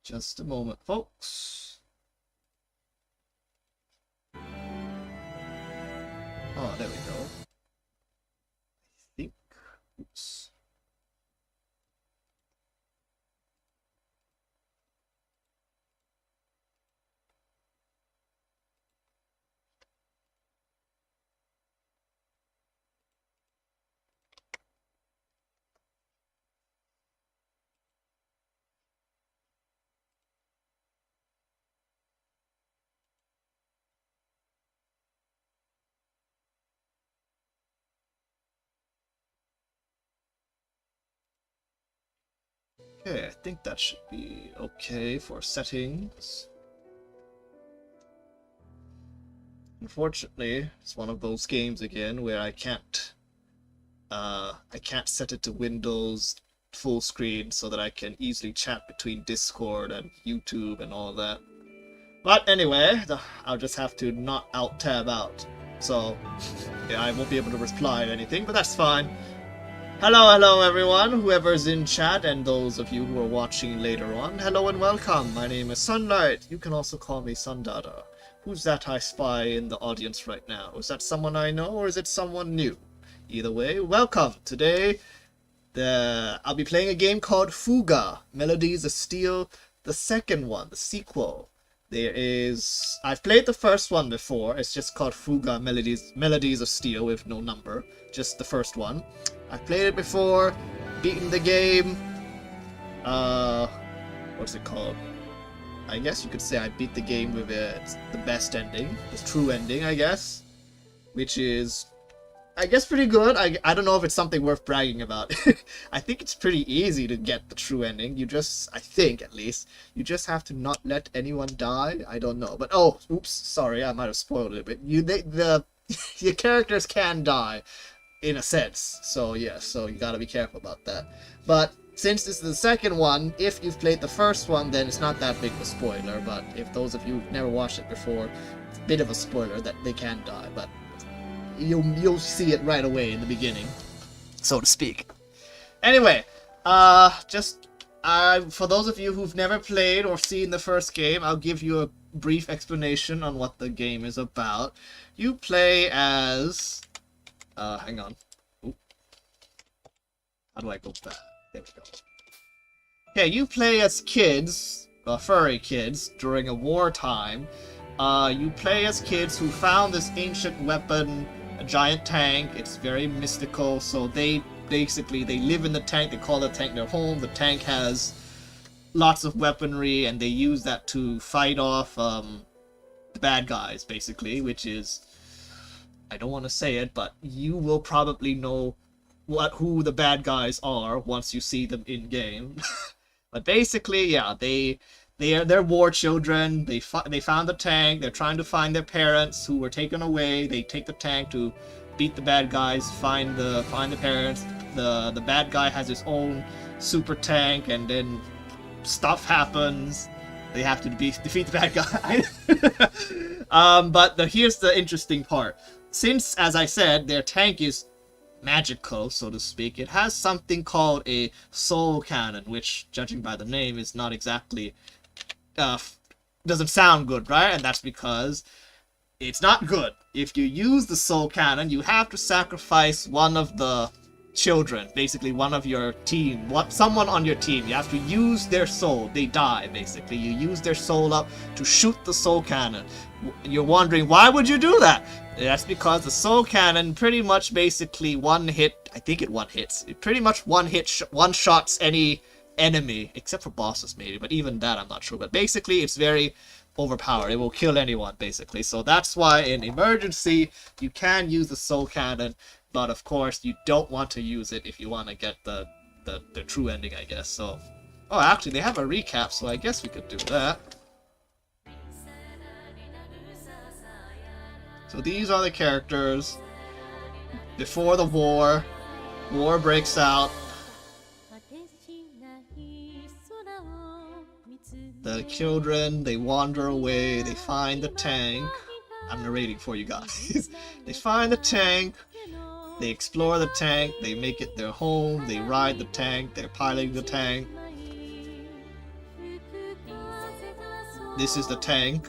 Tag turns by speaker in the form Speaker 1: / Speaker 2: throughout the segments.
Speaker 1: Just a moment, folks. Oh, there we go. I think. Oops. Okay, I think that should be okay for settings. Unfortunately, it's one of those games again where I can't set it to Windows full screen so that I can easily chat between Discord and YouTube and all that. But anyway, I'll just have to not alt tab out. So yeah, I won't be able to reply to anything, but that's fine. Hello everyone, whoever's in chat and those of you who are watching later on. Hello and welcome. My name is Sunlight. You can also call me SunDada. Who's that I spy in the audience right now? Is that someone I know or is it someone new? Either way, welcome. Today, I'll be playing a game called FUGA, Melodies of Steel, the second one, the sequel. I've played the first one before. It's just called FUGA Melodies of Steel with no number. Just the first one. I've played it before, beaten the game. What's it called? I guess you could say I beat the game with the best ending, the true ending, I guess. Which is, I guess, pretty good. I don't know if it's something worth bragging about. I think it's pretty easy to get the true ending. I think at least, you just have to not let anyone die. I don't know, but oh, oops, sorry, I might have spoiled it a bit. Your characters can die, in a sense. So yeah, so you gotta be careful about that. But since this is the second one, if you've played the first one, then it's not that big of a spoiler. But if those of you who've never watched it before, it's a bit of a spoiler that they can die. But you'll see it right away in the beginning, so to speak. Anyway, for those of you who've never played or seen the first game, I'll give you a brief explanation on what the game is about. You play as... hang on. Ooh. How do I go back? There we go. Okay, you play as kids, furry kids, during a wartime. You play as kids who found this ancient weapon, a giant tank. It's very mystical, so they live in the tank. They call the tank their home. The tank has lots of weaponry, and they use that to fight off the bad guys, basically, which is... I don't want to say it, but you will probably know who the bad guys are once you see them in game. But basically, yeah, they're war children. They found the tank. They're trying to find their parents who were taken away. They take the tank to beat the bad guys, find the parents. The bad guy has his own super tank, and then stuff happens. They have to defeat the bad guy. But here's the interesting part. Since, as I said, their tank is magical, so to speak, it has something called a soul cannon, which, judging by the name, is not exactly... doesn't sound good, right? And that's because it's not good. If you use the soul cannon, you have to sacrifice one of the children, basically one of your team, someone on your team. You have to use their soul. They die, basically. You use their soul up to shoot the soul cannon. You're wondering, why would you do that? That's because the soul cannon pretty much basically it pretty much one-shots any enemy, except for bosses maybe, but even that I'm not sure. But basically it's very overpowered. It will kill anyone, basically. So that's why in emergency, you can use the soul cannon, but of course, you don't want to use it if you want to get the true ending, I guess. So, oh, actually, they have a recap, so I guess we could do that. So these are the characters before the war. War breaks out. The children, they wander away, they find the tank. I'm narrating for you guys. They find the tank, they explore the tank, they make it their home, they ride the tank, they're piloting the tank. This is the tank.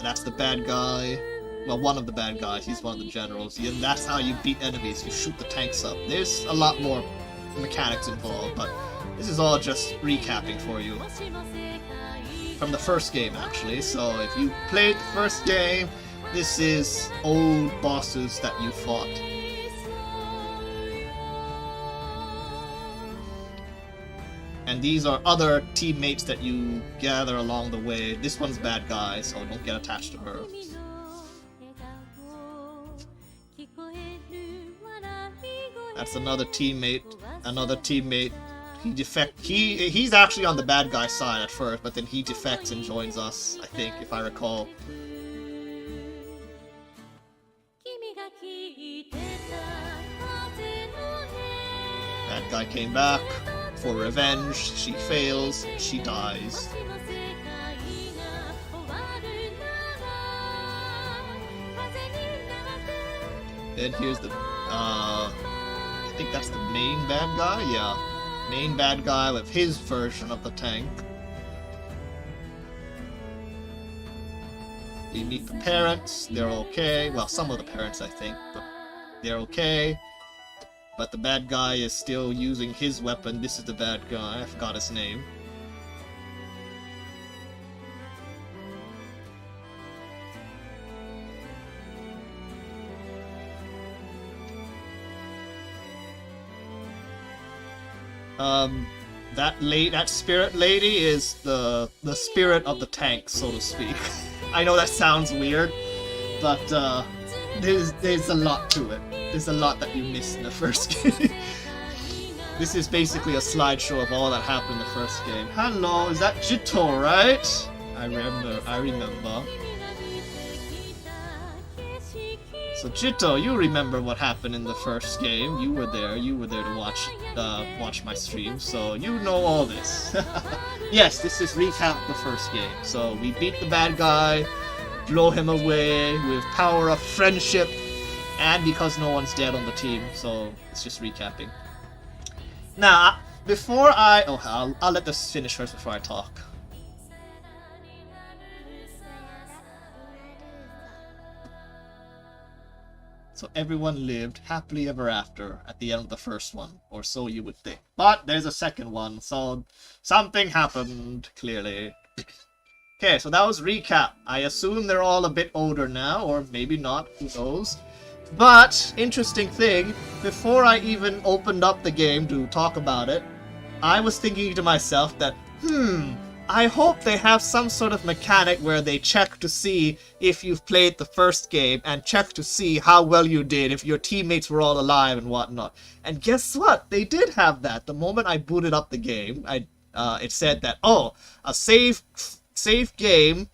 Speaker 1: That's the bad guy. Well, one of the bad guys, he's one of the generals. And that's how you beat enemies, you shoot the tanks up. There's a lot more mechanics involved, but this is all just recapping for you. From the first game, actually. So if you played the first game, this is old bosses that you fought. And these are other teammates that you gather along the way. This one's bad guy, so don't get attached to her. That's another teammate. He's actually on the bad guy side at first, but then he defects and joins us, I think, if I recall. That guy came back for revenge. She fails, she dies. Then here's the I think that's the main bad guy? Yeah. Main bad guy with his version of the tank. You meet the parents, they're okay. Well, some of the parents, I think, but they're okay. But the bad guy is still using his weapon. This is the bad guy, I forgot his name. That spirit lady is the spirit of the tank, so to speak. I know that sounds weird, but there's a lot to it. There's a lot that you missed in the first game. This is basically a slideshow of all that happened in the first game. Hello, is that Jito, right? I remember. So Jito, you remember what happened in the first game. You were there to watch my stream, so you know all this. Yes, this is recap the first game. So we beat the bad guy, blow him away with power of friendship, and because no one's dead on the team, so it's just recapping. Now, before I'll let this finish first before I talk. So everyone lived happily ever after at the end of the first one, or so you would think. But there's a second one, so something happened, clearly. Okay, so that was recap. I assume they're all a bit older now, or maybe not, who knows. But, interesting thing, before I even opened up the game to talk about it, I was thinking to myself that, I hope they have some sort of mechanic where they check to see if you've played the first game and check to see how well you did, if your teammates were all alive and whatnot. And guess what? They did have that. The moment I booted up the game, it said that, a save game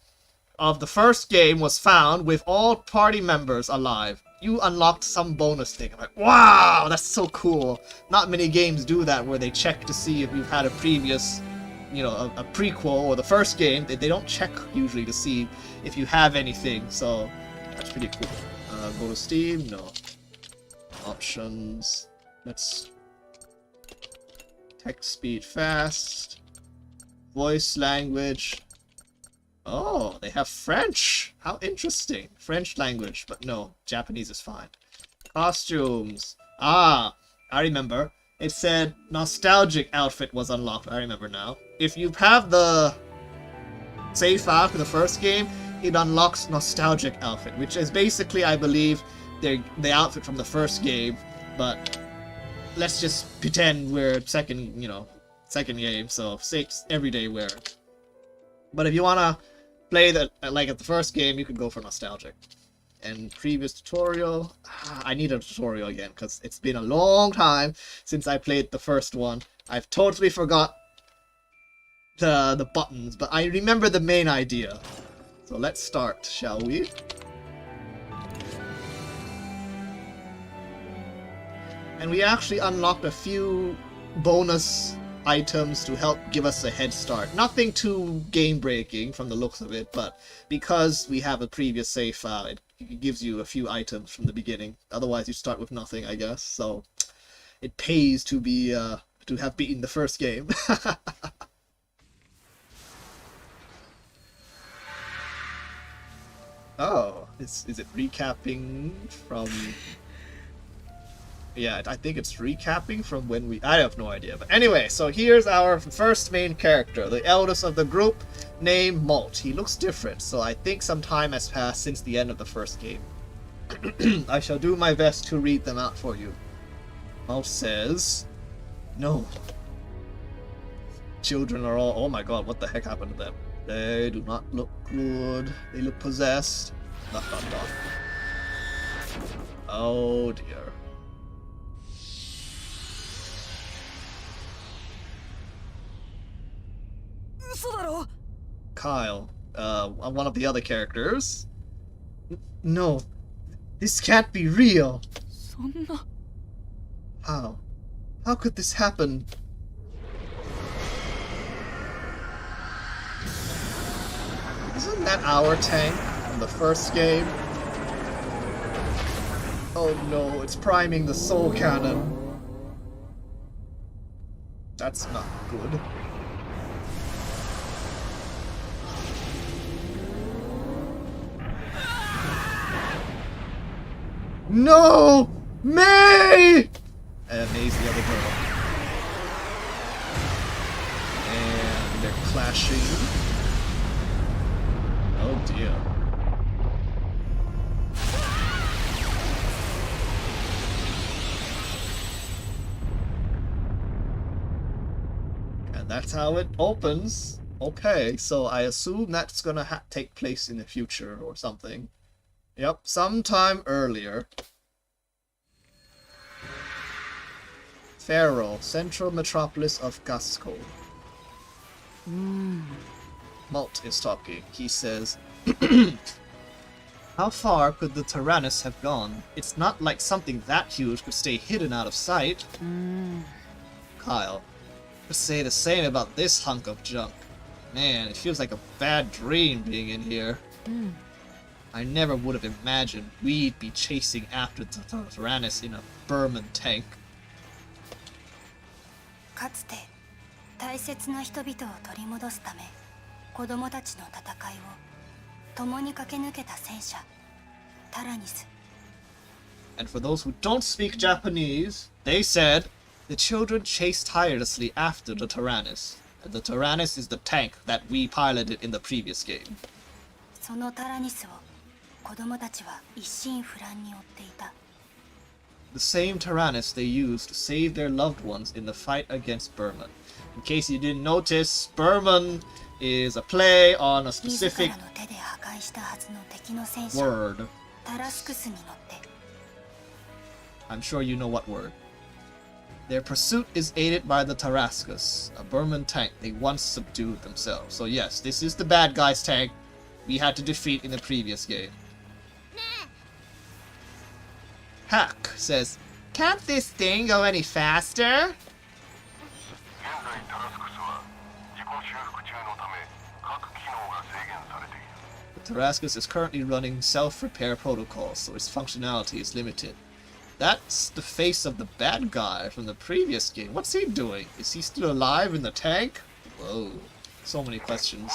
Speaker 1: of the first game was found with all party members alive. You unlocked some bonus thing. I'm like, wow, that's so cool. Not many games do that where they check to see if you've had a previous, a prequel or the first game. They don't check usually to see if you have anything, so that's pretty cool. Go to Steam, no. Options. Let's text speed fast. Voice language. Oh, they have French! How interesting. French language, but no, Japanese is fine. Costumes. Ah, I remember. It said nostalgic outfit was unlocked. I remember now. If you have the save file for the first game, it unlocks nostalgic outfit, which is basically, I believe, the outfit from the first game, but let's just pretend we're second game, so everyday wear. But if you wanna play that like at the first game, you could go for nostalgic. And previous tutorial, I need a tutorial again because it's been a long time since I played the first one. I've totally forgot the buttons, but I remember the main idea. So let's start, shall we? And we actually unlocked a few bonus items to help give us a head start. Nothing too game-breaking from the looks of it, but because we have a previous save file, it gives you a few items from the beginning. Otherwise, you start with nothing, I guess. So it pays to be to have beaten the first game. Oh, is it recapping from... Yeah, I think it's recapping from when we... I have no idea. But anyway, so here's our first main character, the eldest of the group, named Molt. He looks different, so I think some time has passed since the end of the first game. I shall do my best to read them out for you. Molt says... No. Children are all... Oh my god, what the heck happened to them? They do not look good. They look possessed. ... Oh dear. Kyle, one of the other characters. No, this can't be real. How? How could this happen? Isn't that our tank from the first game? Oh no, it's priming the soul cannon. That's not good. No! May! And May's the other girl. And they're clashing. Oh dear. And that's how it opens. Okay, so I assume that's gonna take place in the future or something. Yep, sometime earlier. Pharaoh, central metropolis of Gasco. Molt is talking. He says, how far could the Tyrannus have gone? It's not like something that huge could stay hidden out of sight. Kyle, could say the same about this hunk of junk. Man, it feels like a bad dream being in here. I never would have imagined we'd be chasing after the Tyrannus in a Burman tank. And for those who don't speak Japanese, they said, the children chased tirelessly after the Tyrannus. And the Tyrannus is the tank that we piloted in the previous game. The same Tyrannus they used to save their loved ones in the fight against Burman. In case you didn't notice, Burman is a play on a specific word. I'm sure you know what word. Their pursuit is aided by the Tarascus, a Burman tank they once subdued themselves. So yes, this is the bad guy's tank we had to defeat in the previous game. Hack says, can't this thing go any faster? The Tarascus is currently running self-repair protocols, so its functionality is limited. That's the face of the bad guy from the previous game. What's he doing? Is he still alive in the tank? Whoa, so many questions.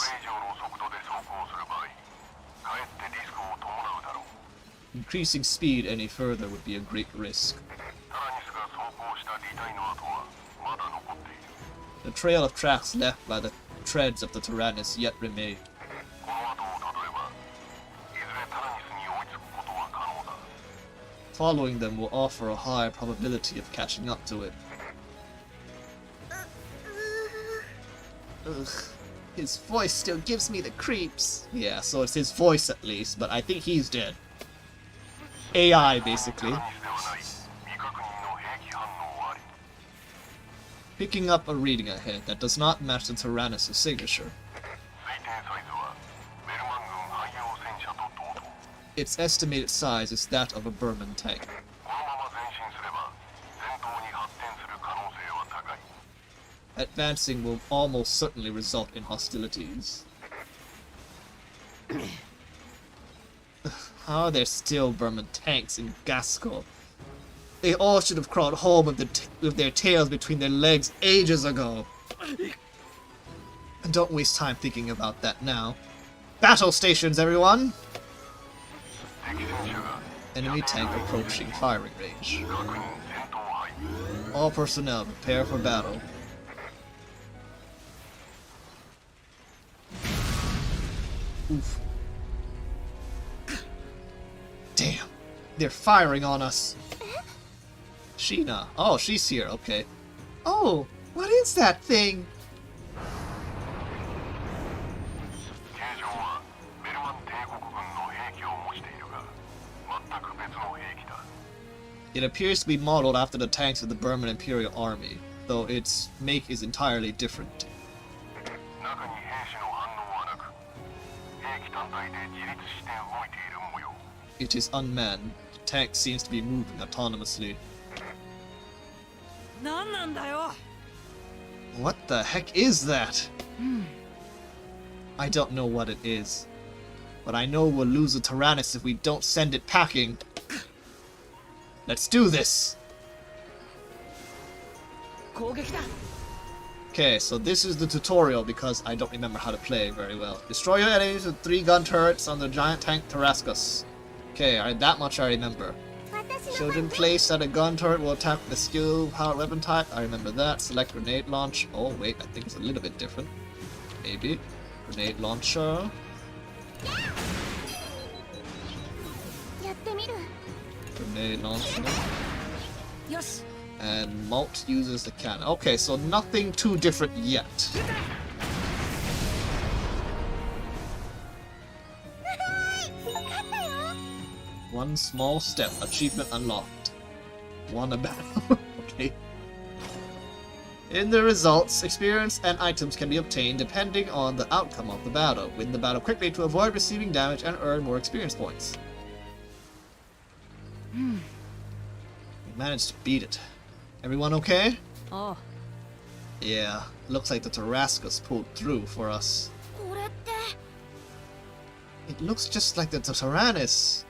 Speaker 1: Increasing speed any further would be a great risk. The trail of tracks left by the treads of the Tyrannus yet remain. Following them will offer a high probability of catching up to it. Ugh. His voice still gives me the creeps. Yeah, so it's his voice at least, but I think he's dead. AI, basically. Picking up a reading ahead that does not match the Tyrannus' signature. Its estimated size is that of a Burman tank. Advancing will almost certainly result in hostilities. How are there still Burman tanks in Gasco? They all should have crawled home with their tails between their legs ages ago. And don't waste time thinking about that now. Battle stations, everyone! Enemy tank approaching firing range. All personnel prepare for battle. Oof. Damn, they're firing on us. Sheena. Oh, she's here, okay. Oh, what is that thing? It appears to be modeled after the tanks of the Burman Imperial Army, though its make is entirely different. It is unmanned. The tank seems to be moving autonomously. What the heck is that? I don't know what it is, but I know we'll lose the Tyrannus if we don't send it packing. Let's do this! Okay, so this is the tutorial because I don't remember how to play very well. Destroy your enemies with 3 gun turrets on the giant tank Tarascus. Okay, that much I remember. Children placed at a gun turret will attack the skill powered weapon type. I remember that. Select grenade launch. Oh wait, I think it's a little bit different. Maybe. Grenade launcher. Grenade launcher. And Malt uses the cannon. Okay, so nothing too different yet. One small step. Achievement unlocked. Won a battle. Okay. In the results, experience and items can be obtained depending on the outcome of the battle. Win the battle quickly to avoid receiving damage and earn more experience points. We managed to beat it. Everyone okay?
Speaker 2: Oh.
Speaker 1: Yeah, looks like the Tarascus pulled through for us. It looks just like the Tyrannus.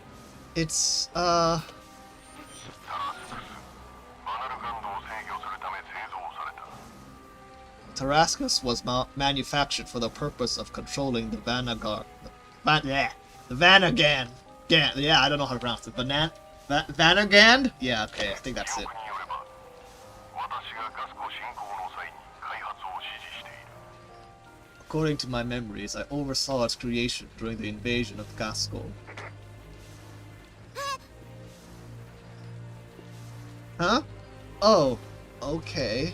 Speaker 1: It's, Tarascus was manufactured for the purpose of controlling the Vanagar... The Vanagan! Yeah, I don't know how to pronounce it. Vanagan? Yeah, okay, I think that's it. According to my memories, I oversaw its creation during the invasion of Gasco. Huh? Oh, okay.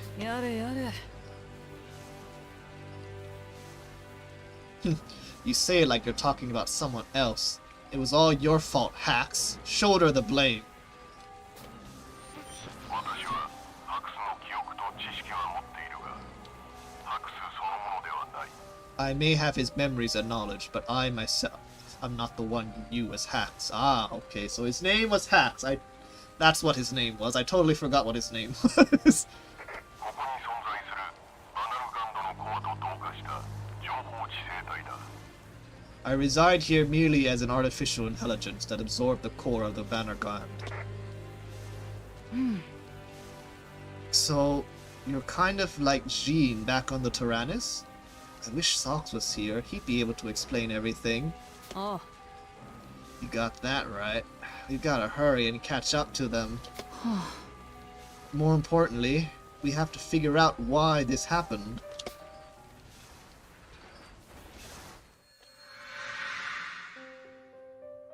Speaker 1: You say it like you're talking about someone else. It was all your fault, Hax. Shoulder the blame. I may have his memories and knowledge, but I myself, I'm not the one you knew as Hax. Ah, okay, so his name was Hax. That's what his name was. I totally forgot what his name was. I reside here merely as an artificial intelligence that absorbed the core of the Vanargand. So, you're kind of like Jean back on the Tyrannus? I wish Socks was here. He'd be able to explain everything.
Speaker 2: Oh.
Speaker 1: You got that right. We gotta hurry and catch up to them. More importantly, we have to figure out why this happened.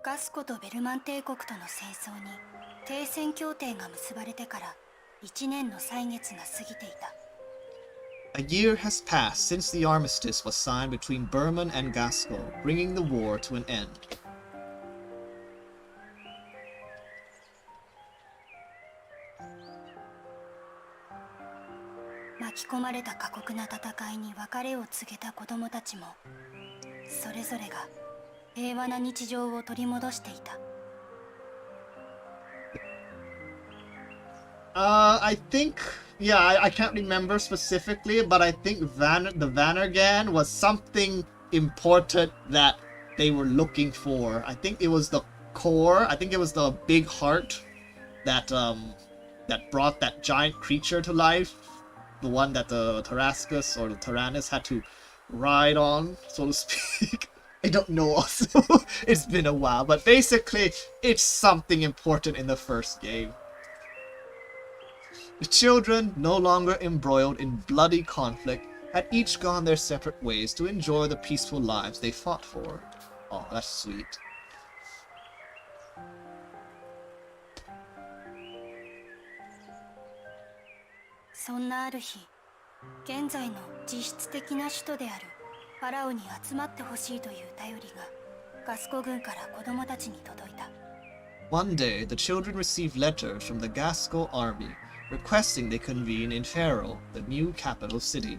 Speaker 3: Gasco とベルマン帝国との戦争に停戦協定が結ばれてから1年の歳月が過ぎていた。
Speaker 1: A year has passed since the armistice was signed between Burman and Gasco, bringing the war to an end.
Speaker 3: 巻き込まれた過酷な戦いに別れを告げた子供たちもそれぞれが平和な日常を取り戻していた。
Speaker 1: I think, yeah, I can't remember specifically, but I think the Vannergan was something important that they were looking for. I think it was the core, I think it was the big heart that that brought that giant creature to life. The one that the Tarascus or the Tyrannus had to ride on, so to speak. I don't know also. It's been a while, but basically, it's something important in the first game. The children, no longer embroiled in bloody conflict, had each gone their separate ways to enjoy the peaceful lives they fought for. Oh, that's sweet.
Speaker 3: そんなある日、現在の実質的な首都であるファラオに集まってほしいという頼りがガスコ軍から子供たちに届いた。
Speaker 1: One day, the children received letters from the Gasco army requesting they convene in Pharaoh, the new capital city.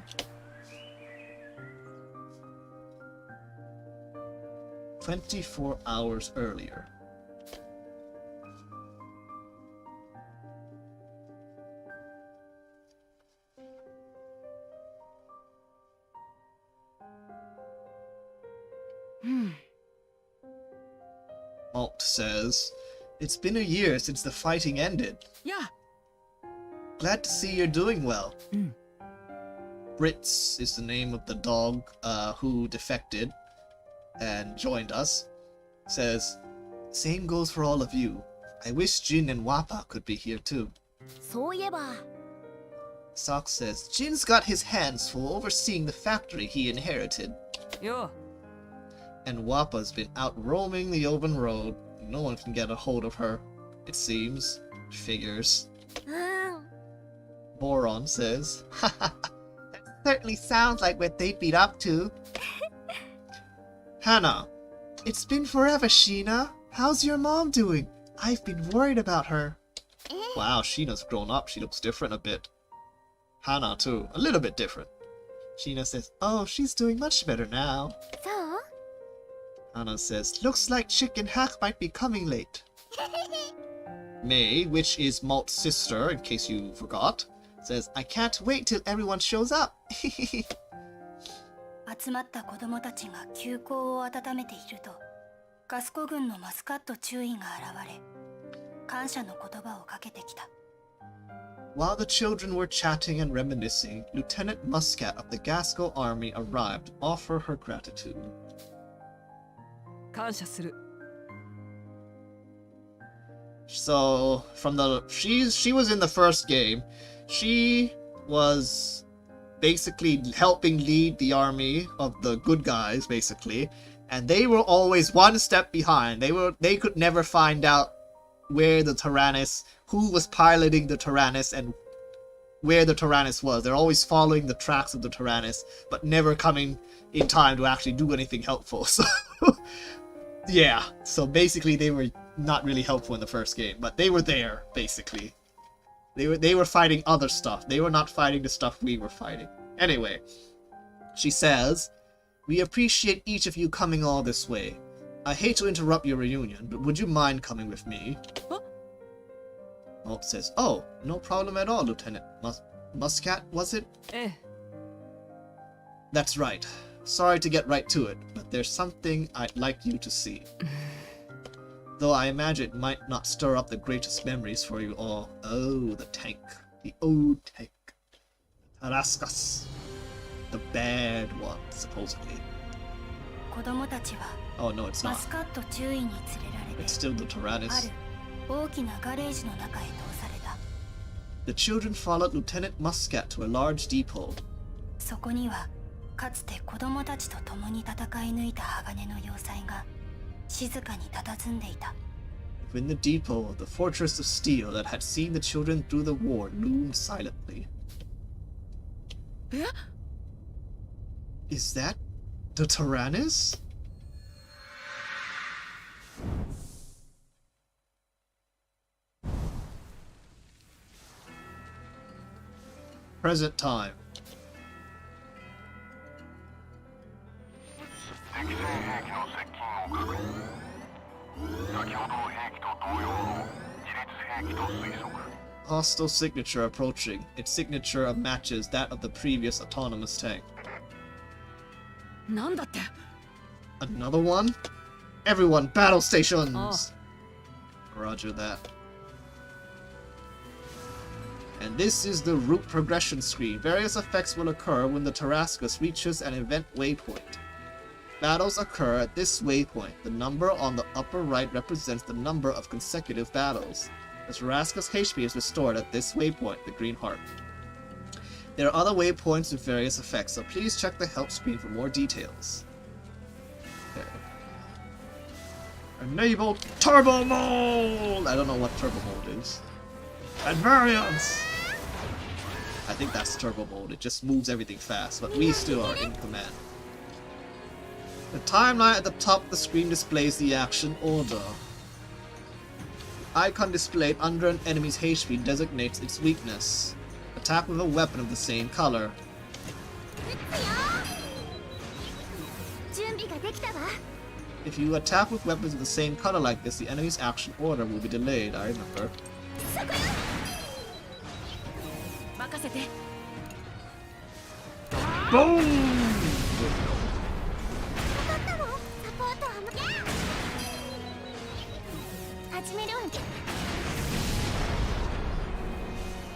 Speaker 1: "24 hours earlier." Alt says, "It's been a year since the fighting ended.
Speaker 2: Yeah.
Speaker 1: Glad to see you're doing well." Brits is the name of the dog who defected and joined us. Says, "Same goes for all of you. I wish Jin and Wappa could be here too."
Speaker 2: そういえば
Speaker 1: Sock says, "Jin's got his hands full overseeing the factory he inherited.
Speaker 2: よ
Speaker 1: And Wappa's been out roaming the open road. No one can get a hold of her, it seems. Figures."
Speaker 2: うん
Speaker 1: Boron says, "That certainly sounds like what they'd be up to." Hannah, "It's been forever, Sheena. How's your mom doing? I've been worried about her." Wow, Sheena's grown up. She looks different a bit. Hannah, too. A little bit different. Sheena says, "Oh, she's doing much better now."
Speaker 2: そう
Speaker 1: Hannah says, "Looks like Chick and Hack might be coming late." May, which is Malt's sister, in case you forgot, says, "I can't wait till everyone shows up."
Speaker 3: 集まった子供たちが休校を温めているとガスコ軍のマスカット中尉が現れ感謝の言葉をかけてきた。
Speaker 1: While the children were chatting and reminiscing, Lieutenant Muscat of the Gasco army arrived to offer her gratitude.
Speaker 2: 感謝する
Speaker 1: So, she was in the first game. She was basically helping lead the army of the good guys, basically, and they were always one step behind. They could never find out where the Tyrannus, who was piloting the Tyrannus, and where the Tyrannus was. They're always following the tracks of the Tyrannus, but never coming in time to actually do anything helpful. So, yeah. So basically, they were not really helpful in the first game, but they were there, basically. They were fighting other stuff. They were not fighting the stuff we were fighting. Anyway, she says, "We appreciate each of you coming all this way. I hate to interrupt your reunion, but would you mind coming with me?"
Speaker 2: Huh?
Speaker 1: Malt says, "Oh, no problem at all, Lieutenant. Muscat, was it?"
Speaker 2: ええ
Speaker 1: "That's right. Sorry to get right to it, but there's something I'd like you to see. Though I imagine it might not stir up the greatest memories for you all. Oh, the tank. The old tank. Tarascus. The bad one, supposedly.
Speaker 3: 子供たちは
Speaker 1: Oh, no, it's
Speaker 3: マ
Speaker 1: not.
Speaker 3: スカット中尉に連れられて
Speaker 1: It's still the
Speaker 3: あ
Speaker 1: Tyrannus.
Speaker 3: る大きなガレージの中へ通された。
Speaker 1: The children followed Lieutenant Muscat to a large depot.
Speaker 3: そこにはかつて子供たちと共に戦い抜いた鋼の要塞が静かに佇んでいた。
Speaker 1: In the depot, the fortress of steel that had seen the children through the war loomed silently. Is that the Tyrannus? Present time. Hostile signature approaching. Its signature matches that of the previous autonomous tank.
Speaker 2: なんだって
Speaker 1: Another one? Everyone, battle stations! Roger that. And this is the route progression screen. Various effects will occur when the Tarascus reaches an event waypoint. Battles occur at this waypoint. The number on the upper right represents the number of consecutive battles. The Tarascus HP is restored at this waypoint, the green heart. There are other waypoints with various effects, so please check the help screen for more details. Okay. Enable Turbo Mode! I don't know what Turbo Mode is. And variance! I think that's Turbo Mode, it just moves everything fast, but we still are in command. The timeline at the top of the screen displays the action order. The icon displayed under an enemy's HP designates its weakness. Attack with a weapon of the same color.
Speaker 3: 準備ができたわ
Speaker 1: If you attack with weapons of the same color like this, the enemy's action order will be delayed, I remember.
Speaker 2: 任せて
Speaker 1: Boom!
Speaker 3: 当たったのサポートは無理始めるわ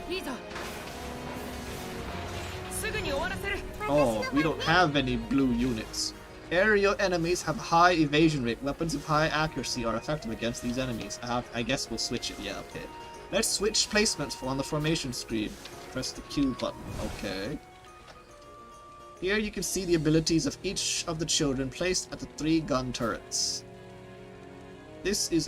Speaker 2: いいぞすぐに終わらせる
Speaker 1: Oh, we don't have any blue units. Aerial enemies have high evasion rate. Weapons of high accuracy are effective against these enemies. I guess we'll switch it. Yeah, okay. Let's switch placements on the formation screen. Press the Q button. Okay. Here you can see the abilities of each of the children placed at the 3 gun turrets. This is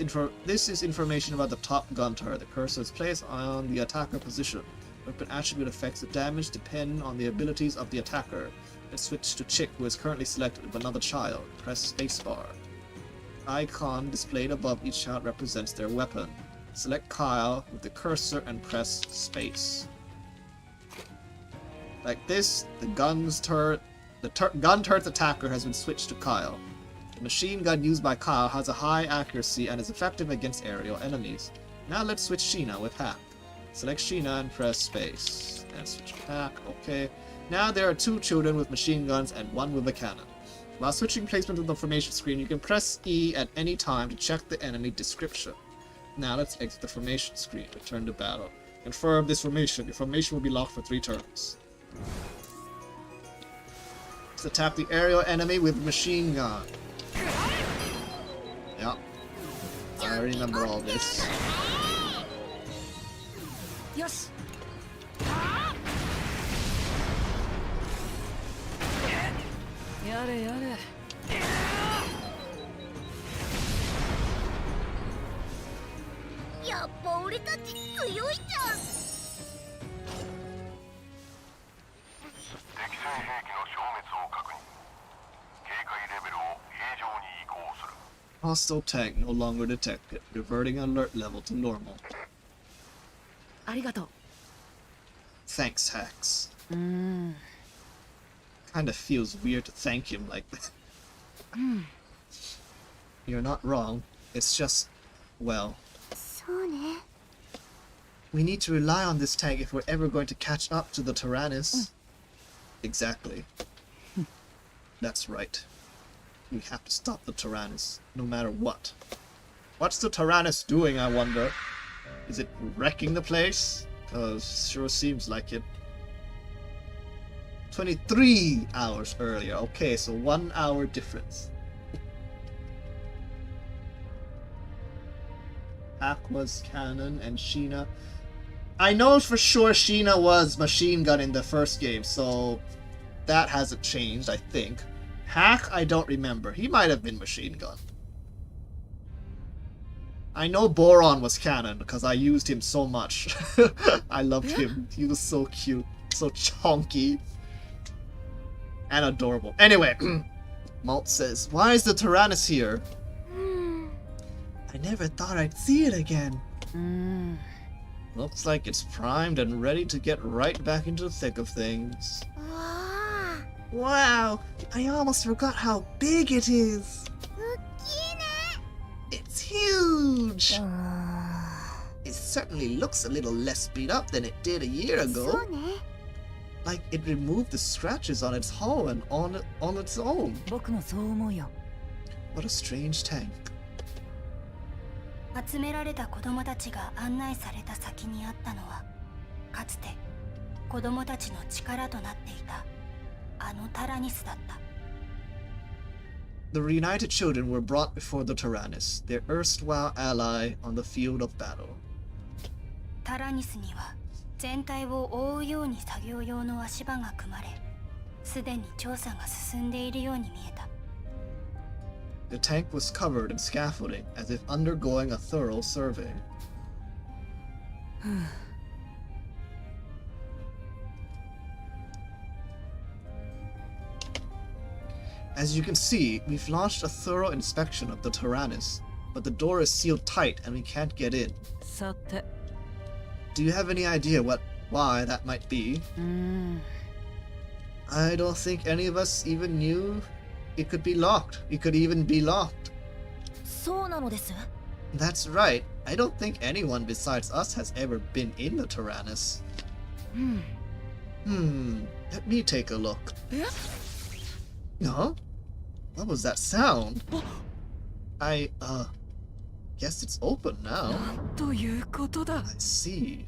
Speaker 1: information about the top gun turret. The cursor is placed on the attacker position. Weapon attribute effects of damage depend on the abilities of the attacker. Let's switch to Chick, who is currently selected with another child. Press spacebar. Icon displayed above each child represents their weapon. Select Kyle with the cursor and press space. Like this, the gun turret's attacker has been switched to Kyle. The machine gun used by Kyle has a high accuracy and is effective against aerial enemies. Now let's switch Sheena with Hack. Select Sheena and press space. And switch to Hack, okay. Now there are 2 children with machine guns and 1 with a cannon. While switching placement of the formation screen, you can press E at any time to check the enemy description. Now let's exit the formation screen. Return to battle. Confirm this formation. Your formation will be locked for 3 turns. Let's attack the aerial enemy with machine gun. Yeah. I remember all this.
Speaker 2: よしやれやれ
Speaker 3: やっぱ俺たち強いじゃん
Speaker 4: 敵性兵器の消滅を確認警戒レベルを平常に移行する
Speaker 1: Hostile tank no longer detected. Reverting alert level to normal.
Speaker 2: ありがとう
Speaker 1: Thanks, Hacks. Kinda feels weird to thank him like that. You're not wrong. It's just, well,
Speaker 3: そうね
Speaker 1: we need to rely on this tank if we're ever going to catch up to the Tyrannus. Exactly. That's right. We have to stop the Tyrannus, no matter what. What's the Tyrannus doing, I wonder? Is it wrecking the place? Sure seems like it. 23 hours earlier. Okay, so 1 hour difference. Aqua's cannon and Sheena. I know for sure Sheena was machine gun in the first game, so that hasn't changed, I think. Hack, I don't remember. He might have been machine gun. I know Boron was canon because I used him so much. I loved him. He was so cute, so chonky. And adorable. Anyway, Malt says, why is the Tyrannus here? I never thought I'd see it again. Looks like it's primed and ready to get right back into the thick of things. Wow, I almost forgot how big it is. It's huge. It certainly looks a little less beat up than it did a year ago. Like it removed the scratches on its hull and on its own.
Speaker 2: 僕もそう思うよ。
Speaker 1: What a strange tank.
Speaker 3: 集められた子供たちが案内された先にあったのは、かつて子供たちの力となっていたあのタラニスだった。
Speaker 1: The reunited children were brought before the Tyrannus, their erstwhile ally on the field of battle.
Speaker 3: タラニスには全体を覆うように作業用の足場が組まれ、すでに調査が進んでいるように見えた。
Speaker 1: The tank was covered in scaffolding, as if undergoing a thorough survey. As you can see, we've launched a thorough inspection of the Tyrannus, but the door is sealed tight and we can't get in.
Speaker 2: さて。
Speaker 1: Do you have any idea why that might be? I don't think any of us even knew it could be locked. It could even be locked.
Speaker 3: そうなのです。
Speaker 1: That's right. I don't think anyone besides us has ever been in the Tyrannus. Let me take a look. Huh? What was that sound? I guess it's open now.
Speaker 2: ということだ。
Speaker 1: I see.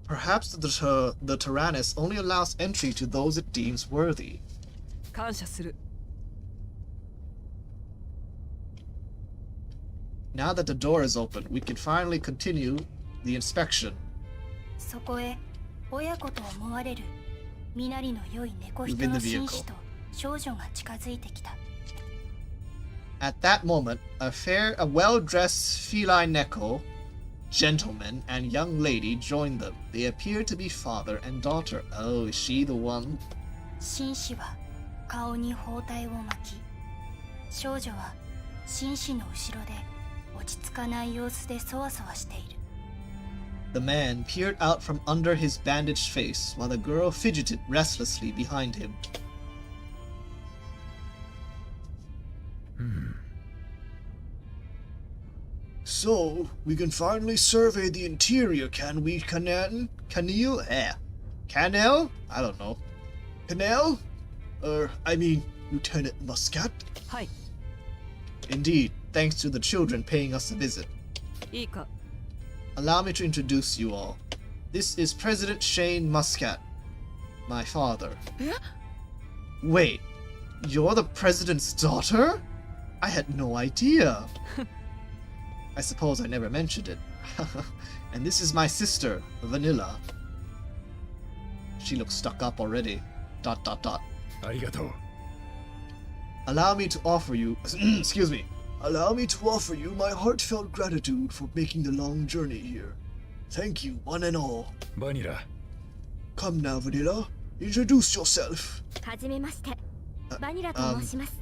Speaker 1: Perhaps the Tyrannus only allows entry to those it deems worthy.
Speaker 2: 感謝する。
Speaker 1: Now that the door is open, we can finally continue the inspection.
Speaker 3: そこへ親子と思われる身なりの良い猫人の紳士と少女が近づいてきた。
Speaker 1: At that moment, a well-dressed feline neko, gentleman, and young lady joined them. They appear to be father and daughter. Oh, is she the one?
Speaker 3: 紳士は顔に包帯を巻き、少女は紳士の後ろで落ち着かない様子でそわそわしている。
Speaker 1: The man peered out from under his bandaged face, while the girl fidgeted restlessly behind him. So, we can finally survey the interior, can we, Canel? Canel? I don't know. Canel? Lieutenant Muscat?
Speaker 2: はい。
Speaker 1: Indeed, thanks to the children paying us a visit.
Speaker 2: いいか。
Speaker 1: Allow me to introduce you all. This is President Shane Muscat, my father. Wait, you're the president's daughter? I had no idea. I suppose I never mentioned it. And this is my sister, Vanilla. She looks stuck up already. ... Allow me to offer you... excuse me. Allow me to offer you my heartfelt gratitude for making the long journey here. Thank you, one and all.
Speaker 5: Vanilla.
Speaker 1: Come now, Vanilla. Introduce yourself.
Speaker 3: はじめまして。バニラと申します。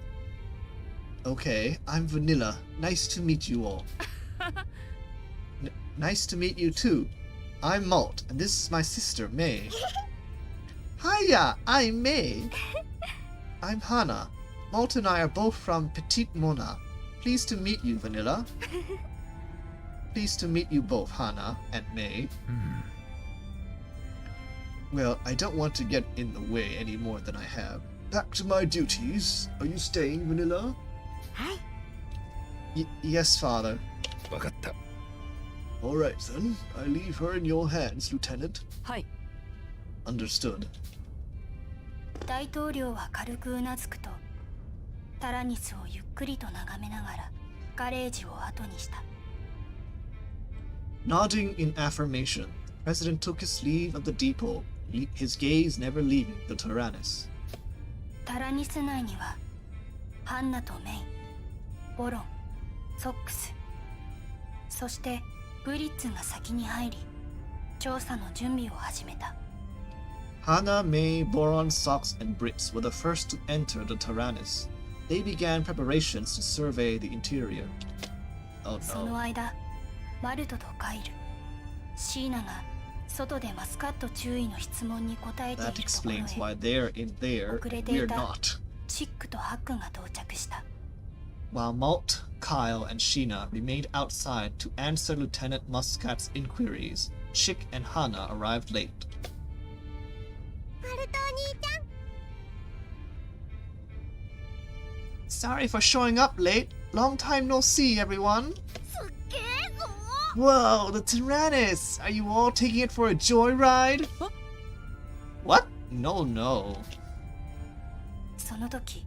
Speaker 1: Okay, I'm Vanilla. Nice to meet you all. Nice to meet you too. I'm Malt, and this is my sister, May. Hiya, I'm May. I'm Hana. Malt and I are both from Petite Mona. Pleased to meet you, Vanilla. Pleased to meet you both, Hana and May. Well, I don't want to get in the way any more than I have. Back to my duties. Are you staying, Vanilla?
Speaker 3: はい。
Speaker 1: Yes, father.
Speaker 5: わかった。
Speaker 1: All right, then. I leave her in your hands, Lieutenant.
Speaker 2: はい。
Speaker 1: Understood.
Speaker 3: 大統領は軽くうなずくと、タラニスをゆっくりと眺めながらガレージを後にした。
Speaker 1: Nodding in affirmation, the President took his leave of the depot, his gaze never leaving the Tyrannus.
Speaker 3: タラニス内にはハンナとメイ、ボロン、ソックス、そしてブリッツが先に入り調査の準備を始めた。
Speaker 1: Hana, Mei, Boron, Sox, and Brits were the first to enter the Tyrannus. They began preparations to survey the interior. Oh
Speaker 3: その
Speaker 1: no.
Speaker 3: 間マルトとカイルシーナが外でマスカット注意の質問に答えてい
Speaker 1: That
Speaker 3: るところ
Speaker 1: explains
Speaker 3: へ
Speaker 1: why they're in there and we're not.
Speaker 3: チックとハックが到着した
Speaker 1: While Malt, Kyle, and Sheena remained outside to answer Lieutenant Muscat's inquiries, Chick and Hana arrived late.
Speaker 3: マルトお兄ちゃん
Speaker 1: Sorry for showing up late. Long time no see, everyone.
Speaker 3: すっげえぞ
Speaker 1: Whoa, the Tyrannus! Are you all taking it for a joyride?
Speaker 2: Huh?
Speaker 1: What? No, no.
Speaker 3: その時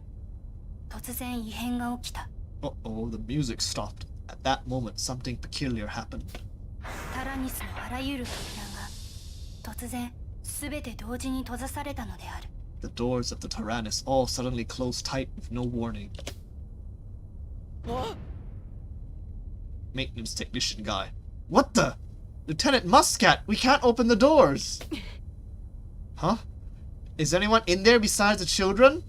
Speaker 3: 突然異変が起きた
Speaker 1: Uh-oh, the music stopped. At that moment, something peculiar happened.
Speaker 3: タラニスのあらゆる扉が突然全て同時に閉ざされたのである
Speaker 1: The doors of the Tyrannus all suddenly closed tight with no warning. Maintenance technician guy. What the? Lieutenant Muscat, we can't open the doors! Huh? Is anyone in there besides the children?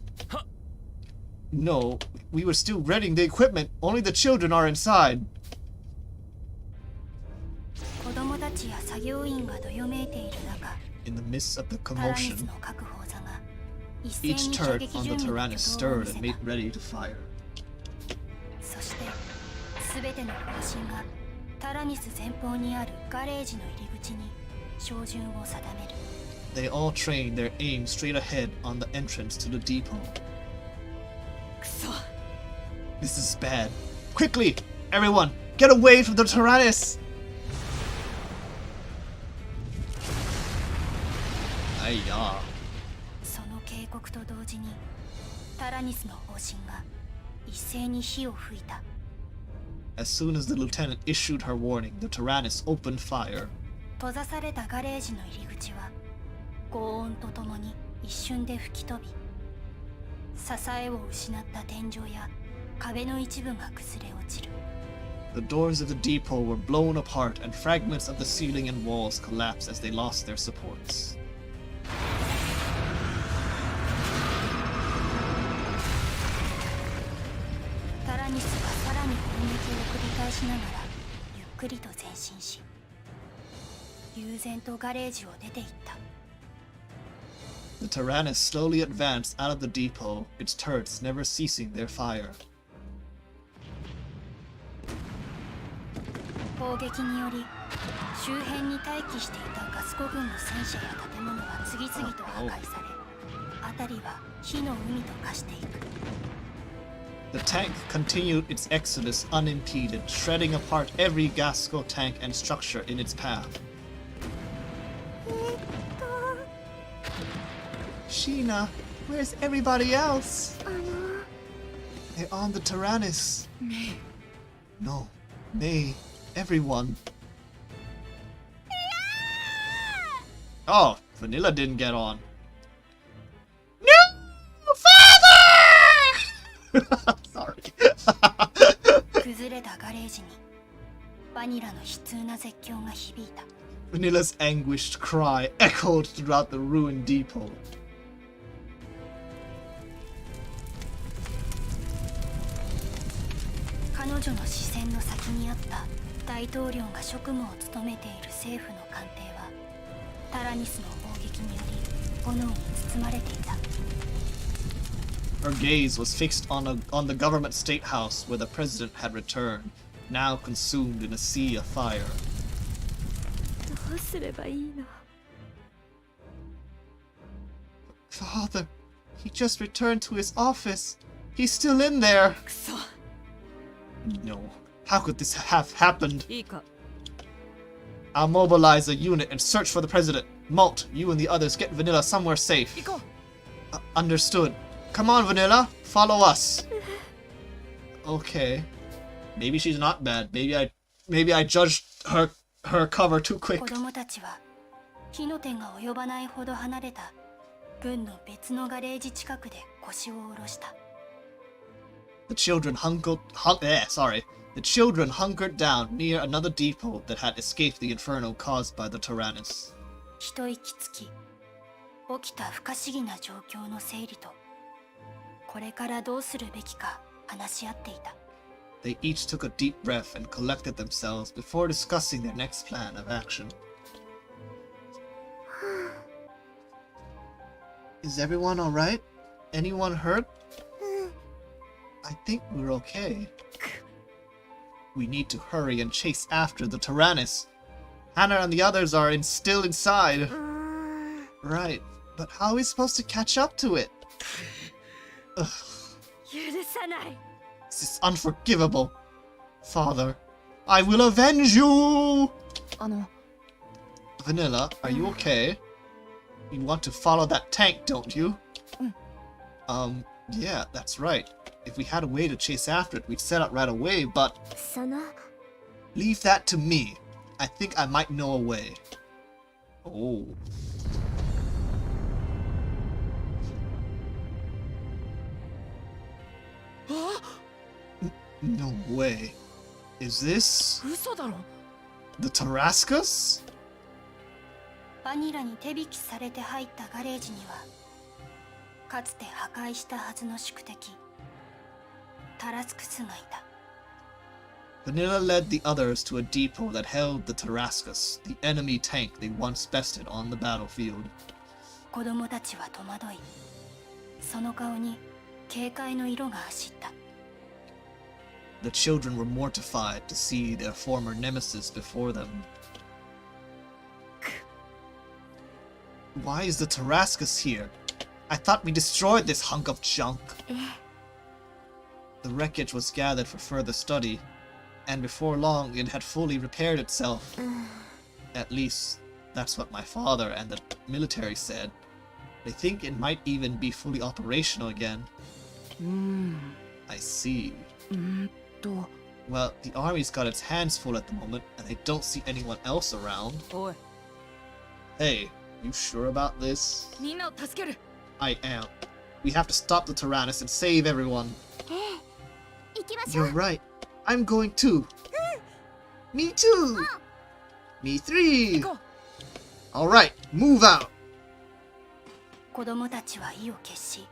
Speaker 1: No, we were still renting the equipment. Only the children are inside.
Speaker 3: 子供たちや作業員がどよめいている中
Speaker 1: In the midst of the
Speaker 3: タラニス
Speaker 1: commotion,
Speaker 3: の各砲座が一斉
Speaker 1: each
Speaker 3: に射
Speaker 1: turret
Speaker 3: 撃
Speaker 1: on
Speaker 3: 準
Speaker 1: the
Speaker 3: 備の
Speaker 1: Tyrannus
Speaker 3: 挙動を見
Speaker 1: stirred
Speaker 3: せ
Speaker 1: and
Speaker 3: た
Speaker 1: made ready to fire.
Speaker 3: そして全ての砲身がタラニス前方にあるガレージの入り口に照準を定める
Speaker 1: They all trained their aim straight ahead on the entrance to the depot.
Speaker 2: くそ
Speaker 1: This is bad. Quickly, everyone, get away from the Tyrannus! Ayah.
Speaker 3: その警告と同時にタラニスの砲身が一斉に火を吹いた
Speaker 1: As soon as the lieutenant issued her warning, the Tyrannus opened fire.
Speaker 3: 閉ざされたガレージの入り口は轟音とともに一瞬で吹き飛び支えを失った天井や壁の一部が崩れ落ちる
Speaker 1: The doors of the depot were blown apart and fragments of the ceiling and walls collapsed as they lost their supports.
Speaker 3: タラニスはさらに攻撃を繰り返しながらゆっくりと前進し悠然とガレージを出ていった
Speaker 1: The Tyrannus slowly advanced out of the depot, its turrets never ceasing their fire.
Speaker 3: 砲撃により周辺に待機していたガスコ軍の戦車や建物は次々と破壊され辺りは火の海と化していく
Speaker 1: The tank continued its exodus unimpeded, shredding apart every Gasco tank and structure in its path. Sheena, where's everybody else? They're on the Tyrannus. No, May, everyone. Oh, Vanilla didn't get on. No, father! Sorry.
Speaker 3: 崩れたガレージにバニラの悲痛な絶叫が響いた
Speaker 1: Vanilla's anguished cry echoed throughout the ruined depot.
Speaker 3: 彼女の視線の先にあった大統領が職務を務めている政府の官邸はタラニスの砲撃により炎に包まれていた
Speaker 1: Her gaze was fixed on the government state house where the president had returned, now consumed in a sea of fire.
Speaker 2: どうすればいいの
Speaker 1: Father, he just returned to his office. He's still in there.
Speaker 2: くそ
Speaker 1: No. How could this have happened?
Speaker 2: いいか
Speaker 1: I'll mobilize a unit and search for the president. Malt, you and the others get Vanilla somewhere safe.
Speaker 2: 行こう
Speaker 1: Understood. Come on, Vanilla. Follow us. Okay. Maybe she's not bad. Maybe I judged her cover too quick.
Speaker 3: 子供たちは火の手が及ばないほど離れた軍の別のガレージ近くで腰を下ろした
Speaker 1: The children The children hunkered down near another depot that had escaped the inferno caused by the Tyrannus.
Speaker 3: 一息つき起きた不可思議な状況の整理とこれからどうするべきか話し合っていた。
Speaker 1: They each took a deep breath and collected themselves before discussing their next plan of action. Is everyone alright? Anyone hurt? I think we're okay. We need to hurry and chase after the Tyrannus. Hannah and the others are still inside. Right, but how are we supposed to catch up to it? Ugh.
Speaker 2: 許さない。
Speaker 1: This is unforgivable. Father, I will avenge you! Vanilla, are you okay? You want to follow that tank, don't you? Yeah, that's right. If we had a way to chase after it, we'd set out right away, but...
Speaker 2: その
Speaker 1: Leave that to me. I think I might know a way. Oh. No way. Is this
Speaker 2: 嘘だろ。
Speaker 1: the Tarascus?
Speaker 3: バニラに手引きされて入ったガレージにはかつて破壊したはずの宿敵タラスクスがいた。
Speaker 1: Vanilla led the others to a depot that held the Tarascus, the enemy tank they once bested on the battlefield.
Speaker 3: 子供たちは戸惑い、その顔に警戒の色が走った。
Speaker 1: The children were mortified to see their former nemesis before them. Why is the Tarascus here? I thought we destroyed this hunk of junk. The wreckage was gathered for further study, and before long it had fully repaired itself. At least, that's what my father and the military said. They think it might even be fully operational again. I see. Well, the army's got its hands full at the moment, and they don't see anyone else around.
Speaker 2: おい、
Speaker 1: Hey, you sure about this?
Speaker 2: みんなを助ける。
Speaker 1: I am. We have to stop the Tyrannus and save everyone.
Speaker 3: 行きましょう。
Speaker 1: You're right. I'm going too. Me too. Me three.
Speaker 2: 行こう。
Speaker 1: Alright, move out.
Speaker 3: 子供たちは意を決し、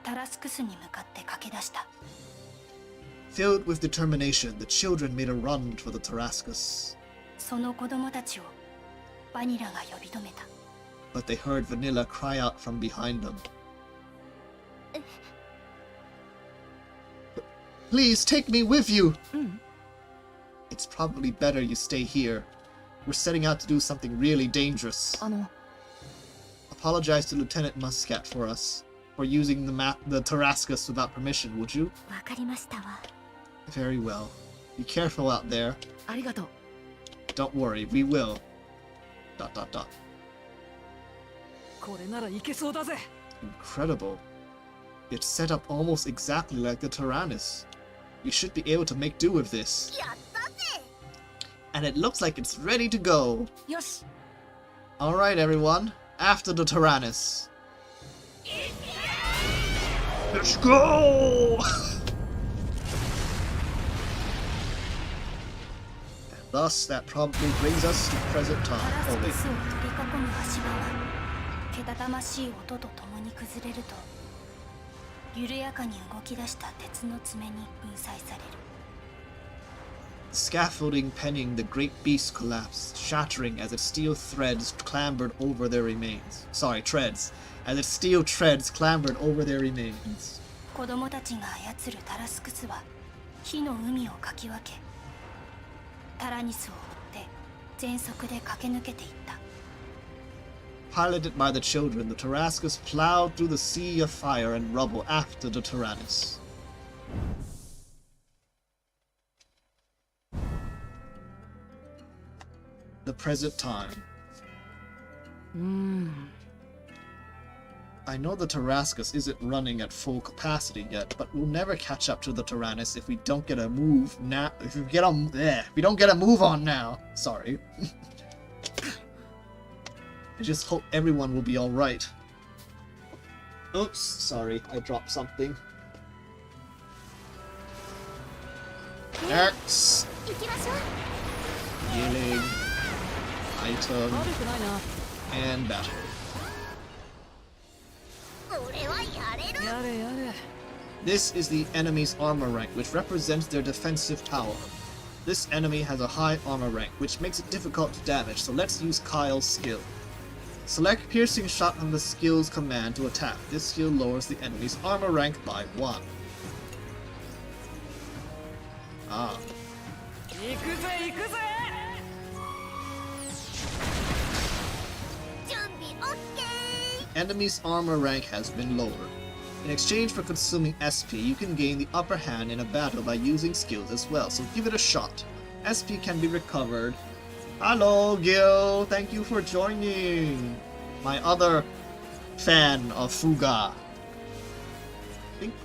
Speaker 3: タラスクスに向かって駆け出した。
Speaker 1: Filled with determination, the children made a run for the Tarascus.
Speaker 3: その子供たちをバニラが呼び止めた。
Speaker 1: But they heard Vanilla cry out from behind them. Please take me with you! It's probably better you stay here. We're setting out to do something really dangerous. Apologize to Lieutenant Muscat for us, for using the Tarascus without permission, would you?
Speaker 2: わかりましたわ。
Speaker 1: Very well. Be careful out there.
Speaker 2: ありがとう。
Speaker 1: Don't worry, we will. ...
Speaker 2: これならいけそうだぜ。
Speaker 1: Incredible. It's set up almost exactly like the Tyrannus. We should be able to make do with this.
Speaker 3: やったぜ。
Speaker 1: And it looks like it's ready to go.
Speaker 2: よし。
Speaker 1: Alright everyone, after the Tyrannus. Let's go! And thus, that probably brings us to present
Speaker 3: タ
Speaker 1: time.
Speaker 3: ラ
Speaker 1: Oh
Speaker 3: スク
Speaker 1: wait,
Speaker 3: スを取り囲む足場はけたたましい音とともに崩れると緩やかに動き出した鉄の爪に粉砕される。
Speaker 1: the scaffolding penning the great beast collapsed, shattering as its steel threads clambered over their remains. Sorry, treads. As its steel treads clambered over their remains.
Speaker 3: 子供たちが操るタラスクスは火の海をかき分けタラニスを追って全速で駆け抜けていった。
Speaker 1: Piloted by the children, the Tarascus plowed through the sea of fire and rubble after the Tyrannus. The present time. I know the Tarascus isn't running at full capacity yet, but we'll never catch up to the Tyrannus if we don't get a move now. If we don't get a move on now. Sorry. I just hope everyone will be alright. Oops, sorry, I dropped something. X.
Speaker 3: 行きましょう。
Speaker 1: Healing. Item.
Speaker 2: 悪くないな。
Speaker 1: And battle.
Speaker 2: やれやれ
Speaker 1: This is the enemy's armor rank, which represents their defensive power. This enemy has a high armor rank, which makes it difficult to damage, so let's use Kyle's skill. Select Piercing Shot on the skill's command to attack. This skill lowers the enemy's armor rank by 1. Ah.
Speaker 2: 行くぜ行くぜ
Speaker 1: Enemy's armor rank has been lowered. In exchange for consuming SP, you can gain the upper hand in a battle by using skills as well, so give it a shot. SP can be recovered. Hello, Gil! Thank you for joining! My other fan of FUGA.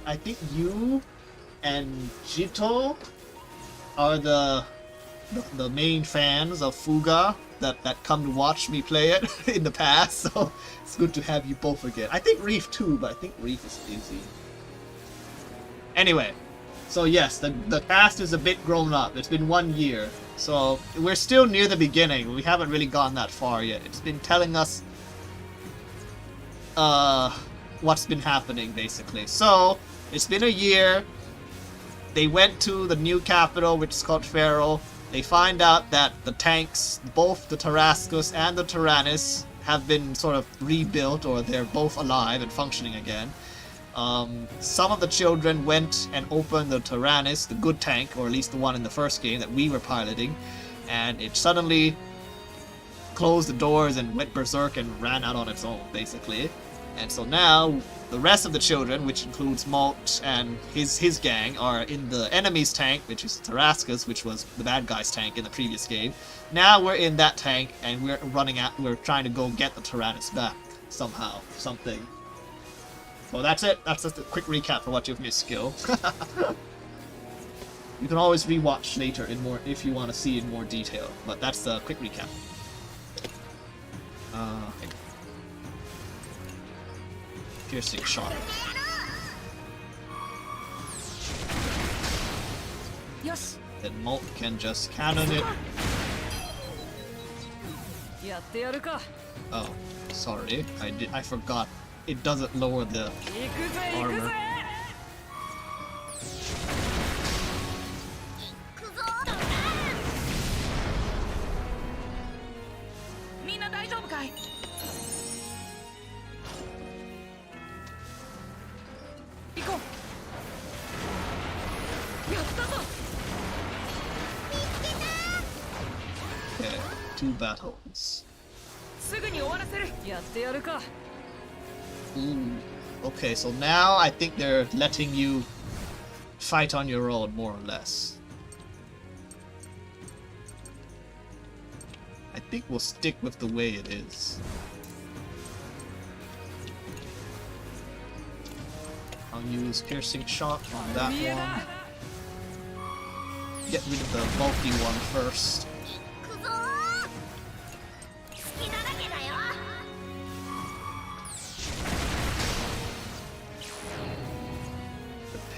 Speaker 1: I think you and Jito are the main fans of FUGA that come to watch me play it in the past, so it's good to have you both again. I think Reef too, but I think Reef is busy. Anyway, so yes, the cast is a bit grown up. It's been 1 year, so we're still near the beginning. We haven't really gone that far yet. It's been telling us what's been happening, basically. So, it's been a year. They went to the new capital, which is called Pharaoh. They find out that the tanks, both the Tarascus and the Tyrannus, have been sort of rebuilt, or they're both alive and functioning again. Some of the children went and opened the Tyrannus, the good tank, or at least the one in the first game that we were piloting, and it suddenly closed the doors and went berserk and ran out on its own, basically. And so now, the rest of the children, which includes Malt and his gang, are in the enemy's tank, which is Tarascus, which was the bad guy's tank in the previous game. Now we're in that tank, and we're trying to go get the Tyrannus back, somehow, something. So that's it. That's just a quick recap for what you've missed, Gil. You can always rewatch later if you want to see in more detail, but that's the quick recap. Piercing shot.
Speaker 2: Yes.
Speaker 1: Then Malt can just cannon it.
Speaker 2: やってやるか
Speaker 1: Oh, sorry. I forgot. It doesn't lower the
Speaker 2: 行くぜ行く
Speaker 1: armor.
Speaker 2: ぜみんな大丈夫かい行こうやったぞ
Speaker 1: Okay, 2 battles.
Speaker 2: すぐに終わらせるやってやるか
Speaker 1: Ooh. Okay, so now I think they're letting you fight on your own, more or less. I think we'll stick with the way it is. I'll use Piercing Shot on that one. Get rid of the bulky one first.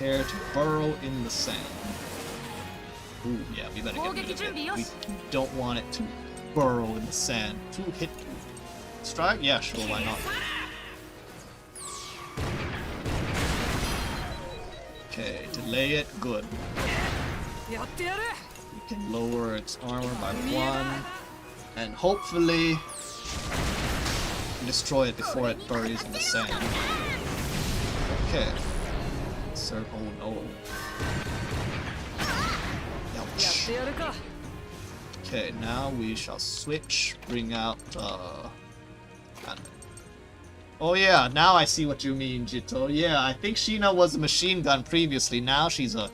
Speaker 1: Prepare to burrow in the sand. Ooh, yeah, we better get rid of it. We don't want it to burrow in the sand. 2 hit. Strike? Yeah, sure, why not? Okay, delay it. Good.
Speaker 2: やってやる
Speaker 1: We can lower its armor by 1. And hopefully destroy it before it buries in the sand. Okay. Sir, oh no.
Speaker 2: やっ
Speaker 1: Ouch.
Speaker 2: てやるか
Speaker 1: Okay, now we shall switch, bring out, gun. Oh yeah, now I see what you mean, Jito. Yeah, I think Sheena was a machine gun previously, now she's a,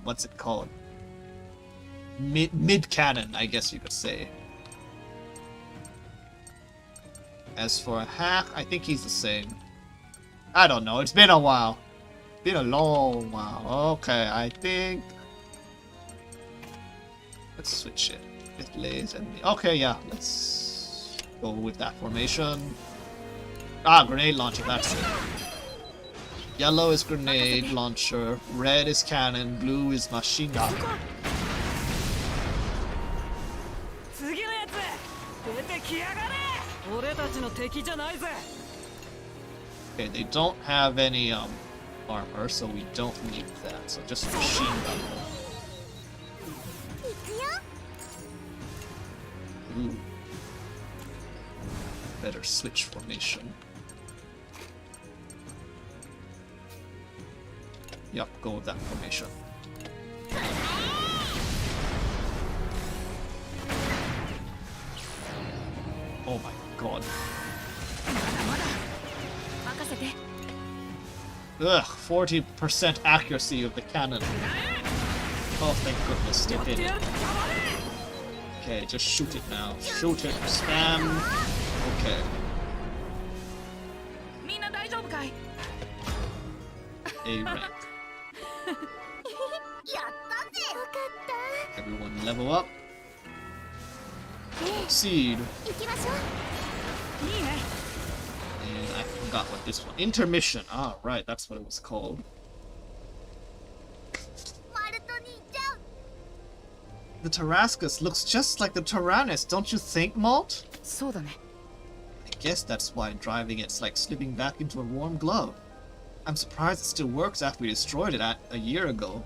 Speaker 1: what's it called? Mid cannon, I guess you could say. As for Hack, I think he's the same. I don't know, it's been a while. Been a long while. Okay, I think... Let's switch it. It lays and... Okay, yeah, let's go with that formation. Ah, grenade launcher, that's it. Yellow is grenade launcher, red is cannon, blue is machine gun.
Speaker 2: 次のやつ出てきやがれ俺たちの敵じゃないぜ
Speaker 1: Okay, they don't have any armor, so we don't need that. So just machine gun. Ooh. Better switch formation. Yup, go with that formation. Oh my god. Ugh, 40% accuracy of the cannon. Oh, thank goodness, they did it. Okay, just shoot it now. Shoot it, spam. Okay. A rank. Everyone level up. Seed. And I forgot what this one. Intermission. Ah, right, that's what it was called. The Tarrascus looks just like the Tyrannus, don't you think, Malt? I guess that's why driving it's like slipping back into a warm glove. I'm surprised it still works after we destroyed it a year ago.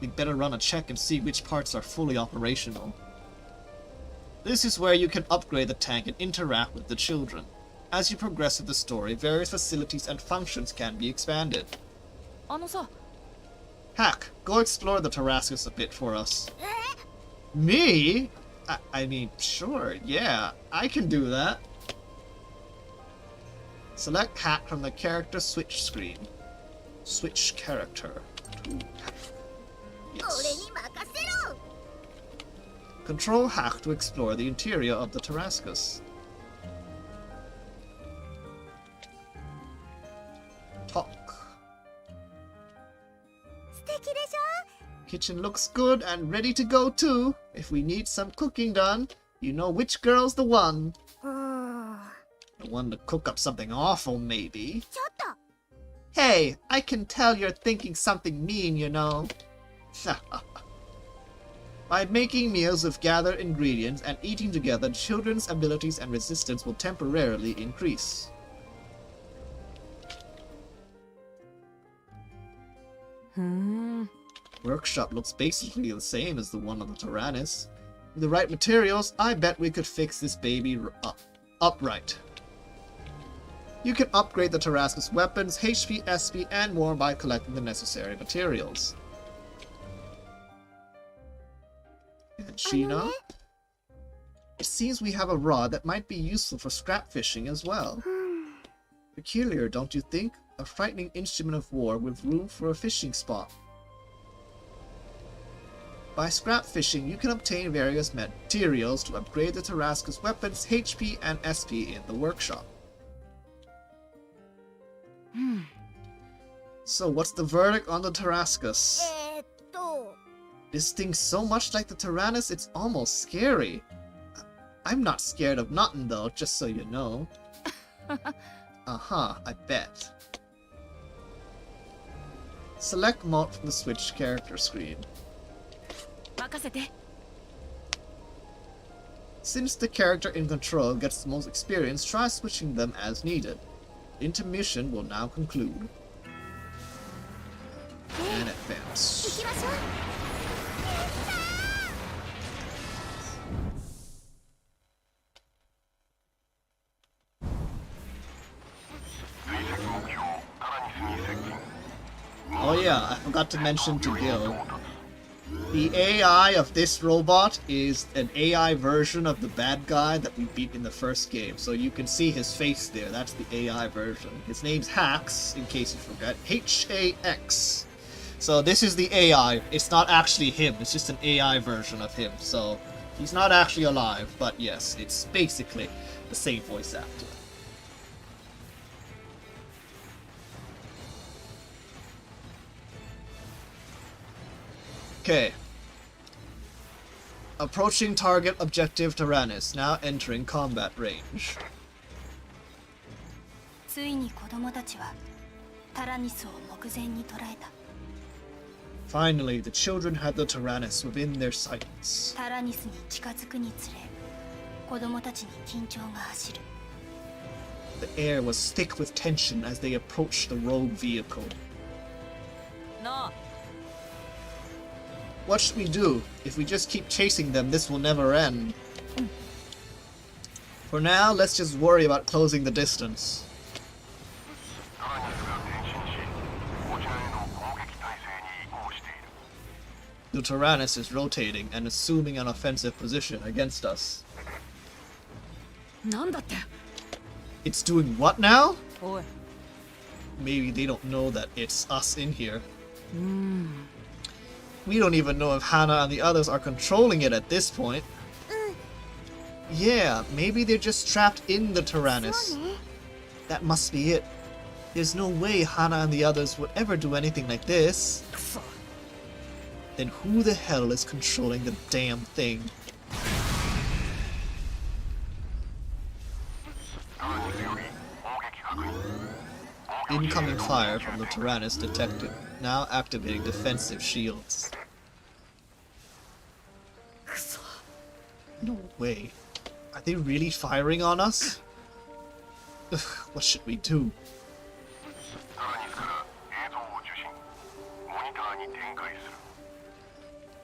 Speaker 1: We'd better run a check and see which parts are fully operational. This is where you can upgrade the tank and interact with the children. As you progress through the story, various facilities and functions can be expanded. Hack, go explore the Tarrascus a bit for us. Me? I mean, sure, yeah, I can do that. Select Hack from the character switch screen. Switch character to Hack. Yes. Control Hack to explore the interior of the Tarrascus. Talk. Kitchen looks good and ready to go too. If we need some cooking done, you know which girl's the one. The one to cook up something awful, maybe. Hey, I can tell you're thinking something mean, you know. By making meals with gathered ingredients and eating together, children's abilities and resistance will temporarily increase. Workshop looks basically the same as the one on the Tyrannus. With the right materials, I bet we could fix this baby upright. You can upgrade the Tarrascus weapons, HP, SP, and more by collecting the necessary materials. And Sheena? It seems we have a rod that might be useful for scrap fishing as well. Peculiar, don't you think? A frightening instrument of war with room for a fishing spot. By scrap fishing, you can obtain various materials to upgrade the Tarrascus weapons, HP, and SP in the workshop. So what's the verdict on the Tarrascus? This thing's so much like the Tyrannus, it's almost scary. I'm not scared of nothing though, just so you know. Uh-huh, I bet. Select mode from the Switch character screen. Since the character in control gets the most experience, try switching them as needed. Intermission will now conclude. And advance. Oh yeah, I forgot to mention to Gil. The AI of this robot is an AI version of the bad guy that we beat in the first game. So you can see his face there. That's the AI version. His name's Hax, in case you forgot. H-A-X. So this is the AI. It's not actually him. It's just an AI version of him. So he's not actually alive. But yes, it's basically the same voice actor. Okay. Approaching target objective Tyrannus, now entering combat range.
Speaker 3: ついに子供たちはタラニスを目前に捉えた。
Speaker 1: Finally, the children had the Tyrannus within their sights.
Speaker 3: タラニスに近づくにつれ、子供たちに緊張が走る。
Speaker 1: The air was thick with tension as they approached the rogue vehicle.
Speaker 2: なあ
Speaker 1: What should we do? If we just keep chasing them, this will never end. For now, let's just worry about closing the distance.
Speaker 4: タラニスが前進し、こちらへの攻撃態勢に移行している。
Speaker 1: The Tyrannus is rotating and assuming an offensive position against us.
Speaker 2: なんだって
Speaker 1: It's doing what now?
Speaker 2: おい
Speaker 1: Maybe they don't know that it's us in here. We don't even know if Hana and the others are controlling it at this point. Yeah, maybe they're just trapped in the Tyrannus. That must be it. There's no way Hana and the others would ever do anything like this.
Speaker 2: くそ
Speaker 1: Then who the hell is controlling the damn thing?
Speaker 4: タラニスより攻撃確認。
Speaker 1: Incoming fire from the Tyrannus detected, now activating defensive shields.
Speaker 2: くそ
Speaker 1: No way. Are they really firing on us? Ugh, what should we do?
Speaker 4: タラニスから映像を受信。モニターに展開する。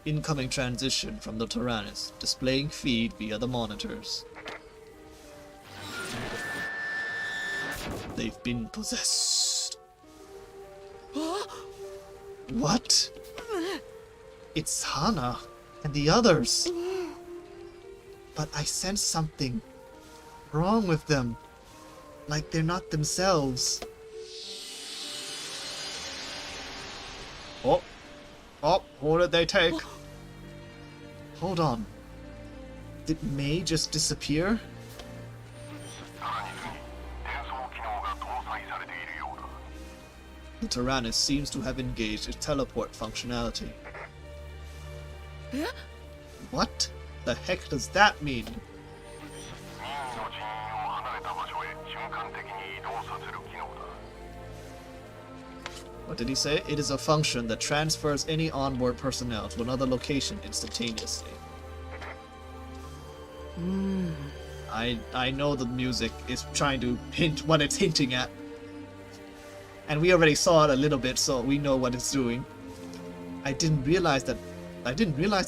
Speaker 1: Incoming transition from the Tyrannus, displaying feed via the monitors. They've been possessed. What? It's Hana and the others. But I sense something wrong with them. Like they're not themselves. Oh. Oh, who did they take? Hold on. Did May just disappear?
Speaker 4: タラニスに転送機能が搭載されているようだ。
Speaker 1: The Tyrannus seems to have engaged its teleport functionality.
Speaker 2: え
Speaker 1: What the heck does that mean?
Speaker 4: 任意の人員を離れた場所へ瞬間的に移動させる機能だ。
Speaker 1: What did he say? It is a function that transfers any onboard personnel to another location instantaneously. I know the music is trying to hint what it's hinting at. And we already saw it a little bit, so we know what it's doing. I didn't realize the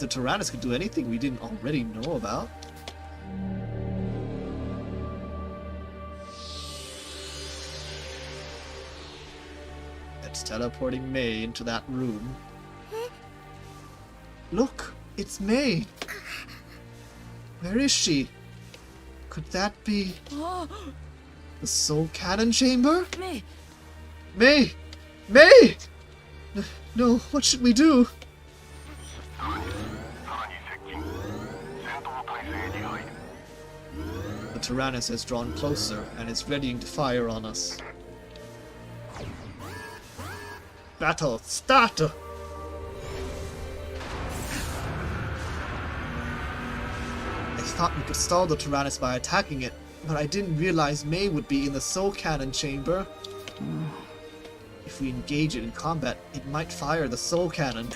Speaker 1: Tyrannus could do anything we didn't already know about. It's teleporting May into that room. Look, it's May. Where is she? Could that be
Speaker 2: あ
Speaker 1: the Soul Cannon Chamber?
Speaker 2: メイ
Speaker 1: May! May! No, what should we do?
Speaker 4: タラニス、さらに接近。戦闘態勢に入る。
Speaker 1: The Tyrannus has drawn closer and is readying to fire on us. Battle, start! I thought we could stall the Tyrannus by attacking it, but I didn't realize May would be in the Soul Cannon Chamber. If we engage it in combat, it might fire the Soul Cannon.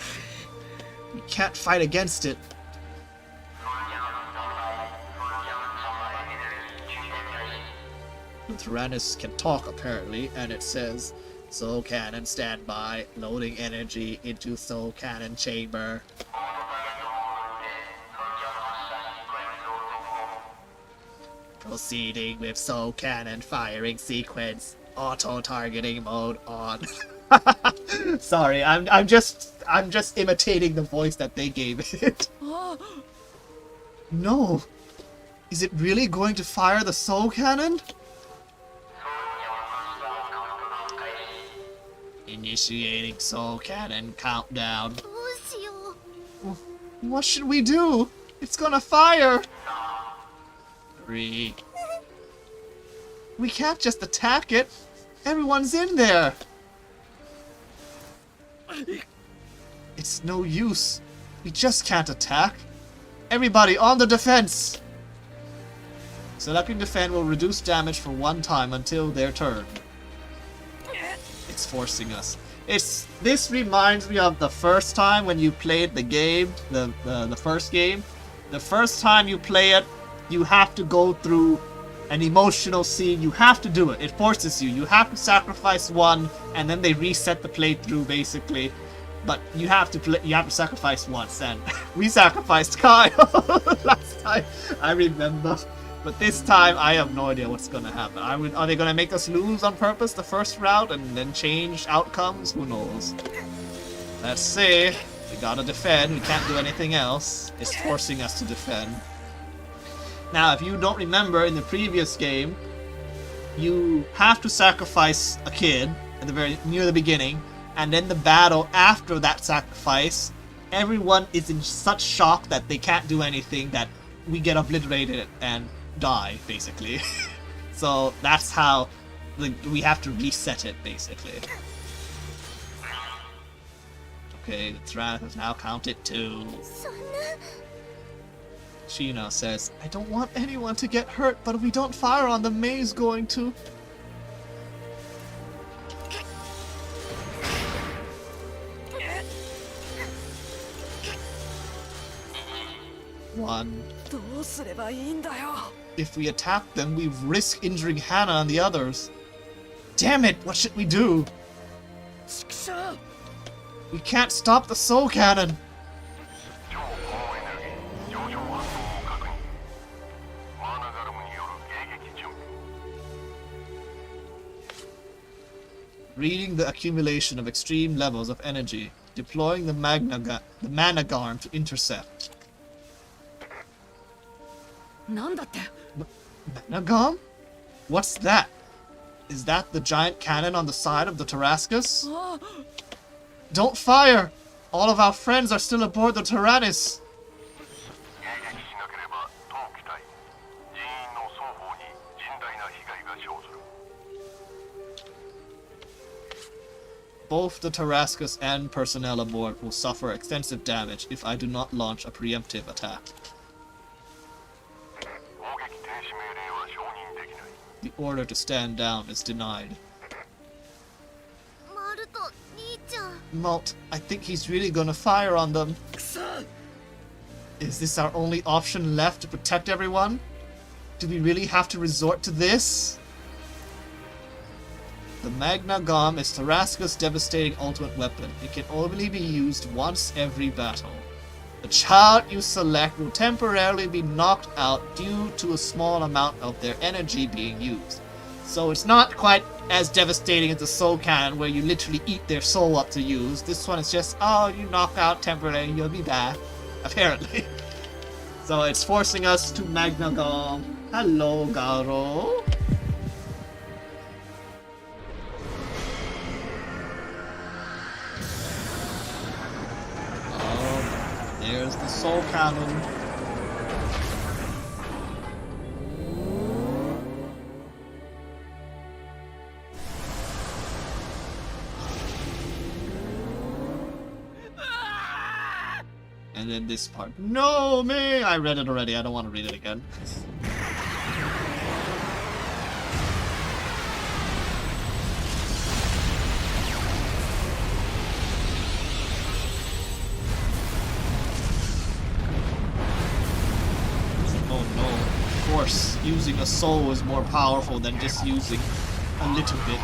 Speaker 1: We can't fight against it. The Tyrannus can talk apparently, and it says, Soul Cannon standby, loading energy into Soul Cannon Chamber. Proceeding with Soul Cannon firing sequence. Auto-targeting mode on. Sorry, I'm just imitating the voice that they gave it.
Speaker 2: あ
Speaker 1: No. Is it really going to fire the Soul Cannon? Initiating Soul Cannon countdown.
Speaker 3: どうしよう
Speaker 1: What should we do? It's gonna fire! 3. We can't just attack it. Everyone's in there. It's no use. We just can't attack. Everybody on the defense. Selecting defend will reduce damage for one time until their turn. It's forcing us. This reminds me of the first time when you played the game, the first game. The first time you play it, you have to go through an emotional scene. You have to do it. It forces you. You have to sacrifice one, and then they reset the playthrough basically. But you have to sacrifice once, and we sacrificed Kyle last time. I remember. But this time, I have no idea what's gonna happen. Are they gonna make us lose on purpose the first round and then change outcomes? Who knows? Let's see. We gotta defend. We can't do anything else. It's forcing us to defend. Now, if you don't remember, in the previous game, you have to sacrifice a kid at the near the beginning, and then the battle after that sacrifice, everyone is in such shock that they can't do anything that we get obliterated and die, basically. So that's how we have to reset it, basically. Okay, the threat has now counted 2. Sheena says, I don't want anyone to get hurt, but if we don't fire on them, May's going to. One. If we attack them, we risk injuring Hannah and the others. Damn it, what should we do? We can't stop the soul cannon. Reading the accumulation of extreme levels of energy. Deploying the Managarm to intercept. Managarm? What's that? Is that the giant cannon on the side of the Tarascus? Don't fire! All of our friends are still aboard the Tyrannus. Both the Tarascus and personnel aboard will suffer extensive damage if I do not launch a preemptive attack. The order to stand down is denied. Malt, I think he's really gonna fire on them. Is this our only option left to protect everyone? Do we really have to resort to this? The Managarm is Tarascus' devastating ultimate weapon. It can only be used once every battle. The child you select will temporarily be knocked out due to a small amount of their energy being used. So it's not quite as devastating as the soul cannon where you literally eat their soul up to use. This one is just, oh, you knock out temporarily, you'll be back. Apparently. So it's forcing us to Managarm. Hello, Garo. There's the soul cannon. And then this part. No, me! I read it already. I don't want to read it again. Using a soul is more powerful than just using a little bit.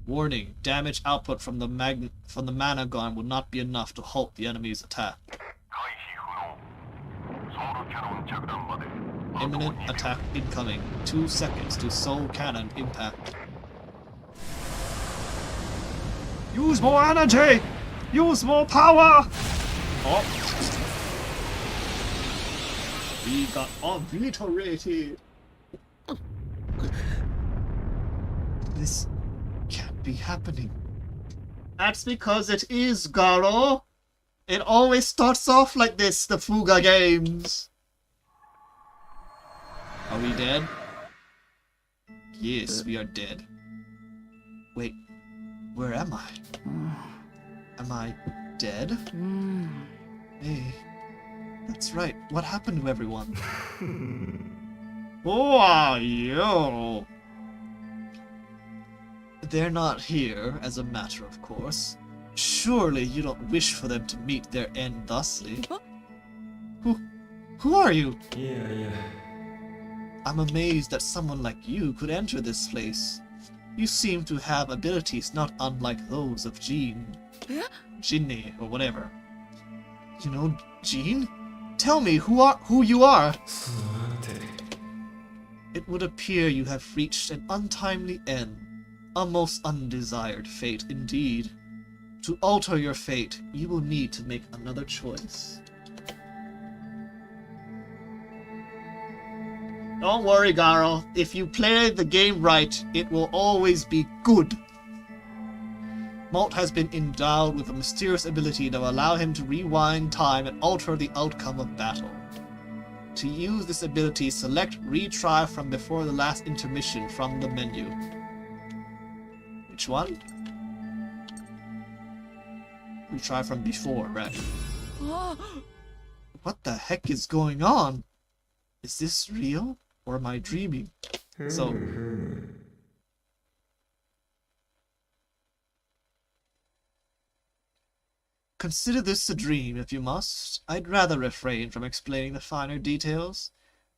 Speaker 1: Warning, damage output from the Managarm will not be enough to halt the enemy's attack. Imminent attack incoming. 2 seconds to soul cannon impact. Use more energy! Use more power! Oh. We got obliterated. This can't be happening. That's because it is, Garo. It always starts off like this, the FUGA games. Are we dead? Yes, we are dead. Wait, where am I? Am I dead? Hey. That's right. What happened to everyone? Who are you? They're not here, as a matter of course. Surely you don't wish for them to meet their end thusly. Who are you?
Speaker 5: いやいや
Speaker 1: I'm amazed that someone like you could enter this place. You seem to have abilities not unlike those of Jean. Jinne, or whatever. You know Jean? Tell me who you are.
Speaker 5: さて
Speaker 1: It would appear you have reached an untimely end. A most undesired fate indeed. To alter your fate, you will need to make another choice. Don't worry, Garo. If you play the game right, it will always be good. Malt has been endowed with a mysterious ability that will allow him to rewind time and alter the outcome of battle. To use this ability, select Retry from before the last intermission from the menu. Which one? Retry from before, right? What the heck is going on? Is this real? Or am I dreaming? So... Consider this a dream if you must. I'd rather refrain from explaining the finer details.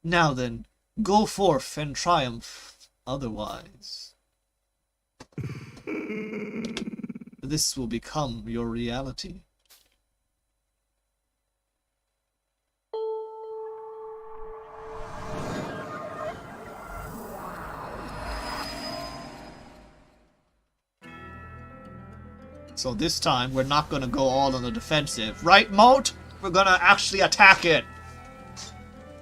Speaker 1: Now then, go forth and triumph otherwise. This will become your reality. So this time, we're not gonna go all on the defensive. Right, Malt? We're gonna actually attack it!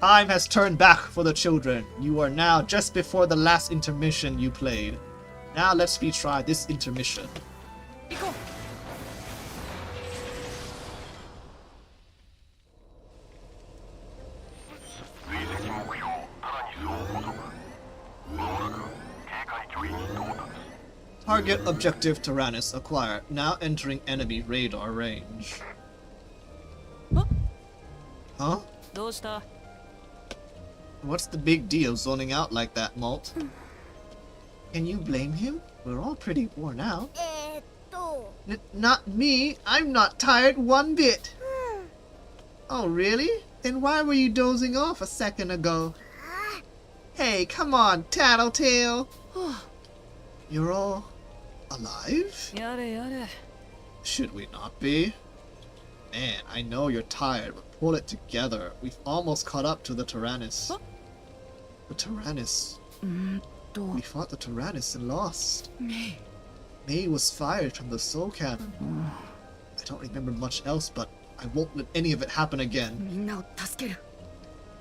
Speaker 1: Time has turned back for the children. You are now just before the last intermission you played. Now let's retry this intermission.
Speaker 2: 行こ
Speaker 4: 追跡目標タラニスを捕捉。まもなく警戒距離に到達。
Speaker 1: Target objective Tyrannus acquired. Now entering enemy radar range. Huh?
Speaker 2: う。どうした？
Speaker 1: What's the big deal zoning out like that, Malt? Can you blame him? We're all pretty worn out. Not me. I'm not tired one bit. Oh, really? Then why were you dozing off a second ago? Hey, come on, Tattletale. You're all alive?
Speaker 2: やれやれ。
Speaker 1: Should we not be? Man, I know you're tired, but pull it together. We've almost caught up to the Tyrannus.
Speaker 2: Huh?
Speaker 1: The Tyrannus. We fought the Tyrannus and lost. May was fired from the Soul Cannon. I don't remember much else, but I won't let any of it happen again.
Speaker 2: みんなを助ける。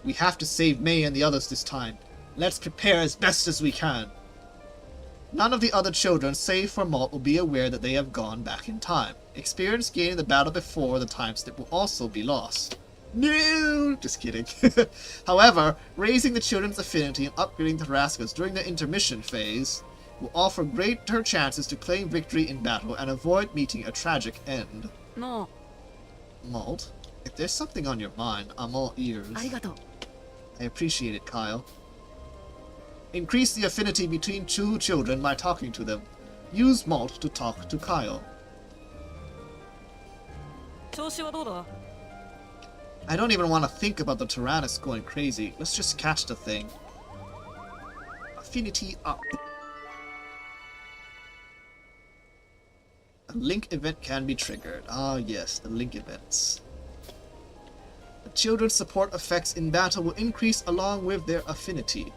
Speaker 1: We have to save May and the others this time. Let's prepare as best as we can. None of the other children, save for Malt, will be aware that they have gone back in time. Experience gained in the battle before the time step will also be lost. No! Just kidding. However, raising the children's affinity and upgrading the Tarascas during the intermission phase will offer greater chances to claim victory in battle and avoid meeting a tragic end.
Speaker 2: の
Speaker 1: Malt, if there's something on your mind, I'm all ears.
Speaker 2: ありがとう。
Speaker 1: I appreciate it, Kyle. Increase the affinity between two children by talking to them. Use Malt to talk to Kyle.
Speaker 2: 調子はどうだ？
Speaker 1: I don't even want to think about the Tyrannus going crazy. Let's just catch the thing. Affinity up. A link event can be triggered. Ah yes, the link events. The children's support effects in battle will increase along with their affinity.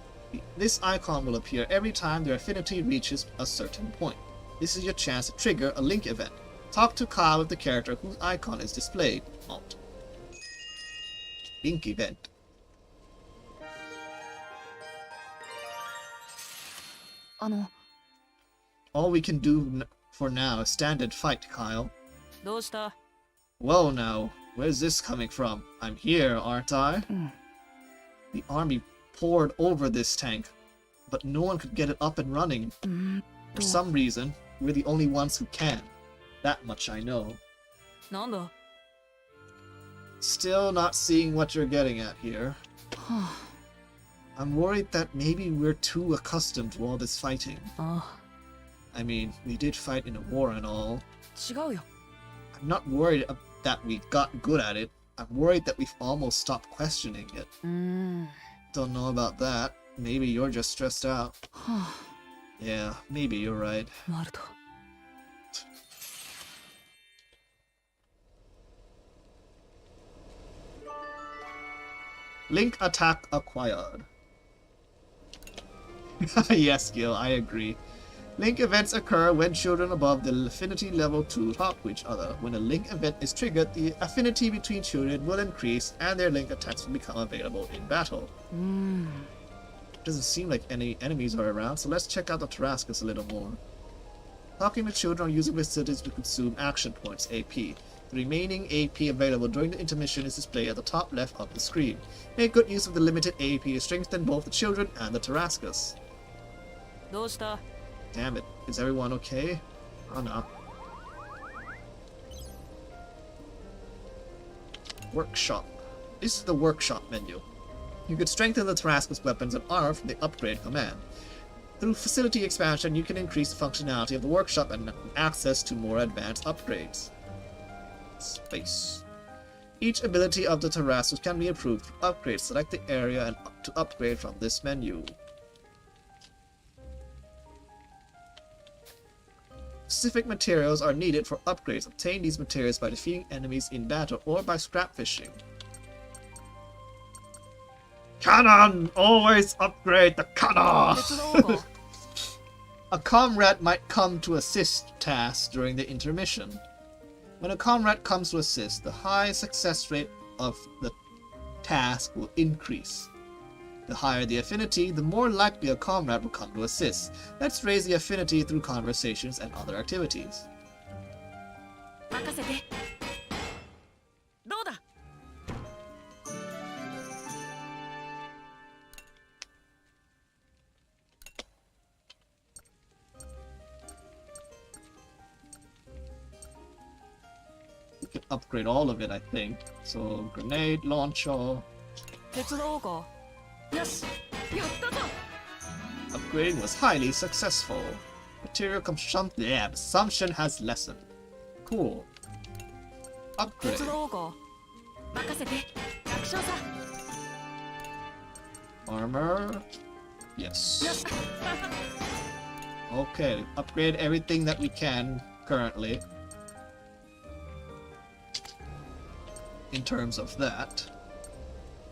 Speaker 1: This icon will appear every time their affinity reaches a certain point. This is your chance to trigger a link event. Talk to Kyle with the character whose icon is displayed. Alt. Link event. All we can do for now is stand and fight, Kyle.
Speaker 2: どうした？
Speaker 1: Whoa now, where's this coming from? I'm here, aren't I? The army poured over this tank, but no one could get it up and running. For some reason, we're the only ones who can. That much I know.
Speaker 2: なんだ？
Speaker 1: Still not seeing what you're getting at here. I'm worried that maybe we're too accustomed to all this fighting.
Speaker 2: あ
Speaker 1: I mean, we did fight in a war and all.
Speaker 2: あ、違うよ。
Speaker 1: I'm not worried that we got good at it. I'm worried that we've almost stopped questioning it.
Speaker 2: うーん
Speaker 1: Don't know about that. Maybe you're just stressed out.
Speaker 2: は
Speaker 1: Yeah, maybe you're right.
Speaker 2: あマルト
Speaker 1: Link attack acquired. Yes, Gil, I agree. Link events occur when children above the affinity level 2 talk to each other. When a link event is triggered, the affinity between children will increase and their link attacks will become available in battle.
Speaker 2: うーん
Speaker 1: Doesn't seem like any enemies are around, so let's check out the Tarascus a little more. Talking to children or using facilities to consume action points, AP. The remaining AP available during the intermission is displayed at the top left of the screen. Make good use of the limited AP to strengthen both the children and the Tarascus.
Speaker 2: どうした
Speaker 1: Damn it, is everyone okay? Oh no. Workshop. This is the workshop menu. You could strengthen the Tarascus weapons and armor from the upgrade command. Through facility expansion, you can increase the functionality of the workshop and access to more advanced upgrades. Space. Each ability of the Tarascus can be improved through upgrades. Select the area and to upgrade from this menu. Specific materials are needed for upgrades. Obtain these materials by defeating enemies in battle or by scrap fishing. Cannon! Always upgrade the cannon!
Speaker 2: 手伝おうか
Speaker 1: A comrade might come to assist tasks during the intermission. When a comrade comes to assist, the high success rate of the task will increase. The higher the affinity, the more likely a comrade will come to assist. Let's raise the affinity through conversations and other activities.
Speaker 2: 任せてどうだ
Speaker 1: We can upgrade all of it, I think. So, grenade launcher.
Speaker 2: 手伝おうかよしやったぞ
Speaker 1: Upgrading was highly successful. Material consumption has lessened. Cool.
Speaker 2: 手
Speaker 1: Upgrade.
Speaker 2: 伝おうか任せて楽勝さ
Speaker 1: Armor. Yes.
Speaker 2: よし
Speaker 1: Okay, upgrade everything that we can currently. In terms of that.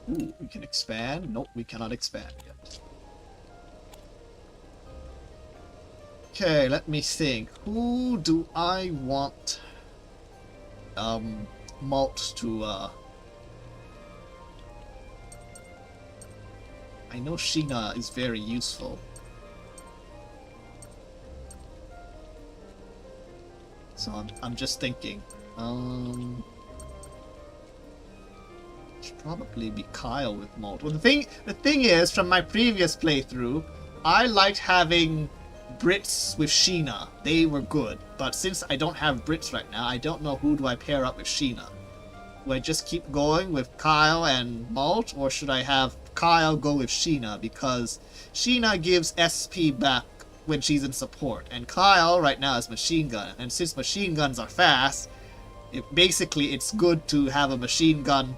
Speaker 1: Ooh, we can expand. Nope, we cannot expand yet. Okay, let me think. Who do I want Malt to I know Sheena is very useful. So I'm just thinking. Should probably be Kyle with Malt. Well, the thing is, from my previous playthrough, I liked having Brits with Sheena. They were good. But since I don't have Brits right now, I don't know who do I pair up with Sheena. Do I just keep going with Kyle and Malt, or should I have Kyle go with Sheena? Because Sheena gives SP back when she's in support, and Kyle right now is machine gun. And since machine guns are fast, it's good to have a machine gun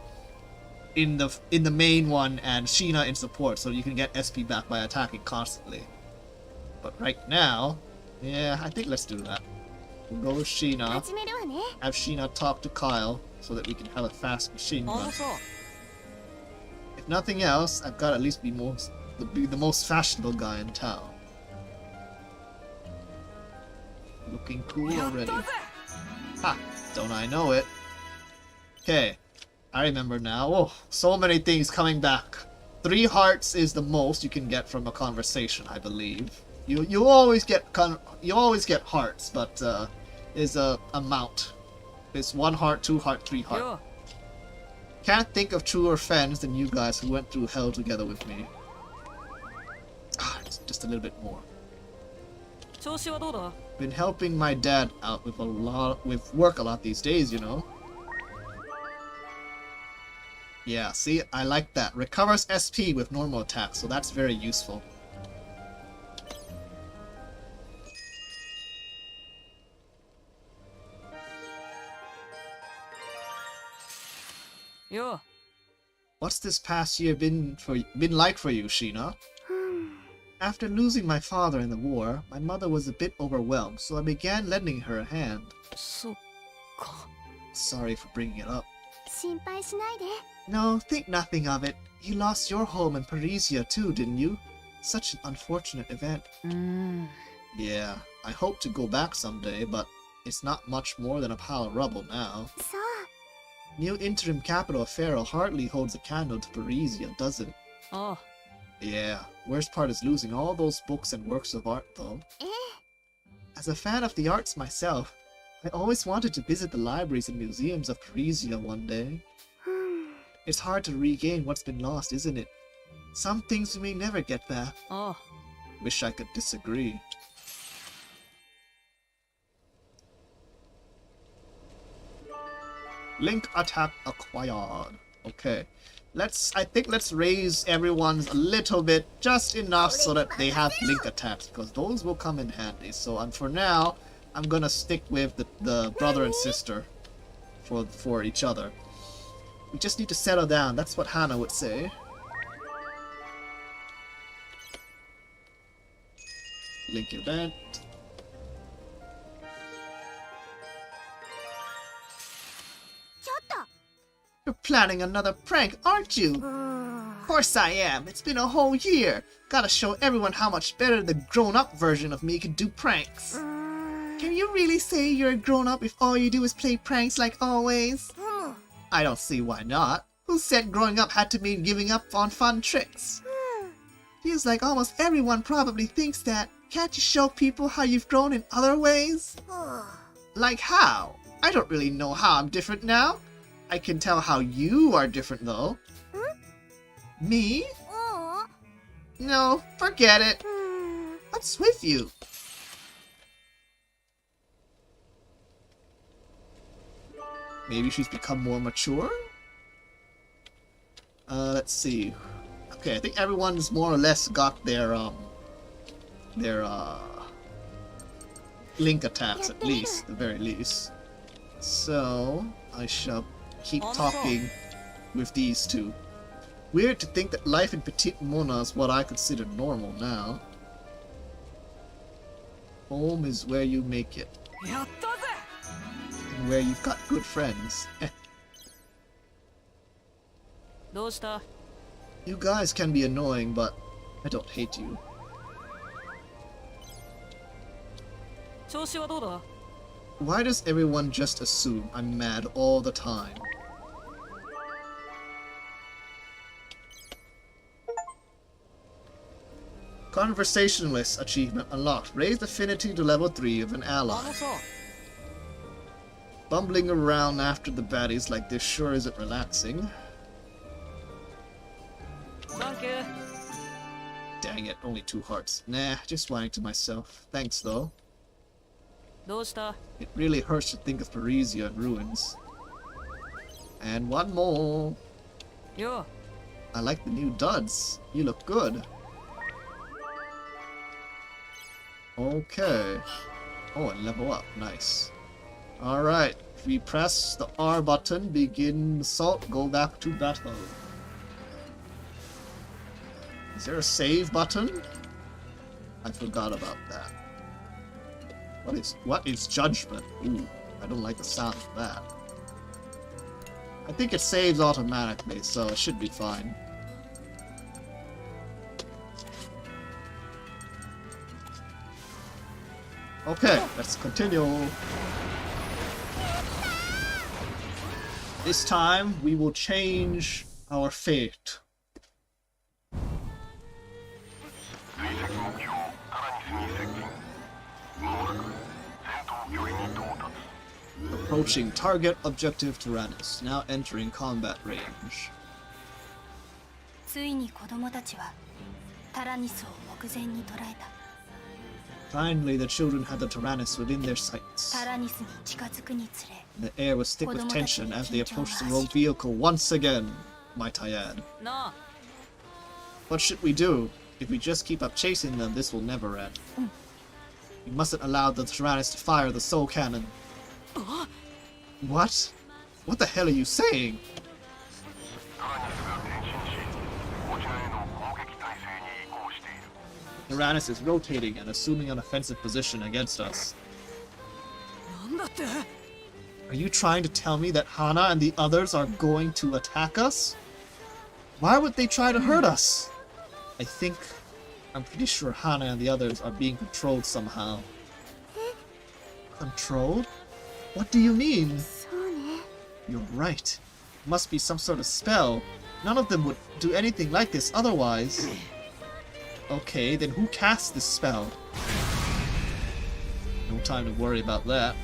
Speaker 1: in the main one and Sheena in support, so you can get SP back by attacking constantly. But right now, yeah, I think let's do that. We'll go with Sheena.
Speaker 3: 始めるわね
Speaker 1: Have Sheena talk to Kyle so that we can have a fast machine
Speaker 2: あ
Speaker 1: gun.
Speaker 2: のさ
Speaker 1: If nothing else, I've got to at least be the most fashionable guy in town. Looking cool
Speaker 2: やった
Speaker 1: already.
Speaker 2: ぜ
Speaker 1: Ha! Don't I know it? Okay, I remember now. Oh, so many things coming back. 3 hearts is the most you can get from a conversation, I believe. You always get hearts, but there's a amount. It's 1 heart, 2 heart, 3 heart.
Speaker 2: よ
Speaker 1: Can't think of truer friends than you guys who went through hell together with me. Ah, just a little bit more.
Speaker 2: 調子はどうだ
Speaker 1: Been helping my dad out with work a lot these days, you know. Yeah, see, I like that. Recovers SP with normal attacks, so that's very useful.
Speaker 2: よ
Speaker 1: What's this past year been like for you, Sheena? After losing my father in the war, my mother was a bit overwhelmed, so I began lending her a hand.
Speaker 2: そっか
Speaker 1: Sorry for bringing it up.
Speaker 3: 心配しないで
Speaker 1: No, think nothing of it. You lost your home in Parisia too, didn't you? Such an unfortunate event.
Speaker 2: うーん
Speaker 1: Yeah, I hope to go back someday, but it's not much more than a pile of rubble now.
Speaker 3: そう
Speaker 1: New interim capital of Pharaoh hardly holds a candle to Parisia, does it?
Speaker 2: ああ
Speaker 1: Yeah, worst part is losing all those books and works of art, though. As a fan of the arts myself, I always wanted to visit the libraries and museums of Parisia one day. It's hard to regain what's been lost, isn't it? Some things we may never get back.
Speaker 2: ああ
Speaker 1: Wish I could disagree. Link attack acquired. Okay. I think let's raise everyone's a little bit, just enough so that they have link attacks, because those will come in handy. So for now, I'm gonna stick with the brother and sister for each other. We just need to settle down, that's what Hannah would say. Link event. You're planning another prank, aren't you? Of course I am. It's been a whole year. Gotta show everyone how much better the grown-up version of me can do pranks. Can you really say you're a grown-up if all you do is play pranks like always? I don't see why not. Who said growing up had to mean giving up on fun tricks? Feels like almost everyone probably thinks that. Can't you show people how you've grown in other ways? Like how? I don't really know how I'm different now. I can tell how you are different though. Me? No, forget it. What's with you? Maybe she's become more mature? Let's see. Okay, I think everyone's more or less got their link attacks at least, the very least. So, I shall keep talking with these two. Weird to think that life in Petite Mona is what I consider normal now. Home is where you make it.
Speaker 2: やったぜ
Speaker 1: And where you've got good friends.
Speaker 2: どうした
Speaker 1: You guys can be annoying, but I don't hate you.
Speaker 2: 調子はどうだ
Speaker 1: Why does everyone just assume I'm mad all the time? Conversationalist achievement unlocked. Raised affinity to level 3 of an
Speaker 2: あ
Speaker 1: ally.
Speaker 2: のさ
Speaker 1: Bumbling around after the baddies like this sure isn't relaxing.
Speaker 2: サンキュー
Speaker 1: Dang it, only 2 hearts. Nah, just whining to myself. Thanks though.
Speaker 2: どうした
Speaker 1: It really hurts to think of Parisia in ruins. And one more.
Speaker 2: よ
Speaker 1: I like the new duds. You look good. Okay. Oh, and level up. Nice. Alright. If we press the R button, begin assault, go back to battle. Is there a save button? I forgot about that. What is judgment? Ooh, I don't like the sound of that. I think it saves automatically, so it should be fine. Okay, let's continue. This time, we will change our fate.
Speaker 4: 追跡目標タラニスに接近まもなく戦闘距離に到達
Speaker 1: Approaching target objective Tyrannus, now entering combat range.
Speaker 3: ついに子供たちはタラニスを目前に捉えた
Speaker 1: Finally, the children had the Tyrannus within their sights.
Speaker 3: タラニスに近づくにつれ
Speaker 1: The air was thick with tension as they approached the rogue vehicle once again, might I add.
Speaker 2: なあ
Speaker 1: What should we do? If we just keep up chasing them, this will never end. We mustn't allow the Tyrannus to fire the soul cannon. What? What the hell are you saying? Tyrannus is rotating and assuming an offensive position against us.
Speaker 2: なんだって
Speaker 1: Are you trying to tell me that Hana and the others are going to attack us? Why would they try to hurt us? I'm pretty sure Hana and the others are being controlled somehow. Controlled? What do you mean? You're right. It must be some sort of spell. None of them would do anything like this otherwise. Okay, then who cast this spell? No time to worry about that.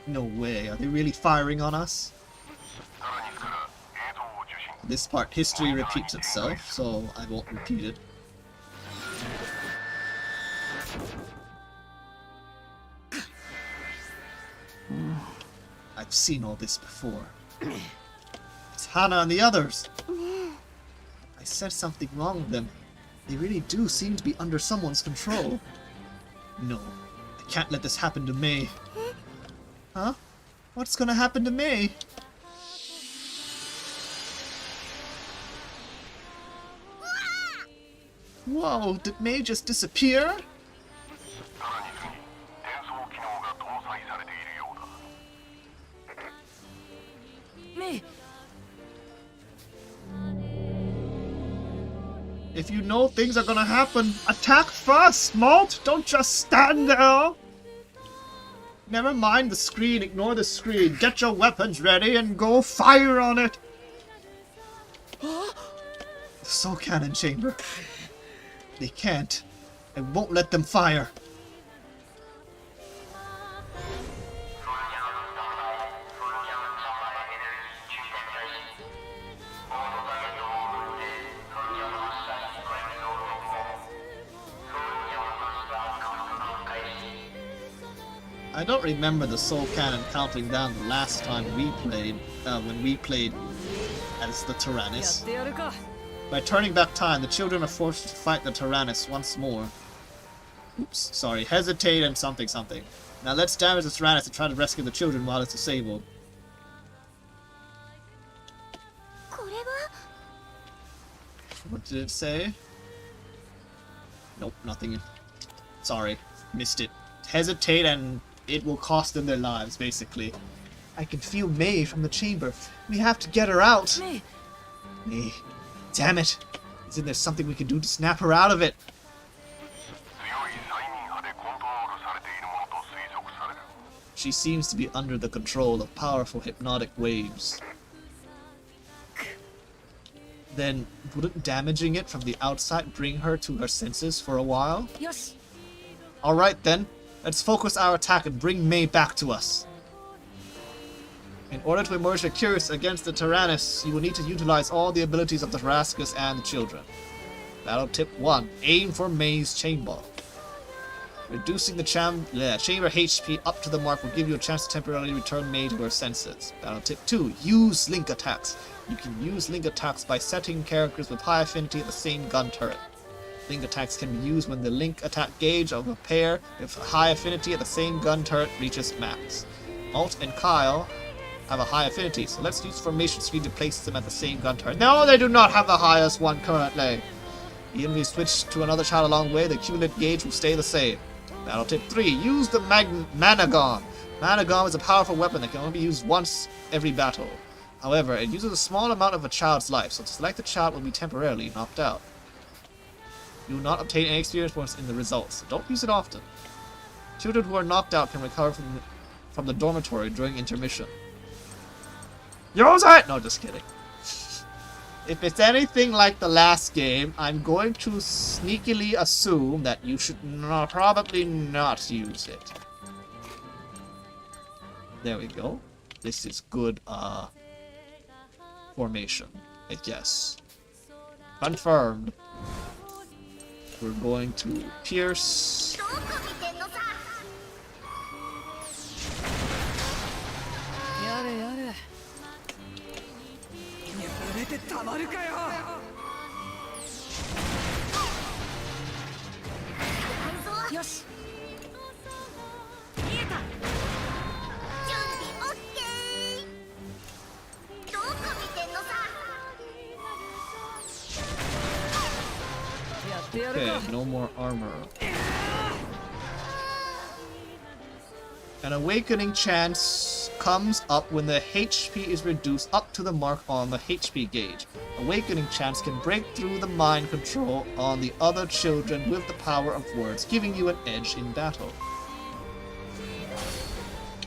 Speaker 1: No way, are they really firing on us? This part, history repeats itself, so I won't repeat it. I've seen all this before. It's Hana and the others! I said something wrong with them. They really do seem to be under someone's control. No, I can't let this happen to me. Huh? What's gonna happen to me? Whoa, did May just disappear?
Speaker 2: Me
Speaker 1: If you know things are gonna happen, attack first, Malt! Don't just stand there! Never mind the screen, ignore the screen. Get your weapons ready and go fire on it! The Soul Cannon Chamber. They can't. I won't let them fire. I don't remember the Soul Cannon counting down the last time we played, when we played as the
Speaker 2: や
Speaker 1: Tyrannus.
Speaker 2: ってやるか
Speaker 1: By turning back time, the children are forced to fight the Tyrannus once more. Oops, sorry, hesitate and something something. Now let's damage the Tyrannus and try to rescue the children while it's disabled.
Speaker 3: これは
Speaker 1: What did it say? Nope, nothing. Sorry, missed it. Hesitate and it will cost them their lives, basically. I can feel May from the chamber. We have to get her out.
Speaker 2: ね
Speaker 1: May. Damn it. Isn't there something we can do to snap her out of it? She seems to be under the control of powerful hypnotic waves. Then, wouldn't damaging it from the outside bring her to her senses for a while?
Speaker 2: よし
Speaker 1: Alright then, let's focus our attack and bring May back to us. In order to emerge victorious against the Tyrannus, you will need to utilize all the abilities of the Tarascus and the children. Battle tip 1. Aim for May's chamber. Reducing the chamber HP up to the mark will give you a chance to temporarily return May to her senses. Battle tip 2. Use link attacks. You can use link attacks by setting characters with high affinity at the same gun turret. Link attacks can be used when the link attack gauge of a pair with high affinity at the same gun turret reaches max. Alt and Kyle have a high affinity, so let's use formation screen to place them at the same gun turret. No, they do not have the highest one currently. Even if we switch to another child along the way, the cumulative gauge will stay the same. Battle tip 3. Use the Managon. Managon is a powerful weapon that can only be used once every battle. However, it uses a small amount of a child's life, so to select the child will be temporarily knocked out. You will not obtain any experience points in the results, so don't use it often. Children who are knocked out can recover from the dormitory during intermission. Use it! No, just kidding. If it's anything like the last game, I'm going to sneakily assume that you should probably not use it. There we go. This is good, formation, I guess. Confirmed. We're going to pierce.
Speaker 3: どこ見てんのさ
Speaker 2: やれやれやれてたまるかよ よし
Speaker 1: Okay, no more armor. An awakening chance comes up when the HP is reduced up to the mark on the HP gauge. Awakening chance can break through the mind control on the other children with the power of words, giving you an edge in battle.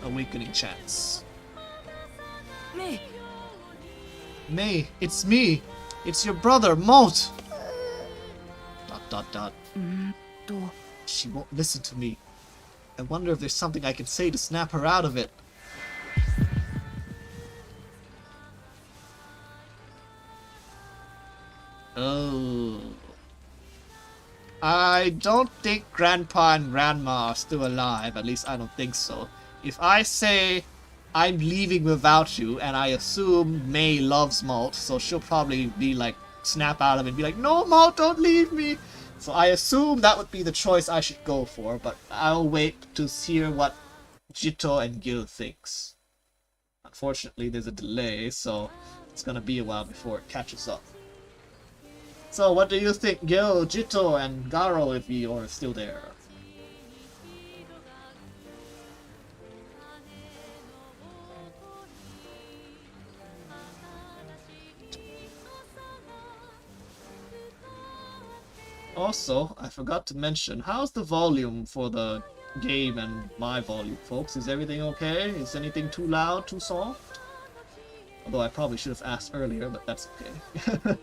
Speaker 1: Awakening chance.
Speaker 2: Mei.
Speaker 1: Mei, it's me. It's your brother, Molt. ... She won't listen to me. I wonder if there's something I can say to snap her out of it. Oh. I don't think Grandpa and Grandma are still alive. At least I don't think so. If I say I'm leaving without you, and I assume May loves Malt, so she'll probably be like, snap out of it and be like, no, Malt, don't leave me. So I assume that would be the choice I should go for, but I'll wait to hear what Jito and Gil thinks. Unfortunately, there's a delay, so it's gonna be a while before it catches up. So what do you think, Gil, Jito, and Garo, if you're still there? Also, I forgot to mention, how's the volume for the game and my volume, folks? Is everything okay? Is anything too loud, too soft? Although I probably should have asked earlier, but that's okay.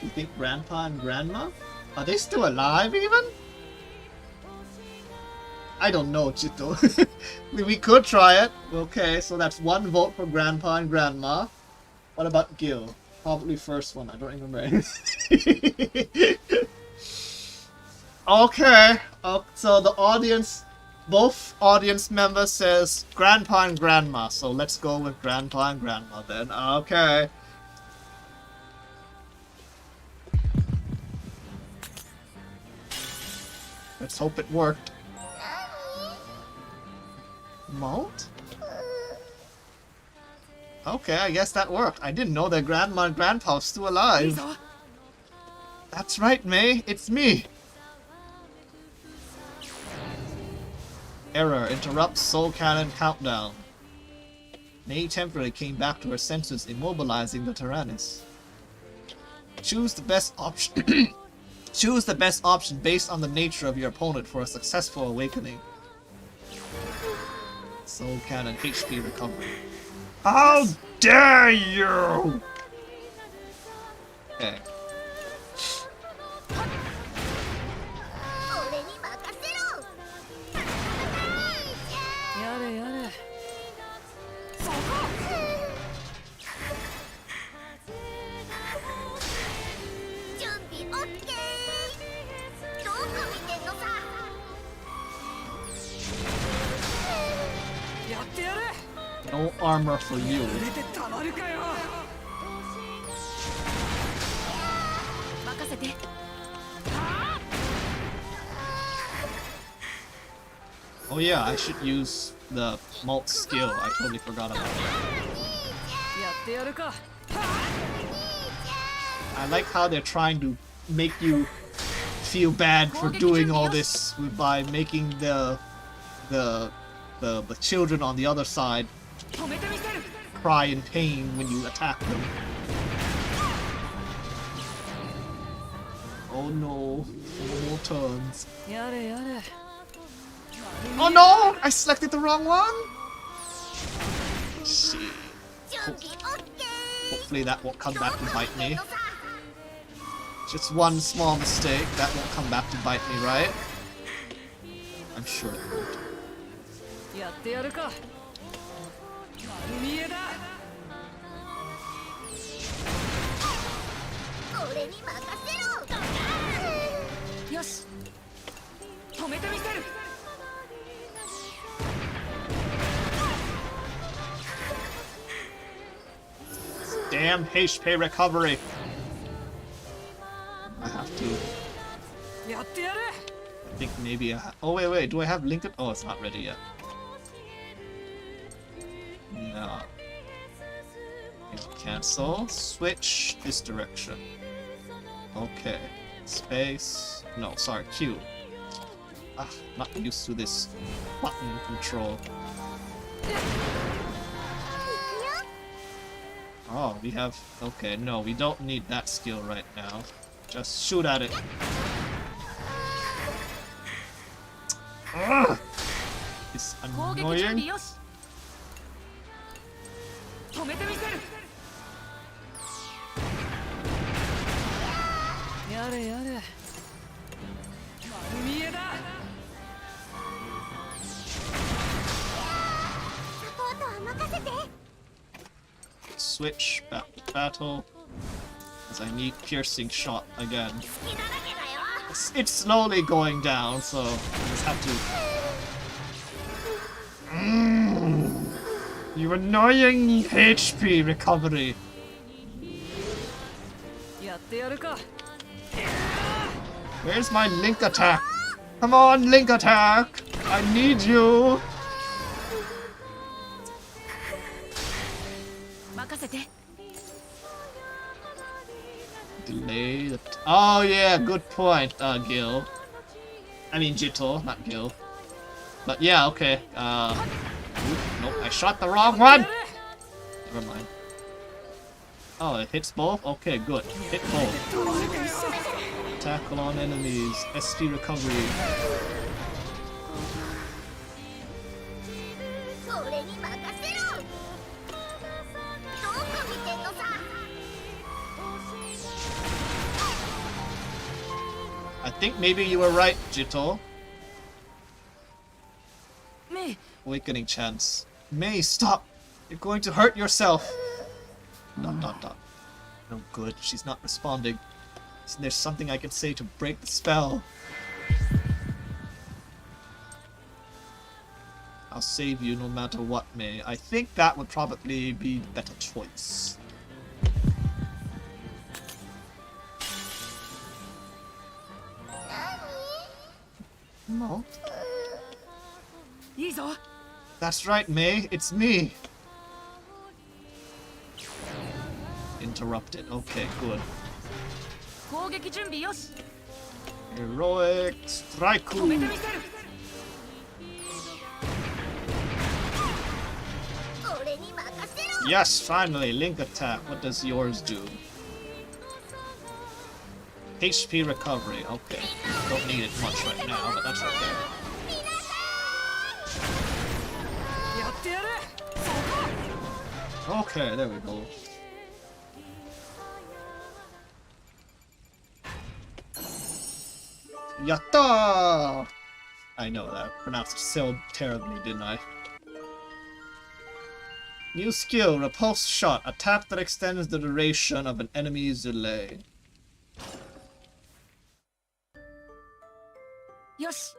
Speaker 1: You think Grandpa and Grandma? Are they still alive even? I don't know, Chito. We could try it. Okay, so that's one vote for Grandpa and Grandma. What about Gil? Probably first one, I don't remember anything. Okay, so the audience, both audience members says Grandpa and Grandma, so let's go with Grandpa and Grandma then. Okay. Let's hope it worked. Malt? Okay, I guess that worked. I didn't know that Grandma and Grandpa was still alive. That's right, May. It's me. Error. Interrupts Soul Cannon countdown. May temporarily came back to her senses, immobilizing the Tyrannus. Choose the best option. Choose the best option based on the nature of your opponent for a successful awakening. Soul Cannon HP recovery. How dare you! Okay. No armor for you. Oh yeah, I should use the Malt skill. I totally forgot about that. I like how they're trying to make you feel bad for doing all this by making the children on the other side cry in pain when you attack them. Oh no, 4 more turns. Oh no! I selected the wrong one! Shit. Hopefully that won't come back to bite me. Just one small mistake, that won't come back to bite me, right? I'm sure it won't. Damn HP recovery. I have to.
Speaker 2: やってやる
Speaker 1: I think maybe oh wait, do I have Lincoln? Oh, it's not ready yet. No. Cancel. Switch this direction. Okay. Space. No, sorry, Q. Ah, not used to this button control. Oh, we have... Okay, no, we don't need that skill right now. Just shoot at it. Ugh! It's
Speaker 2: 攻撃準備
Speaker 1: annoying.
Speaker 2: よし止めてみせるやれやれ丸見えだ
Speaker 1: Switch back to battle. As I need piercing shot again. It's slowly going down, so I just have to. You annoying HP recovery.
Speaker 2: やってやるか
Speaker 1: Where's my link attack? Come on, link attack! I need you!
Speaker 2: 任せて
Speaker 1: Delay the... Oh yeah, good point, Gil. I mean Jito, not Gil. But yeah, okay. Oop, nope, I shot the wrong one! Never mind. Oh, it hits both? Okay, good. Hit both. Tackle on enemies. SP recovery.
Speaker 3: それに任せろどこ見てんのさ
Speaker 1: I think maybe you were right, Jito.
Speaker 2: メイ
Speaker 1: Awakening chance. May, stop! You're going to hurt yourself! ... No good, she's not responding. Isn't there something I can say to break the spell? I'll save you no matter what, May. I think that would probably be the better choice. No.
Speaker 2: いいぞ
Speaker 1: That's right, May. It's me. Interrupted. Okay, good.
Speaker 2: 攻撃準備よし
Speaker 1: Heroic
Speaker 2: 止めて
Speaker 1: strike.
Speaker 2: みせる
Speaker 3: 俺に任せろ
Speaker 1: Yes, finally, link attack. What does yours do? HP recovery. Okay. Don't need it much right now, but that's okay.
Speaker 2: やってやる
Speaker 1: Okay, there we go. Yatta! I know that. I pronounced it so terribly, didn't I? New skill, repulse shot. Attack that extends the duration of an enemy's delay.
Speaker 2: よし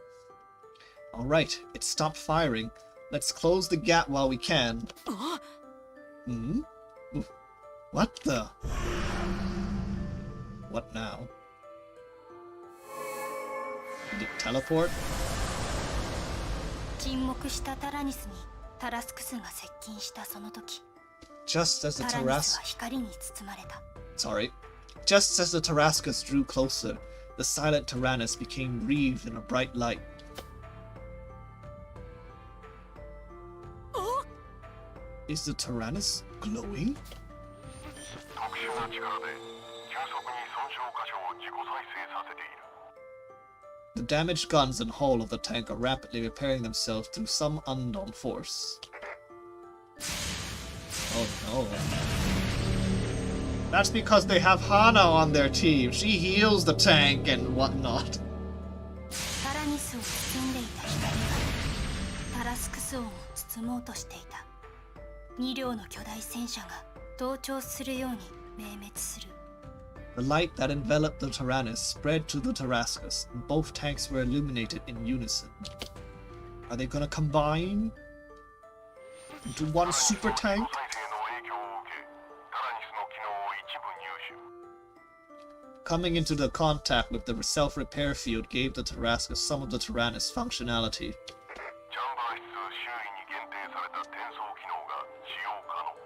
Speaker 1: Alright, it stopped firing. Let's close the gap while we can.
Speaker 2: あ
Speaker 1: Hmm? Oof. What the? What now? Did it teleport?
Speaker 3: 沈黙したタラニスにタラスクスが接近したその時
Speaker 1: Just as the
Speaker 3: タラニス
Speaker 1: Taras...
Speaker 3: は光に包まれた
Speaker 1: Sorry. Just as the Tarascus drew closer, the silent Tyrannus became wreathed in a bright light.
Speaker 2: あ
Speaker 1: Is the Tyrannus glowing?
Speaker 4: 特殊な力で急速に損傷箇所を自己再生させている
Speaker 1: The damaged guns and hull of the tank are rapidly repairing themselves through some unknown force. Oh no. That's because they have Hana on their team. She heals the tank and whatnot.
Speaker 3: タラニスを包んでいた光がタラスクスをも包もうとしていた2両の巨大戦車が同調するように明滅する
Speaker 1: The light that enveloped the Tyrannus spread to the Tarascus, and both tanks were illuminated in unison. Are they gonna combine into one super tank?
Speaker 4: 再生の影響を受けタラニスの機能を一部入手
Speaker 1: Coming into the contact with the self-repair field gave the Tarrasque some of the Tyrannus functionality.
Speaker 4: チャンバー室周囲に限定された転送機能が使用可能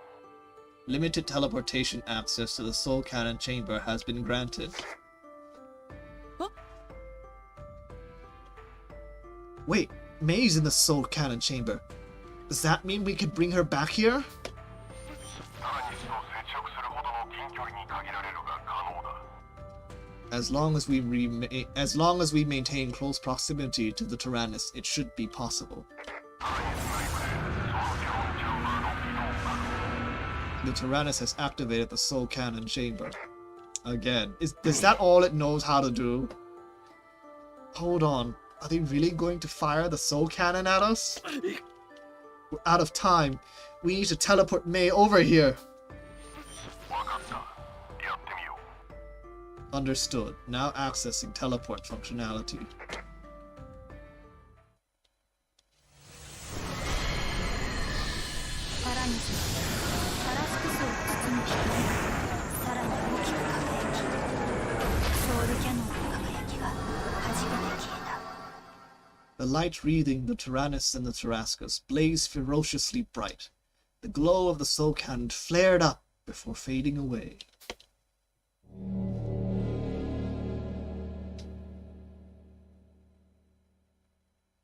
Speaker 1: Limited teleportation access to the Soul Cannon chamber has been granted.
Speaker 2: Huh?
Speaker 1: Wait, May's in the Soul Cannon chamber. Does that mean we could bring her back here?
Speaker 4: タラニスと接触するほどの近距離に限られるが可能だ
Speaker 1: As long as we maintain close proximity to the Tyrannus, it should be possible.
Speaker 4: タラニス内部でその基本チャンバーの機能が
Speaker 1: The Tyrannus has activated the Soul Cannon chamber. Again, is that all it knows how to do? Hold on, are they really going to fire the Soul Cannon at us? We're out of time. We need to teleport May over here.
Speaker 4: 分かったやってみよう
Speaker 1: Understood. Now accessing teleport functionality.
Speaker 3: タラニスはタラスクスを包む光がさらに大きく輝き、ソウルキャノンの輝きが弾けて消えた。
Speaker 1: The light wreathing the Tyrannus and the Tarrascus blazed ferociously bright. The glow of the Soul Cannon flared up before fading away.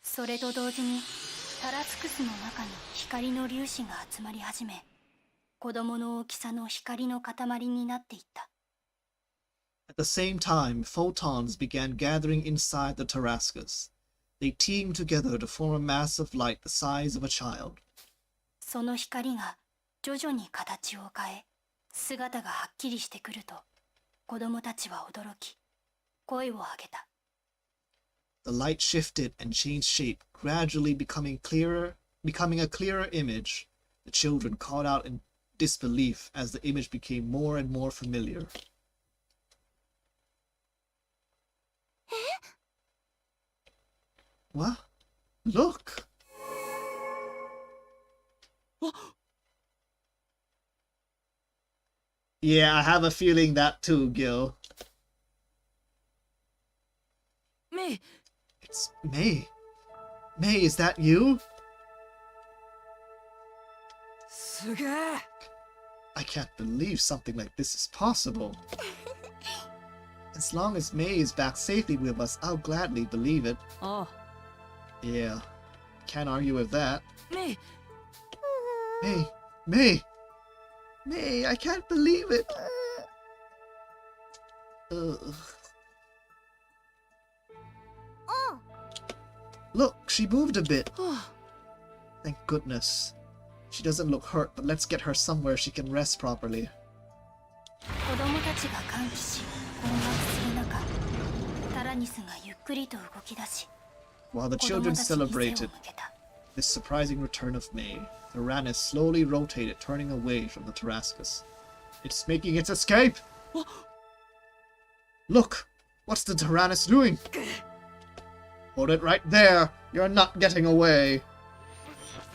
Speaker 3: それと同時にタラスクスの中に光の粒子が集まり始め、子供の大きさの光の塊になっていった。
Speaker 1: At the same time, photons began gathering inside the Tarrascus. They teamed together to form a mass of light the size of a child.
Speaker 3: その光が徐々に形を変え、姿がはっきりしてくると、子供たちは驚き、声を上げた。
Speaker 1: The light shifted and changed shape, gradually becoming a clearer image. The children called out in disbelief as the image became more and more familiar. What? Look! Yeah, I have a feeling that too, Gil.
Speaker 2: May,
Speaker 1: It's May. May, is that you?
Speaker 2: すげえ
Speaker 1: I can't believe something like this is possible. As long as May is back safely with us, I'll gladly believe it.
Speaker 2: ああ
Speaker 1: Yeah, can't argue with that.
Speaker 2: メイ
Speaker 1: May, May, May, I can't believe it. Ugh. Look, she moved a bit.
Speaker 2: は
Speaker 1: Thank goodness. She doesn't look hurt, but let's get her somewhere she can rest properly.
Speaker 3: 子供たちが歓喜し、困惑する中、タラニスがゆっくりと動き出し、
Speaker 1: While the
Speaker 3: 子供
Speaker 1: children
Speaker 3: たちに背を向
Speaker 1: celebrated
Speaker 3: けた。
Speaker 1: this surprising return of May, the Tyrannus slowly rotated, turning away from the Tarrascus. It's making its escape! Look! What's the Tyrannus doing? Hold it right there! You're not getting away!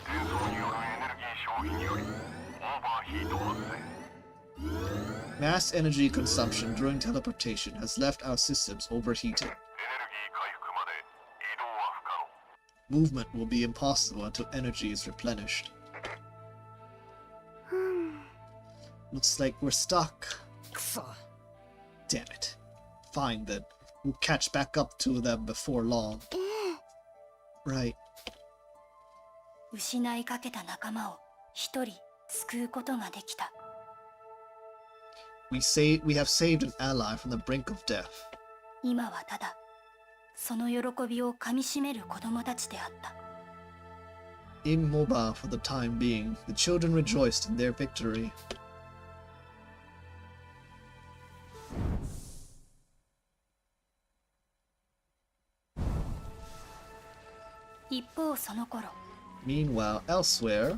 Speaker 4: 転送によるエネルギー消費によりオーバーヒート発生
Speaker 1: Mass energy consumption during teleportation has left our systems overheated.
Speaker 4: エネルギー回復まで移動は不可能
Speaker 1: Movement will be impossible until energy is replenished. Looks like we're stuck.
Speaker 2: くそ
Speaker 1: Damn it. Fine then. We'll catch back up to them before long. Right.
Speaker 3: 失いかけた仲間を一人救うことができた。
Speaker 1: We have saved an ally from the brink of death.
Speaker 3: 今はただその喜びをかみしめる子供たちであった。
Speaker 1: Immobile for the time being, the children rejoiced in their victory.
Speaker 3: 一方その頃、
Speaker 1: Meanwhile, elsewhere,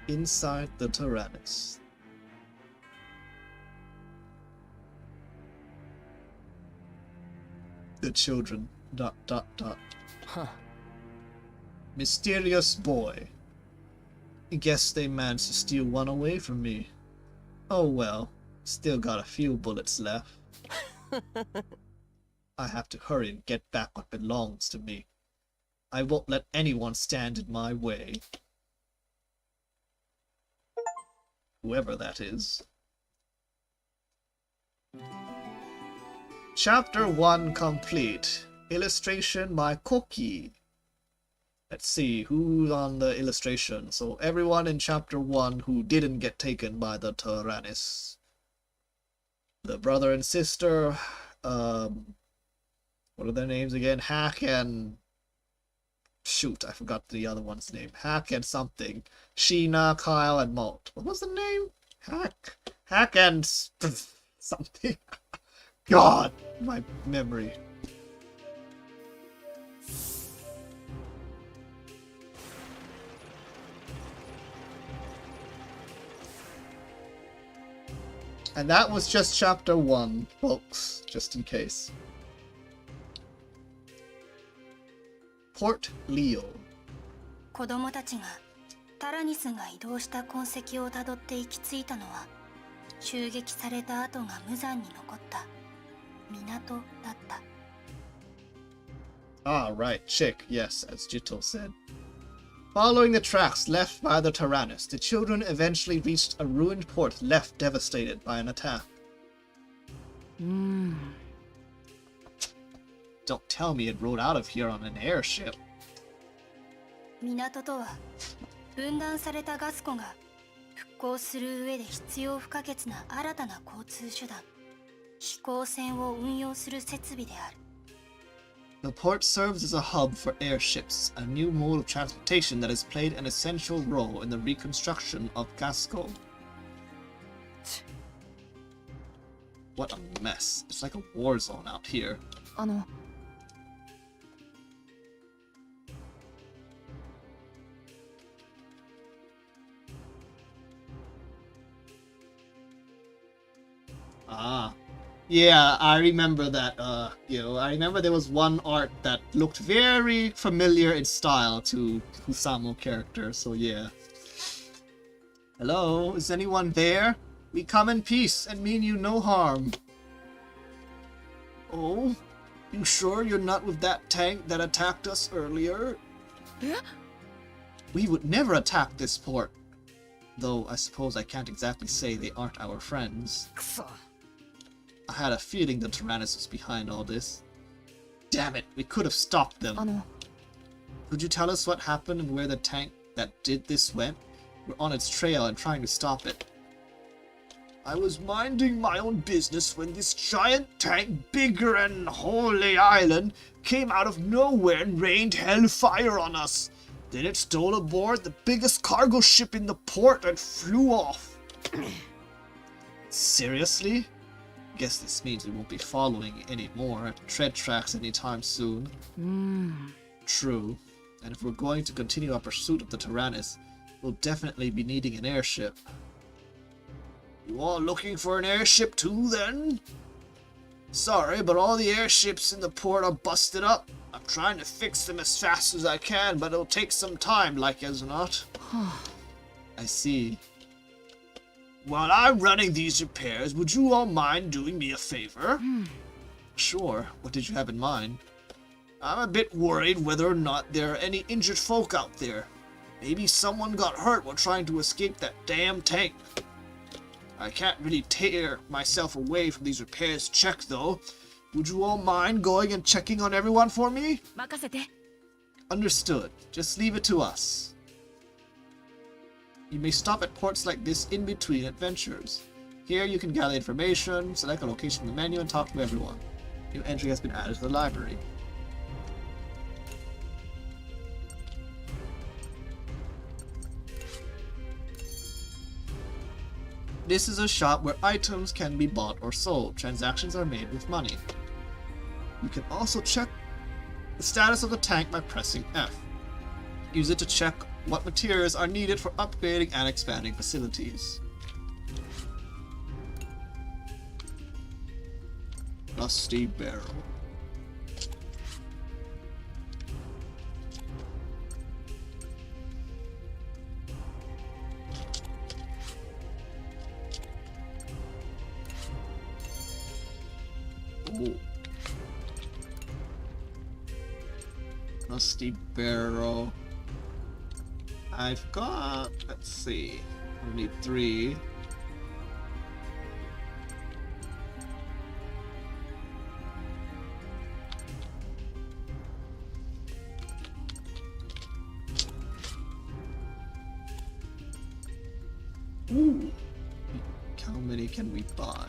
Speaker 1: inside the Tyrannus. The children ... Mysterious boy. Guess they managed to steal one away from me. Oh well, still got a few bullets left. I have to hurry and get back what belongs to me. I won't let anyone stand in my way. Whoever that is. Chapter 1 complete. Illustration by Koki. Let's see who's on the illustration. So everyone in chapter 1 who didn't get taken by the Tyrannus. The brother and sister, what are their names again? Hack and... Shoot, I forgot the other one's name. Hack and something. Sheena, Kyle, and Malt. What was the name? Hack and... something. God, my memory. And that was just chapter 1, folks, just in case. Port Leo.
Speaker 3: 子供たちがタラニスが移動した痕跡をたどって行き着いたのは襲撃された跡が無残に残った港だった。
Speaker 1: Ah, right, chick, yes, as Jito said. Following the tracks left by the Tyrannus, the children eventually reached a ruined port left devastated by an attack. Don't tell me it rode out of here on an airship.
Speaker 3: 港とは分断されたガス湖が復興する上で必要不可欠な新たな交通手段、飛行船を運用する設備である。
Speaker 1: The port serves as a hub for airships, a new mode of transportation that has played an essential role in the reconstruction of Gasco. What a mess. It's like a war zone out here. Ah. Yeah, I remember that, I remember there was one art that looked very familiar in style to Kusamo character, so yeah. Hello, is anyone there? We come in peace and mean you no harm. Oh? You sure you're not with that tank that attacked us earlier? We would never attack this port. Though I suppose I can't exactly say they aren't our friends. I had a feeling the Tyrannus was behind all this. Damn it, we could have stopped them. Could you tell us what happened and where the tank that did this went? We're on its trail and trying to stop it. I was minding my own business when this giant tank, bigger than Holy Island, came out of nowhere and rained hellfire on us. Then it stole aboard the biggest cargo ship in the port and flew off. Seriously? Guess this means we won't be following any more tread tracks anytime soon. True. And if we're going to continue our pursuit of the Tyrannus, we'll definitely be needing an airship. You all looking for an airship too, then? Sorry, but all the airships in the port are busted up. I'm trying to fix them as fast as I can, but it'll take some time, like as not. I see. While I'm running these repairs, would you all mind doing me a favor? Sure. What did you have in mind? I'm a bit worried whether or not there are any injured folk out there. Maybe someone got hurt while trying to escape that damn tank. I can't really tear myself away from these repairs to check, though. Would you all mind going and checking on everyone for me? Understood. Just leave it to us. You may stop at ports like this in between adventures. Here you can gather information, select a location in the menu, and talk to everyone. New entry has been added to the library. This is a shop where items can be bought or sold. Transactions are made with money. You can also check the status of the tank by pressing F. Use it to check what materials are needed for upgrading and expanding facilities. Rusty barrel. Ooh. Rusty barrel. I've got, let's see, I need 3. Ooh. How many can we buy?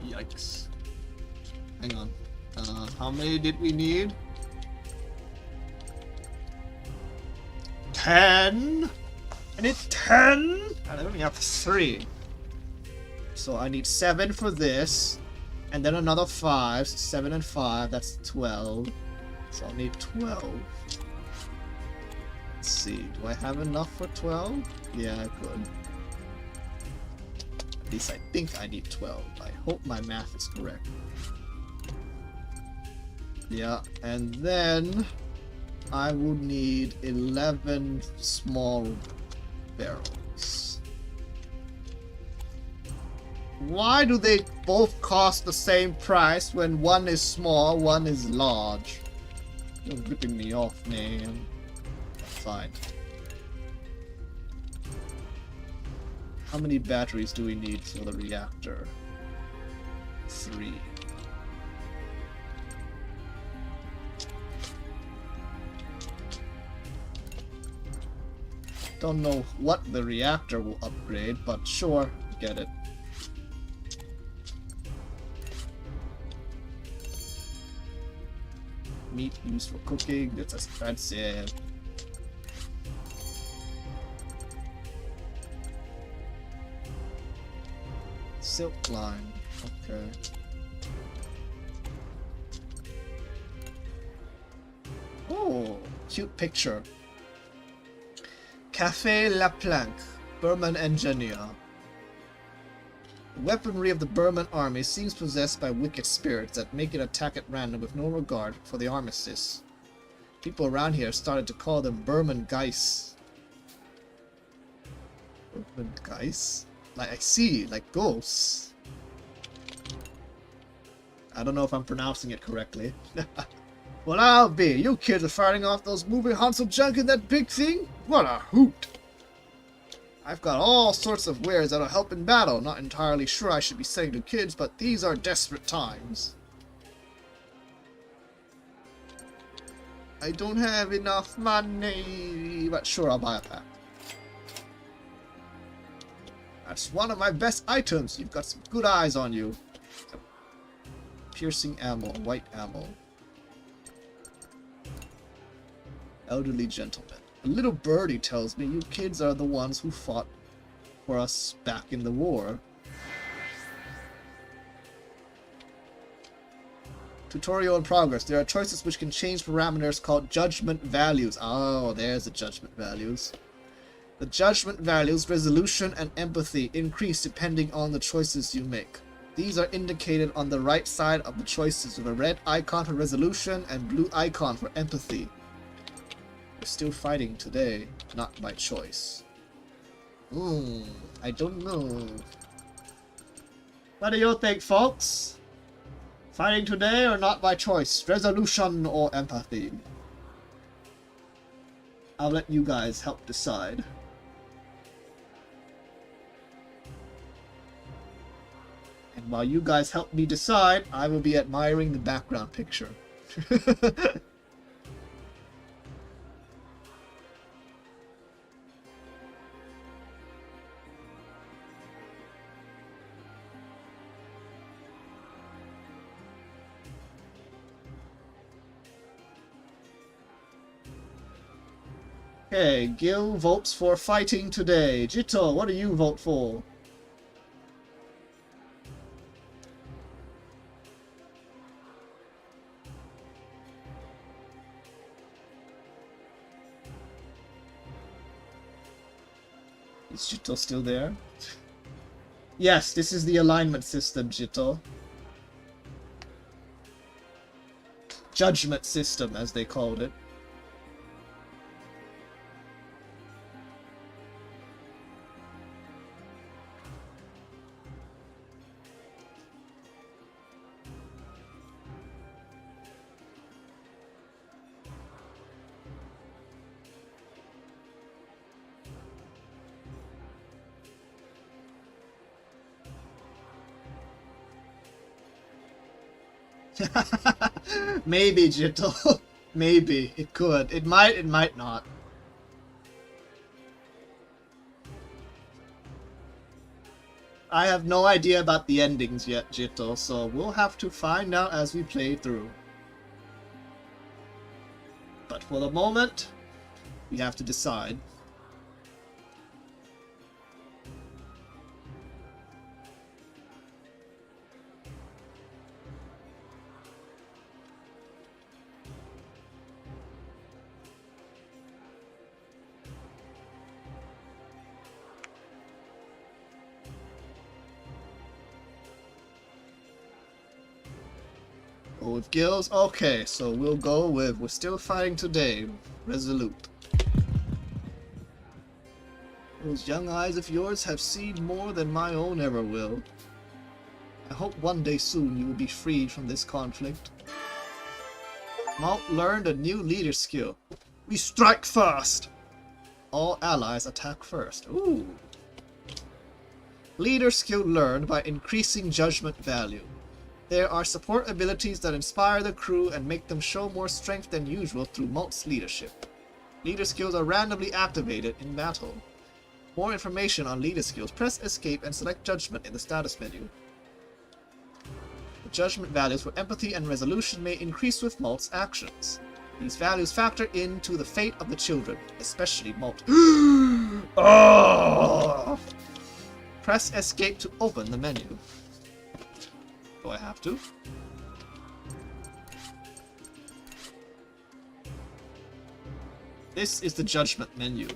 Speaker 1: Yikes. Hang on. How many did we need? 10? I need 10? I only have 3. So I need 7 for this. And then another 5. So 7 and 5, that's 12. So I'll need 12. Let's see, do I have enough for 12? Yeah, I could. At least I think I need 12. I hope my math is correct. Yeah, and then I will need 11 small barrels. Why do they both cost the same price when one is small, one is large? You're ripping me off, man. Fine. How many batteries do we need for the reactor? 3. Don't know what the reactor will upgrade, but sure, get it. Meat used for cooking, that's expensive. Silk line, okay. Oh, cute picture. Café La Planque, Burman engineer. The weaponry of the Burman army seems possessed by wicked spirits that make it attack at random with no regard for the armistice. People around here started to call them Burman Geis. Burman Geis? Like, I see, like ghosts. I don't know if I'm pronouncing it correctly. Well, I'll be. You kids are fighting off those moving hunts of junk in that big thing? What a hoot! I've got all sorts of wares that'll help in battle. Not entirely sure I should be saying to kids, but these are desperate times. I don't have enough money, but sure, I'll buy a pack. That's one of my best items. You've got some good eyes on you. Piercing ammo, white ammo. Elderly gentleman. A little birdie tells me you kids are the ones who fought for us back in the war. Tutorial in progress. There are choices which can change parameters called judgment values. Oh, there's the judgment values. The judgment values, resolution, and empathy increase depending on the choices you make. These are indicated on the right side of the choices with a red icon for resolution and blue icon for empathy. We're still fighting today, not by choice. I don't know. What do you think, folks? Fighting today or not by choice? Resolution or empathy? I'll let you guys help decide. And while you guys help me decide, I will be admiring the background picture. Okay, Gil votes for fighting today. Jito, what do you vote for? Is Jito still there? Yes, this is the alignment system, Jito. Judgment system, as they called it. Maybe, Jitto. Maybe. It could. It might not. I have no idea about the endings yet, Jitto, so we'll have to find out as we play through. But for the moment, we have to decide. Go with Gills? Okay, so we'll go with we're still fighting today. Resolute. Those young eyes of yours have seen more than my own ever will. I hope one day soon you will be freed from this conflict. Malt learned a new leader skill. We strike first! All allies attack first. Ooh. Leader skill learned by increasing judgment value. There are support abilities that inspire the crew and make them show more strength than usual through Malt's leadership. Leader skills are randomly activated in battle. More information on leader skills, press escape and select judgment in the status menu. The judgment values for empathy and resolution may increase with Malt's actions. These values factor into the fate of the children, especially Malt. Oh! Press escape to open the menu. Do I have to? This is the judgment menu.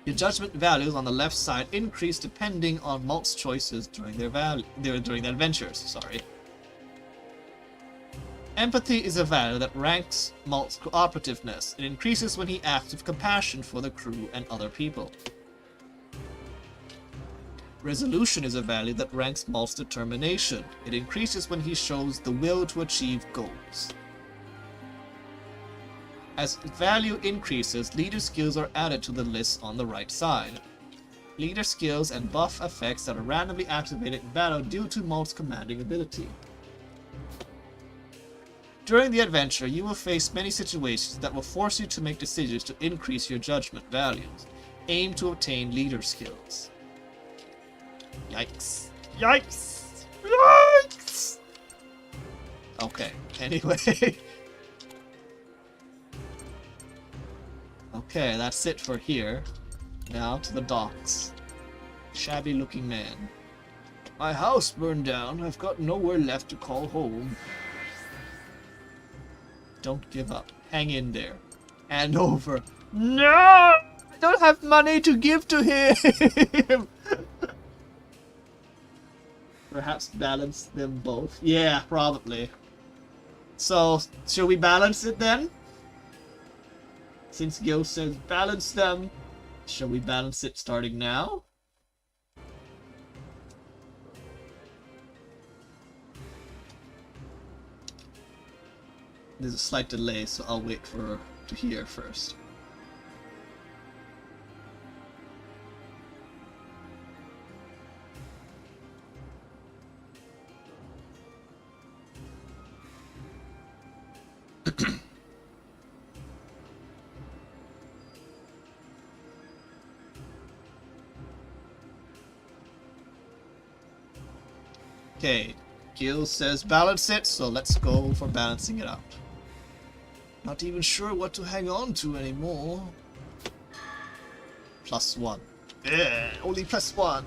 Speaker 1: Your judgment values on the left side increase depending on Malt's choices during their adventures. Sorry. Empathy is a value that ranks Malt's cooperativeness. It increases when he acts with compassion for the crew and other people. Resolution is a value that ranks Malt's determination. It increases when he shows the will to achieve goals. As value increases, leader skills are added to the list on the right side. Leader skills and buff effects that are randomly activated in battle due to Malt's commanding ability. During the adventure, you will face many situations that will force you to make decisions to increase your judgment values. Aim to obtain leader skills. Yikes. Yikes! Yikes! Okay, anyway. Okay, that's it for here. Now to the docks. Shabby looking man. My house burned down. I've got nowhere left to call home. Don't give up. Hang in there. Hand over. No! I don't have money to give to him! Perhaps balance them both. Yeah, probably. So, shall we balance it then? Since Gil says balance them, shall we balance it starting now? There's a slight delay, so I'll wait to hear first. Okay, Gil says balance it, so let's go for balancing it out. Not even sure what to hang on to anymore. +1. Only +1.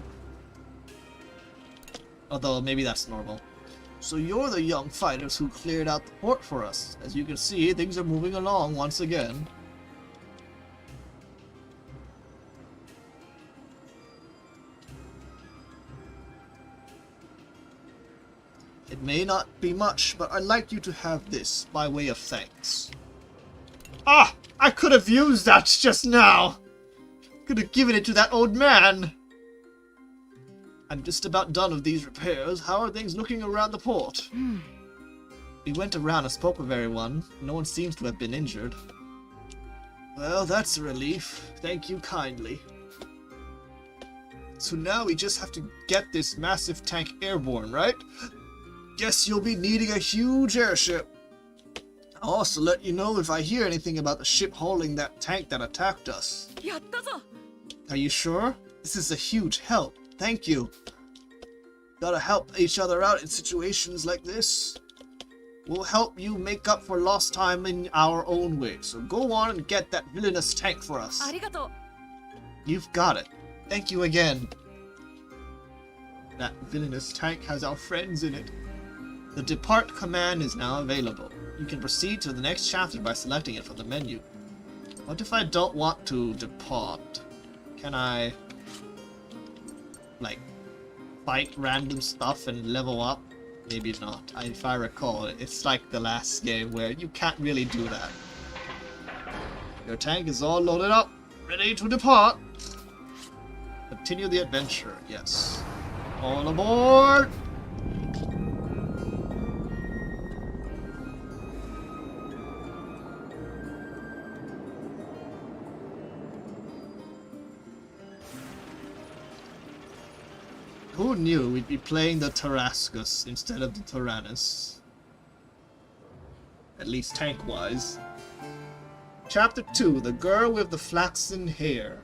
Speaker 1: Although, maybe that's normal. So you're the young fighters who cleared out the port for us. As you can see, things are moving along once again. It may not be much, but I'd like you to have this by way of thanks. Ah! I could have used that just now! Could have given it to that old man! I'm just about done with these repairs. How are things looking around the port? We went around and spoke with everyone. No one seems to have been injured. Well, that's a relief. Thank you kindly. So now we just have to get this massive tank airborne, right? Guess you'll be needing a huge airship. I'll also let you know if I hear anything about the ship holding that tank that attacked us.
Speaker 2: やったぞ
Speaker 1: Are you sure? This is a huge help. Thank you. Gotta help each other out in situations like this. We'll help you make up for lost time in our own way. So go on and get that villainous tank for us.
Speaker 2: ありがとう
Speaker 1: You've got it. Thank you again. That villainous tank has our friends in it. The depart command is now available. You can proceed to the next chapter by selecting it from the menu. What if I don't want to depart? Can I, like, fight random stuff and level up? Maybe not. If I recall, it's like the last game where you can't really do that. Your tank is all loaded up, ready to depart. Continue the adventure, yes. All aboard! Who knew we'd be playing the Tarascus instead of the Tyrannus? At least tank-wise. Chapter 2, The Girl with the Flaxen Hair.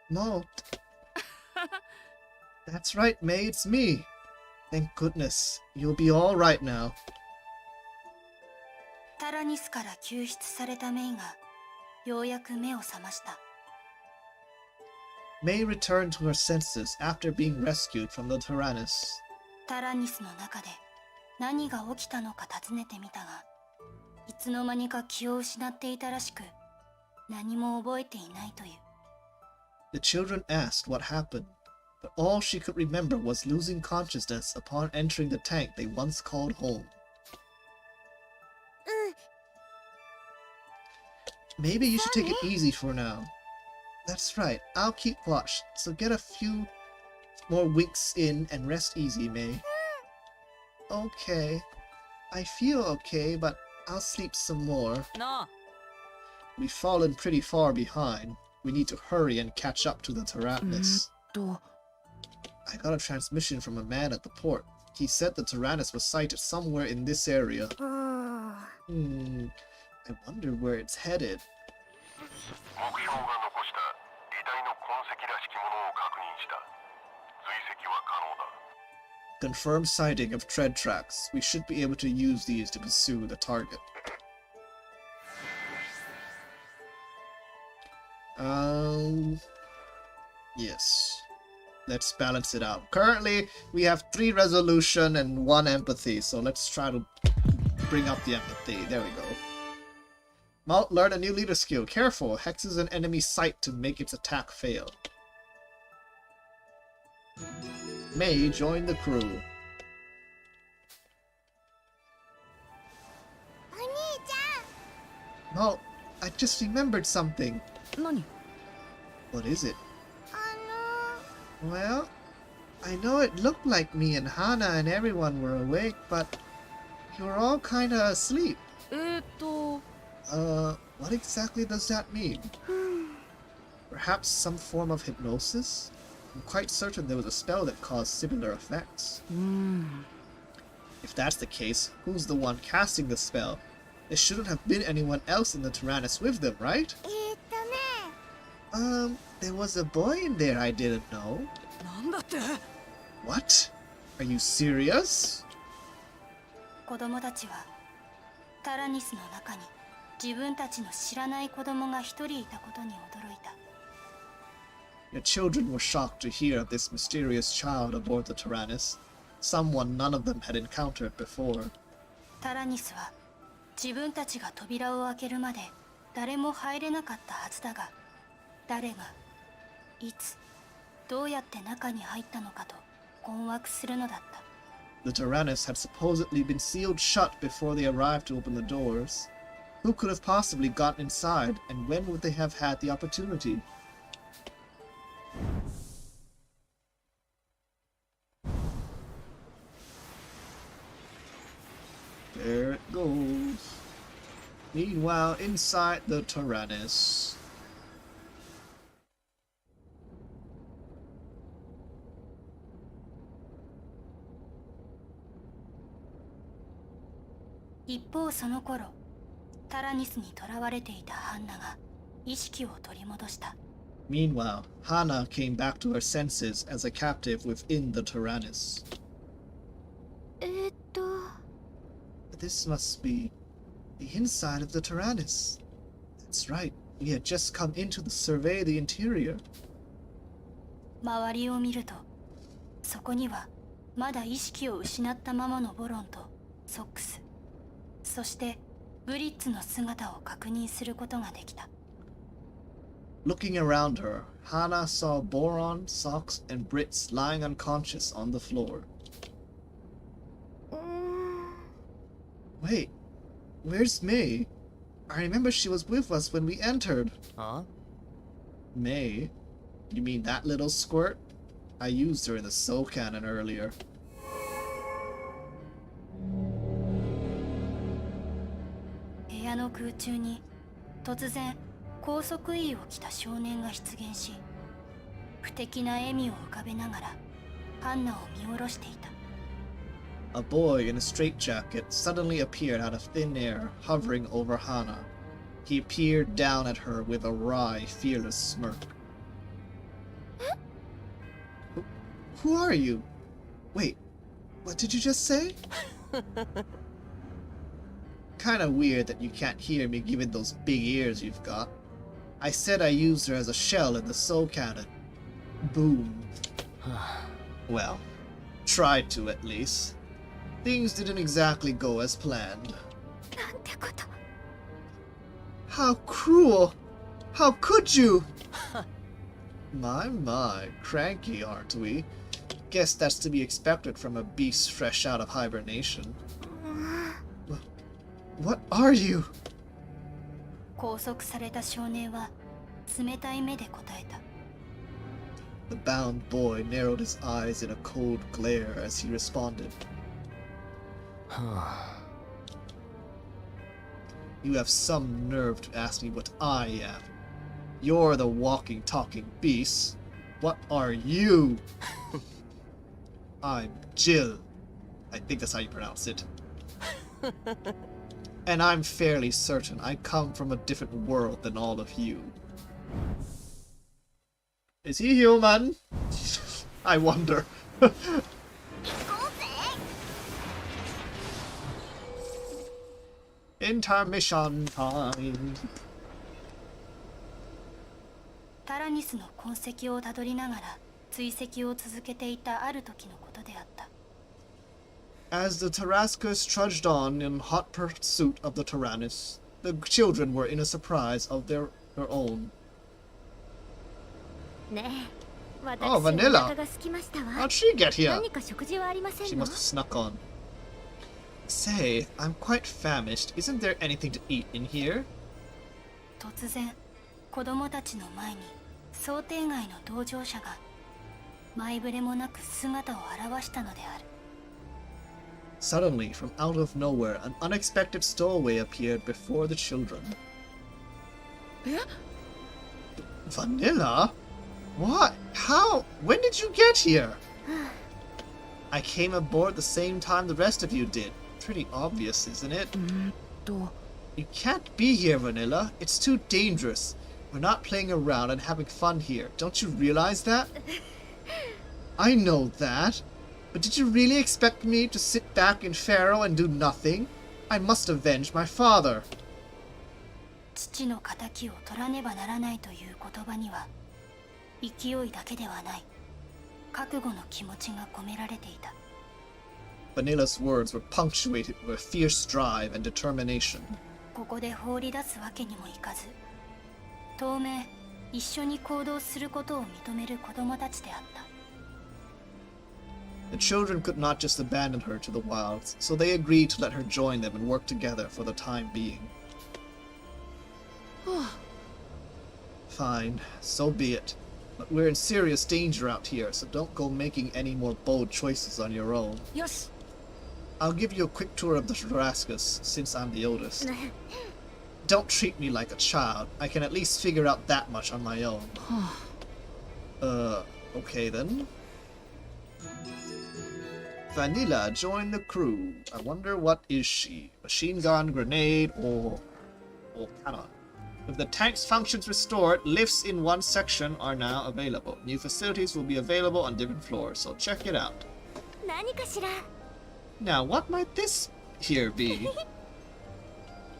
Speaker 1: No. That's right, May, it's me. Thank goodness. You'll be all right now.
Speaker 3: タラニスから救出されたメイがようやく目を覚ました。
Speaker 1: May returned to her senses after being rescued from the Tyrannus.
Speaker 3: タラニスの中で何が起きたのか尋ねてみたが、いつの間にか気を失っていたらしく、何も覚えていないという。
Speaker 1: The children asked what happened, but all she could remember was losing consciousness upon entering the tank they once called home. Maybe you should take it easy for now. That's right, I'll keep watch, so get a few more winks in and rest easy, May. Okay. I feel okay, but I'll sleep some more.
Speaker 2: なあ
Speaker 1: We've fallen pretty far behind. We need to hurry and catch up to the Tyrannus. I got a transmission from a man at the port. He said the Tyrannus was sighted somewhere in this area. I wonder where it's headed.
Speaker 4: 目標が残した遺体の痕跡らしきものを確認した。追跡は可能だ。
Speaker 1: Confirmed sighting of tread tracks. We should be able to use these to pursue the target. Yes. Let's balance it out. Currently, we have 3 resolution and 1 empathy, so let's try to bring up the empathy. There we go. Malt learned a new leader skill. Careful, hexes an enemy's sight to make its attack fail. May join the crew. Malt, I just remembered something.
Speaker 2: 何
Speaker 1: What is it? Well, I know it looked like me and Hana and everyone were awake, but you were all kinda asleep. What exactly does that mean? Perhaps some form of hypnosis? I'm quite certain there was a spell that caused similar effects. If that's the case, who's the one casting the spell? There shouldn't have been anyone else in the Tyrannus with them, right? There was a boy in there I didn't know.
Speaker 2: なんだって
Speaker 1: What? Are you serious?
Speaker 3: 子供たちはタラニスの中に自分たちの知らない子供が一人いたことに驚いた。
Speaker 1: Your children were shocked to hear of this mysterious child aboard the Tyrannus, someone none of them had encountered before.
Speaker 3: タラニスは自分たちが扉を開けるまで誰も入れなかったはずだが、誰がいつどうやって中に入ったのかと困惑するのだった。
Speaker 1: The Tyrannus had supposedly been sealed shut before they arrived to open the doors. Who could have possibly gotten inside, and when would they have had the opportunity? There it goes. Meanwhile, inside the Tyrannus.
Speaker 3: 一方その頃、タラニスに囚われていたハンナが意識を取り戻した。
Speaker 1: Meanwhile, Hana came back to her senses as a captive within the Tyrannus. This must be the inside of the Tyrannus. That's right. We had just come into the survey the interior.
Speaker 3: 周りを見ると、そこにはまだ意識を失ったままのボロンとソックス、そしてブリッツの姿を確認することができた。
Speaker 1: Looking around her, Hana saw Boron, Socks, and Brits lying unconscious on the floor. Wait, where's May? I remember she was with us when we entered.
Speaker 5: Huh?
Speaker 1: May? You mean that little squirt? I used her in the Soul Cannon earlier.
Speaker 3: 部屋の空中に突然高速衣を着た少年が出現し、不敵な笑みを浮かべながらハンナを見下ろしていた。
Speaker 1: A boy in a straitjacket suddenly appeared out of thin air, hovering over Hana. He peered down at her with a wry, fearless smirk. Who are you? Wait, what did you just say? Kinda weird that you can't hear me given those big ears you've got. I said I used her as a shell in the Soul Cannon. Boom. Well, tried to at least. Things didn't exactly go as planned.
Speaker 3: なんてこと。
Speaker 1: How cruel! How could you? My, cranky, aren't we? Guess that's to be expected from a beast fresh out of hibernation. What are you?
Speaker 3: 拘束された少年は冷たい目で答えた。
Speaker 1: The bound boy narrowed his eyes in a cold glare as he responded. You have some nerve to ask me what I am. You're the walking, talking beast. What are you? I'm Jill. I think that's how you pronounce it. And I'm fairly certain I come from a different world than all of you. Is he human? I wonder. Intermission time.
Speaker 3: タラニスの痕跡をたどりながら追跡を続けていたある時のことであった。
Speaker 1: As the Tarascus trudged on in hot pursuit of the Tyrannus, the children were in a surprise of their own.
Speaker 6: ねえ、私
Speaker 1: Oh, Vanilla.
Speaker 6: お腹が空きましたわ。
Speaker 1: How'd she get here?
Speaker 6: 何か食事はありませ
Speaker 1: She
Speaker 6: んの？
Speaker 1: must have snuck on. Say, I'm quite famished. Isn't there anything to eat in here?
Speaker 3: 突然子供たちの前に想定外の同乗者が前触れもなく姿を現したのである。
Speaker 1: Suddenly, from out of nowhere, an unexpected stowaway appeared before the children. Vanilla? What? How? When did you get here? I came aboard the same time the rest of you did. Pretty obvious, isn't it? You can't be here, Vanilla. It's too dangerous. We're not playing around and having fun here. Don't you realize that? I know that. But did you really expect me to sit back in Pharaoh and do nothing? I must avenge my father.
Speaker 3: 父の仇を取らねばならないという言葉には勢いだけではない覚悟の気持ちが込められていた。
Speaker 1: Vanilla's words were punctuated with fierce drive and determination.
Speaker 3: ここで放り出すわけにもいかず、当面一緒に行動することを認める子供たちであった。
Speaker 1: The children could not just abandon her to the wilds, so they agreed to let her join them and work together for the time being. Fine, so be it. But we're in serious danger out here, so don't go making any more bold choices on your own.
Speaker 2: よし
Speaker 1: I'll give you a quick tour of the Jurassicus, since I'm the oldest. Don't treat me like a child. I can at least figure out that much on my own. Okay then. Vanilla joined the crew. I wonder what is she? Machine gun, grenade, or cannon? With the tank's functions restored, lifts in one section are now available. New facilities will be available on different floors, so check it out.
Speaker 6: 何かしら
Speaker 1: Now, what might this here be?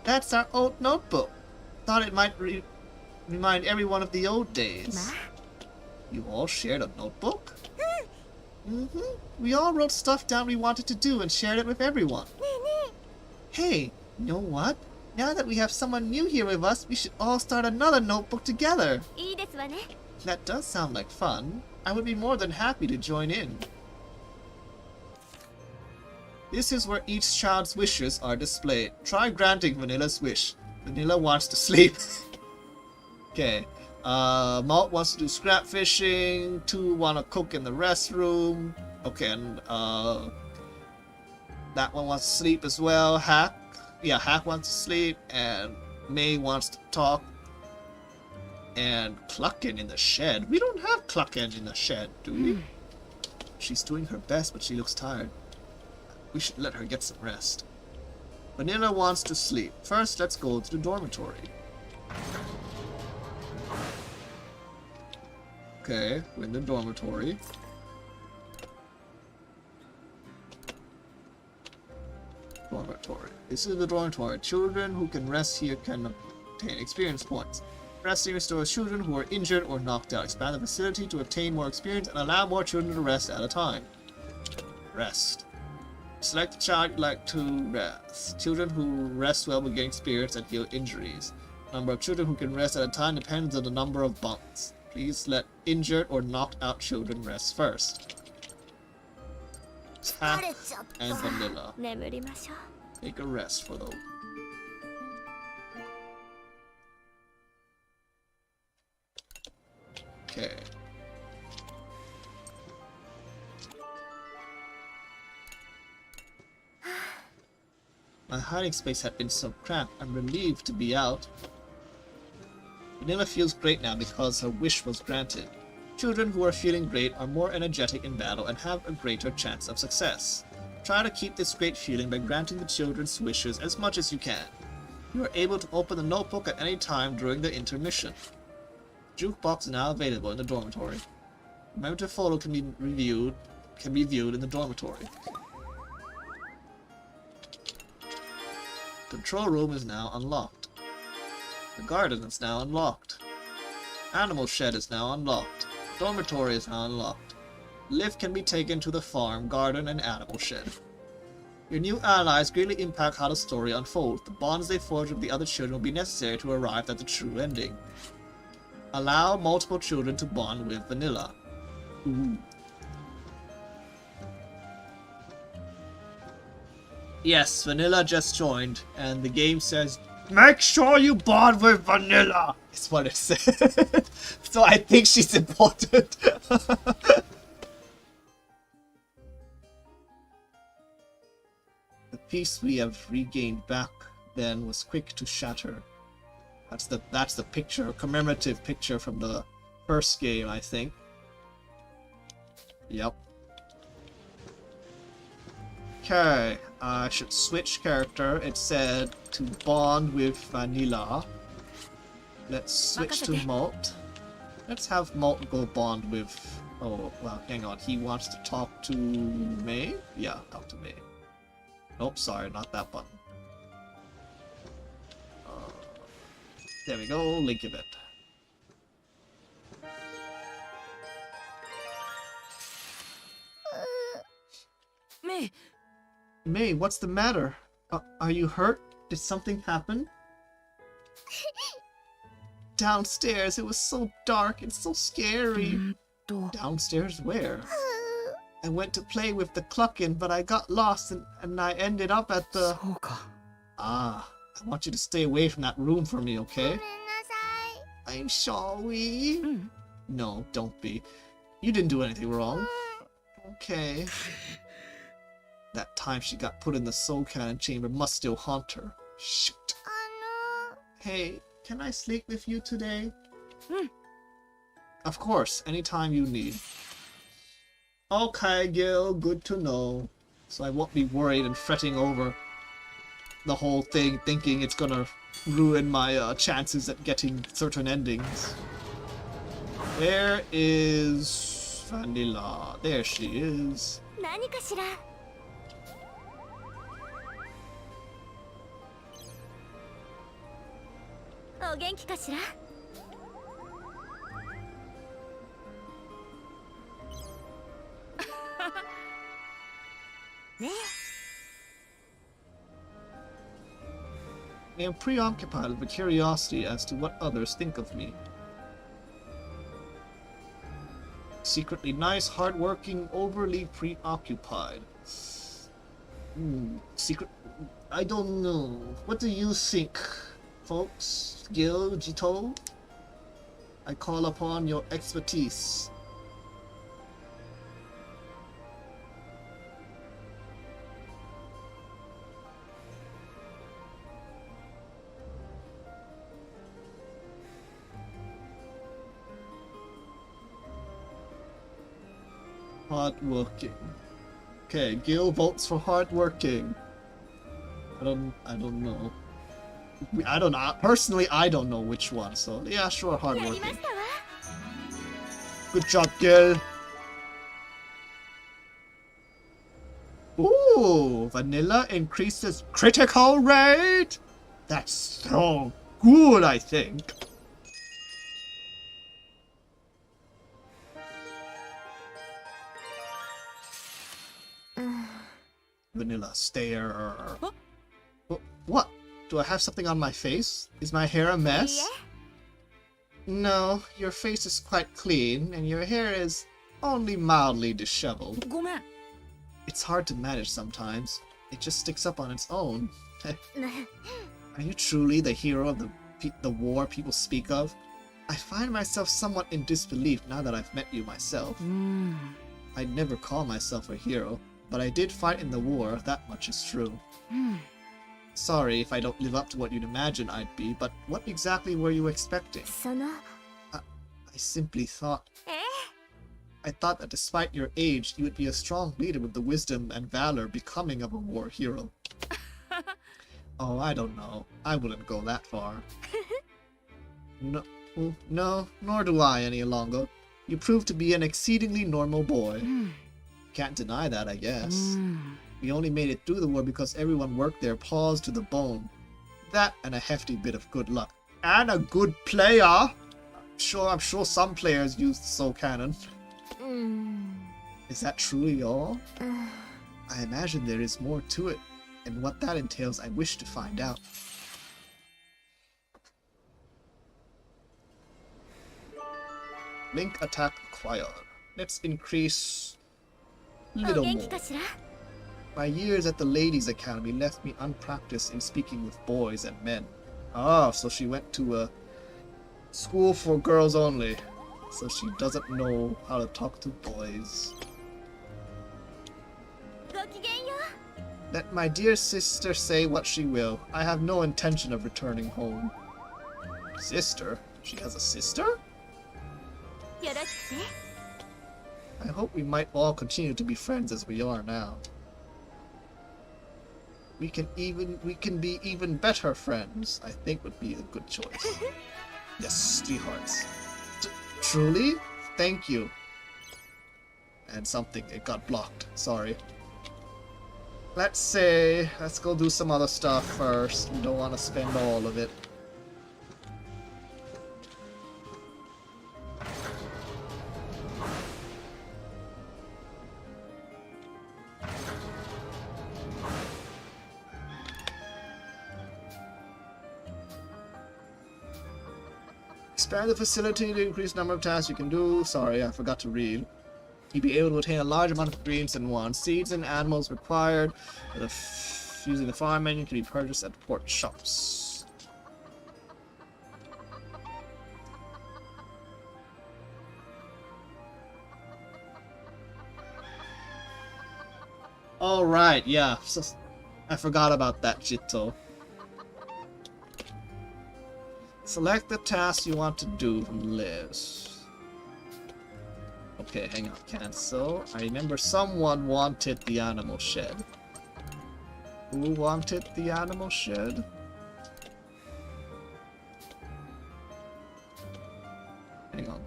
Speaker 1: That's our old notebook. Thought it might remind everyone of the old days. You all shared a notebook? We all wrote stuff down we wanted to do and shared it with everyone. Hey, you know what? Now that we have someone new here with us, we should all start another notebook together.
Speaker 6: いいですわね
Speaker 1: That does sound like fun. I would be more than happy to join in. This is where each child's wishes are displayed. Try granting Vanilla's wish. Vanilla wants to sleep. Okay. Malt wants to do scrap fishing. 2 want to cook in the restroom. Okay, and that one wants to sleep as well. Hack wants to sleep, and May wants to talk. And Cluckin in the shed. We don't have Cluckin in the shed, do we? She's doing her best, but she looks tired. We should let her get some rest. Vanilla wants to sleep. First, let's go to the dormitory. Okay, we're in the dormitory. Dormitory. This is the dormitory. Children who can rest here can obtain experience points. Resting restores children who are injured or knocked out. Expand the facility to obtain more experience and allow more children to rest at a time. Rest. Select the child you'd like to rest. Children who rest well will gain experience and heal injuries. Number of children who can rest at a time depends on the number of bunks. Please let injured or knocked out children rest first. Tap and Vanilla.
Speaker 6: 眠りましょう
Speaker 1: Take a rest for those. Okay. My hiding space had been so cramped. I'm relieved to be out. Vanilla feels great now because her wish was granted. Children who are feeling great are more energetic in battle and have a greater chance of success. Try to keep this great feeling by granting the children's wishes as much as you can. You are able to open the notebook at any time during the intermission. Jukebox is now available in the dormitory. Remember, photo can be viewed in the dormitory. Control room is now unlocked. The garden is now unlocked. Animal shed is now unlocked. Dormitory is now unlocked. Lift can be taken to the farm, garden, and animal shed. Your new allies greatly impact how the story unfolds. The bonds they forge with the other children will be necessary to arrive at the true ending. Allow multiple children to bond with Vanilla. Ooh. Yes, Vanilla just joined, and the game says, make sure you bond with Vanilla! Is what it said. So I think she's important. The peace we have regained back then was quick to shatter. That's the picture, commemorative picture from the first game, I think. Yep. Okay, I should switch character. It said to bond with Vanilla. Let's switch to Malt. Let's have Malt go bond with... Oh, well, hang on. He wants to talk to May? Yeah, talk to May. Nope, sorry, not that button. There we go, link event.
Speaker 2: May,
Speaker 1: May, what's the matter? Are you hurt? Did something happen? Downstairs, it was so dark and so scary. Downstairs where? I went to play with the Cluckin, but I got lost and I ended up at the... Ah, I want you to stay away from that room for me, okay?
Speaker 6: ごめんなさい
Speaker 1: I'm sorry. No, don't be. You didn't do anything wrong. Okay. That time she got put in the soul cannon chamber must still haunt her. Shoot. Hey, can I sleep with you today? Of course, anytime you need. Okay, Gil, good to know. So I won't be worried and fretting over the whole thing, thinking it's gonna ruin my chances at getting certain endings. Where is Vanilla? There she is.
Speaker 6: 何かしら。お元気かしら。ね。
Speaker 1: I am preoccupied with curiosity as to what others think of me. Secretly nice, hardworking, overly preoccupied. Secret... I don't know. What do you think, folks? Gil, Jito? I call upon your expertise. Hardworking. Okay, Gil votes for hardworking. I don't know. I don't know. Personally, I don't know which one. So yeah, sure,
Speaker 6: やりま
Speaker 1: hardworking.
Speaker 6: したわ。
Speaker 1: Good job, Gil. Ooh, Vanilla increases critical rate. That's so good, I think. Vanilla stare. What? Do I have something on my face? Is my hair a mess? No, your face is quite clean, and your hair is only mildly disheveled.
Speaker 2: ごめん。
Speaker 1: It's hard to manage sometimes. It just sticks up on its own. Are you truly the hero of the war people speak of? I find myself somewhat in disbelief now that I've met you myself. I'd never call myself a hero, but I did fight in the war, that much is true. Sorry if I don't live up to what you'd imagine I'd be, but what exactly were you expecting?
Speaker 6: その。
Speaker 1: I simply thought... I thought that despite your age, you would be a strong leader with the wisdom and valor becoming of a war hero. Oh, I don't know. I wouldn't go that far. No, nor do I any longer. You prove to be an exceedingly normal boy. Can't deny that, I guess. We only made it through the war because everyone worked their paws to the bone. That and a hefty bit of good luck. And a good player! I'm sure some players use the soul cannon. Is that truly all? I imagine there is more to it, and what that entails I wish to find out. Link attack acquired. Let's increase little
Speaker 6: お元
Speaker 1: more.
Speaker 6: 気かしら。
Speaker 1: My years at the Ladies' Academy left me unpracticed in speaking with boys and men. Ah, so she went to a school for girls only. So she doesn't know how to talk to boys.
Speaker 6: ごきげんよ
Speaker 1: Let my dear sister say what she will. I have no intention of returning home. Sister? She has a sister?
Speaker 6: う。よろしくね。
Speaker 1: I hope we might all continue to be friends as we are now. We can be even better friends, I think would be a good choice. Yes, 3 hearts. Truly? Thank you. And something, it got blocked. Sorry. Let's go do some other stuff first. We don't want to spend all of it. Expand the facility to increase the number of tasks you can do. Sorry, I forgot to read. You'll be able to attain a large amount of greens in one. Seeds and animals required. Using the farm menu can be purchased at port shops. All right, yeah. I forgot about that, Jito. Select the task you want to do from the list. Okay, hang on. Cancel. I remember someone wanted the animal shed. Who wanted the animal shed? Hang on.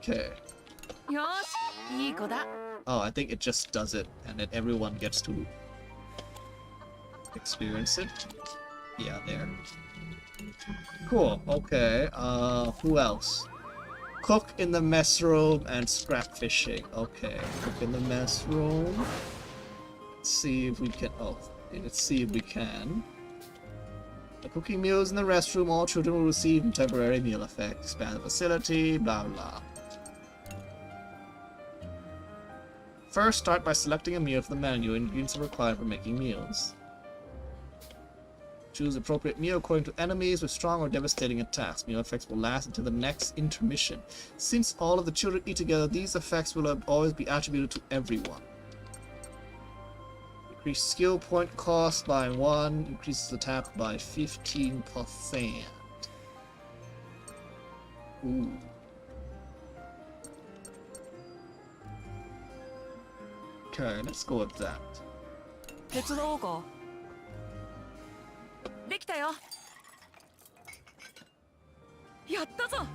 Speaker 1: Okay.
Speaker 2: よしいい子だ
Speaker 1: Oh, I think it just does it, and then everyone gets to experience it. Yeah, there. Cool. Okay. Who else? Cook in the mess room and scrap fishing. Okay. Cook in the mess room. Let's see if we can. Oh, let's see if we can. The cooking meals in the restroom. All children will receive a temporary meal effect. Expand the facility. Blah blah. First, start by selecting a meal from the menu. Ingredients are required for making meals. Choose the appropriate meal according to enemies with strong or devastating attacks. Meal effects will last until the next intermission. Since all of the children eat together, these effects will always be attributed to everyone. Increase skill point cost by 1. Increases attack by 15%. Ooh. Okay, let's go with that.
Speaker 2: 手伝おうかできたよやったぞ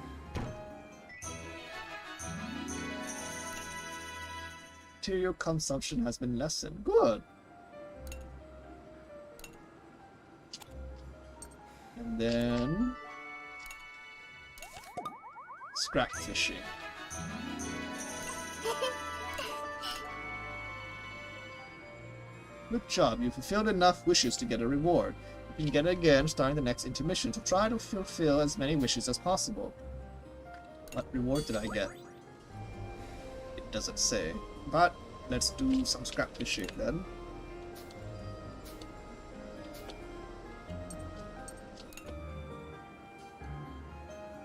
Speaker 1: Material consumption has been lessened. Good. And then scrap fishing. Good job. You fulfilled enough wishes to get a reward. You can get it again starting the next intermission, so try to fulfill as many wishes as possible. What reward did I get? It doesn't say. But let's do some scrap fishing then.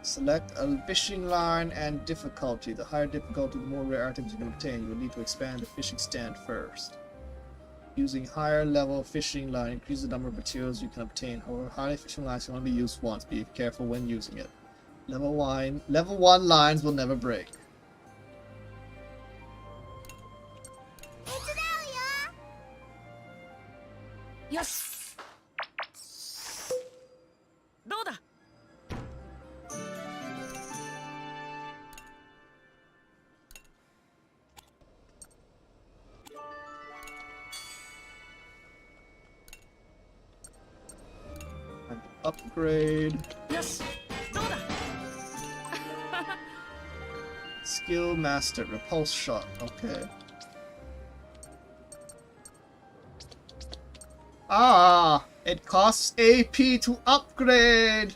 Speaker 1: Select a fishing line and difficulty. The higher difficulty, the more rare items you can obtain. You will need to expand the fishing stand first. Using higher level fishing line increases the number of materials you can obtain. However, high fishing lines can only be used once. Be careful when using it. Level 1 lines will never break.
Speaker 6: 手伝うよ
Speaker 2: よしどうだ
Speaker 1: And upgrade.
Speaker 2: よしどうだ
Speaker 1: Skill master. Repulse shot. Okay. Ah! It costs AP to upgrade!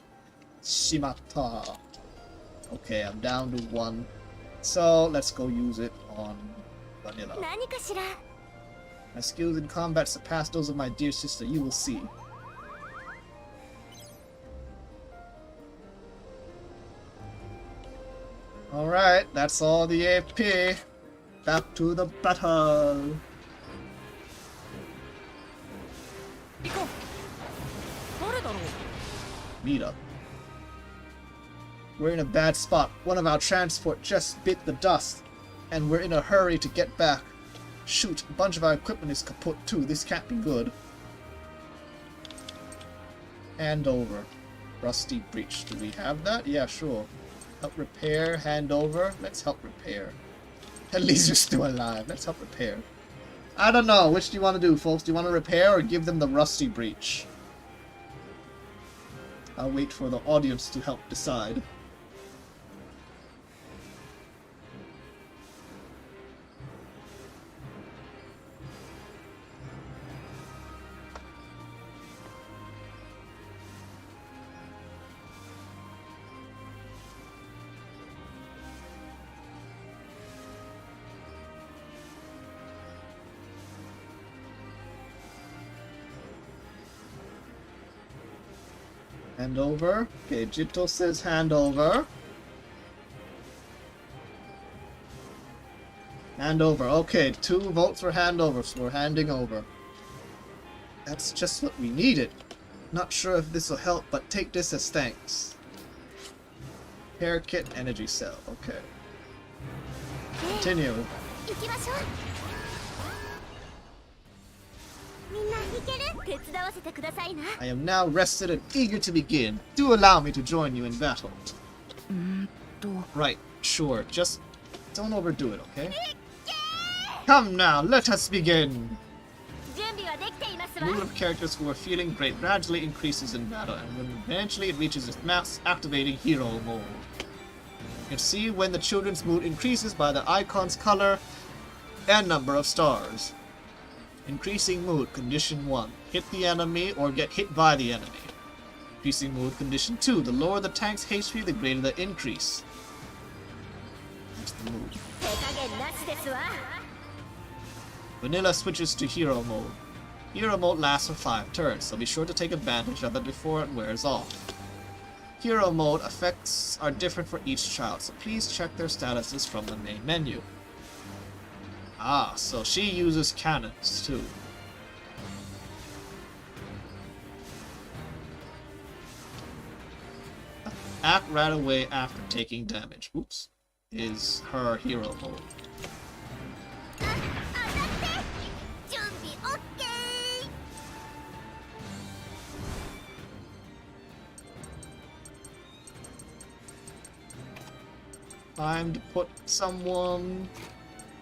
Speaker 1: Shimatta. Okay, I'm down to 1. So, let's go use it on Vanilla.
Speaker 6: 何かしら
Speaker 1: My skills in combat surpass those of my dear sister, you will see. Alright, that's all the AP. Back to the battle.
Speaker 2: 行こう誰だろう
Speaker 1: Meet up. We're in a bad spot. One of our transport just bit the dust, and we're in a hurry to get back. Shoot, a bunch of our equipment is kaput too. This can't be good. Hand over. Rusty breach. Do we have that? Yeah, sure. Help repair, hand over. Let's help repair. At least you're still alive. Let's help repair. I don't know. Which do you want to do, folks? Do you want to repair or give them the rusty breach? I'll wait for the audience to help decide. Hand over. Okay, Jito says hand over. Hand over. Okay, 2 votes for hand over, so we're handing over. That's just what we needed. Not sure if this will help, but take this as thanks. Hair kit, energy cell. Okay. Continue.
Speaker 6: 行きましょう。みんな行ける？手伝わせてくださいな。
Speaker 1: I am now rested and eager to begin. Do allow me to join you in battle. Right, sure. Just don't overdo it, okay? Come now, let us begin.
Speaker 6: 準備はできていますわ。
Speaker 1: The mood of characters who are feeling great gradually increases in battle, and when eventually it reaches its max, activating hero mode. You can see when the children's mood increases by the icon's color and number of stars. Increasing mood, condition 1. Hit the enemy or get hit by the enemy. Increasing mood, condition 2. The lower the tank's HP, the greater the increase. That's the mood.
Speaker 6: 手加減なしですわ。
Speaker 1: Vanilla switches to hero mode. Hero mode lasts for 5 turns, so be sure to take advantage of it before it wears off. Hero mode effects are different for each child, so please check their statuses from the main menu. Ah, so she uses cannons too. Act right away after taking damage. Oops. Is her hero mode.
Speaker 6: 当たって準備オッケー。
Speaker 1: Time to put someone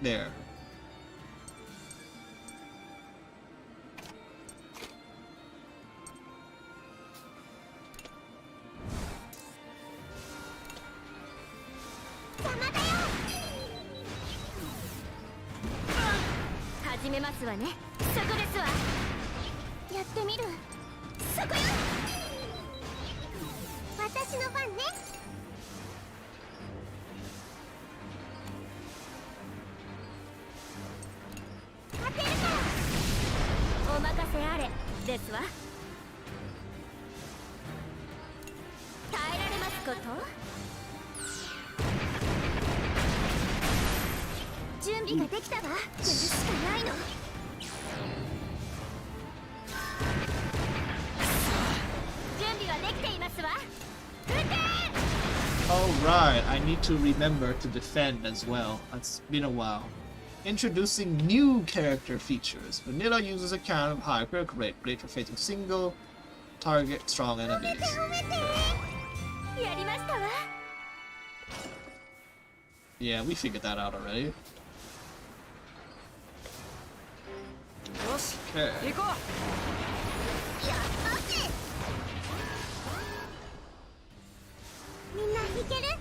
Speaker 1: there.
Speaker 6: Start 始めますわね。そこですわ。やってみる。そこよ。私の番ね。当てるから。お任せあれですわ。耐えられますこと。準備ができたわ。やるしかないの。準備はできていますわ。撃て！
Speaker 1: Alright, I need to remember to defend as well. It's been a while. Introducing new character features. Vanilla uses a cannon of high critical rate, great for facing single target strong enemies.
Speaker 6: 褒めて。やりましたわ。
Speaker 1: Yeah, we figured that out already.
Speaker 2: よし
Speaker 1: Okay.
Speaker 2: 行こ
Speaker 6: やったぜ。みんないける？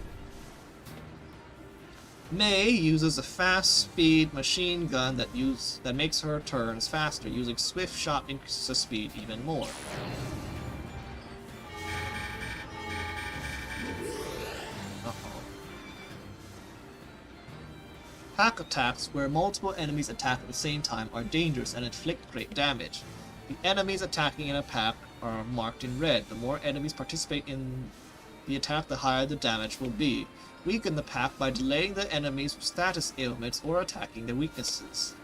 Speaker 1: Mei uses a fast-speed machine gun that makes her turns faster. Using swift shot increases the speed even more. Uh-oh. Pack attacks, where multiple enemies attack at the same time, are dangerous and inflict great damage. The enemies attacking in a pack are marked in red. The more enemies participate in the attack, the higher the damage will be. Weaken the pack by delaying the enemy's status ailments or attacking their weaknesses.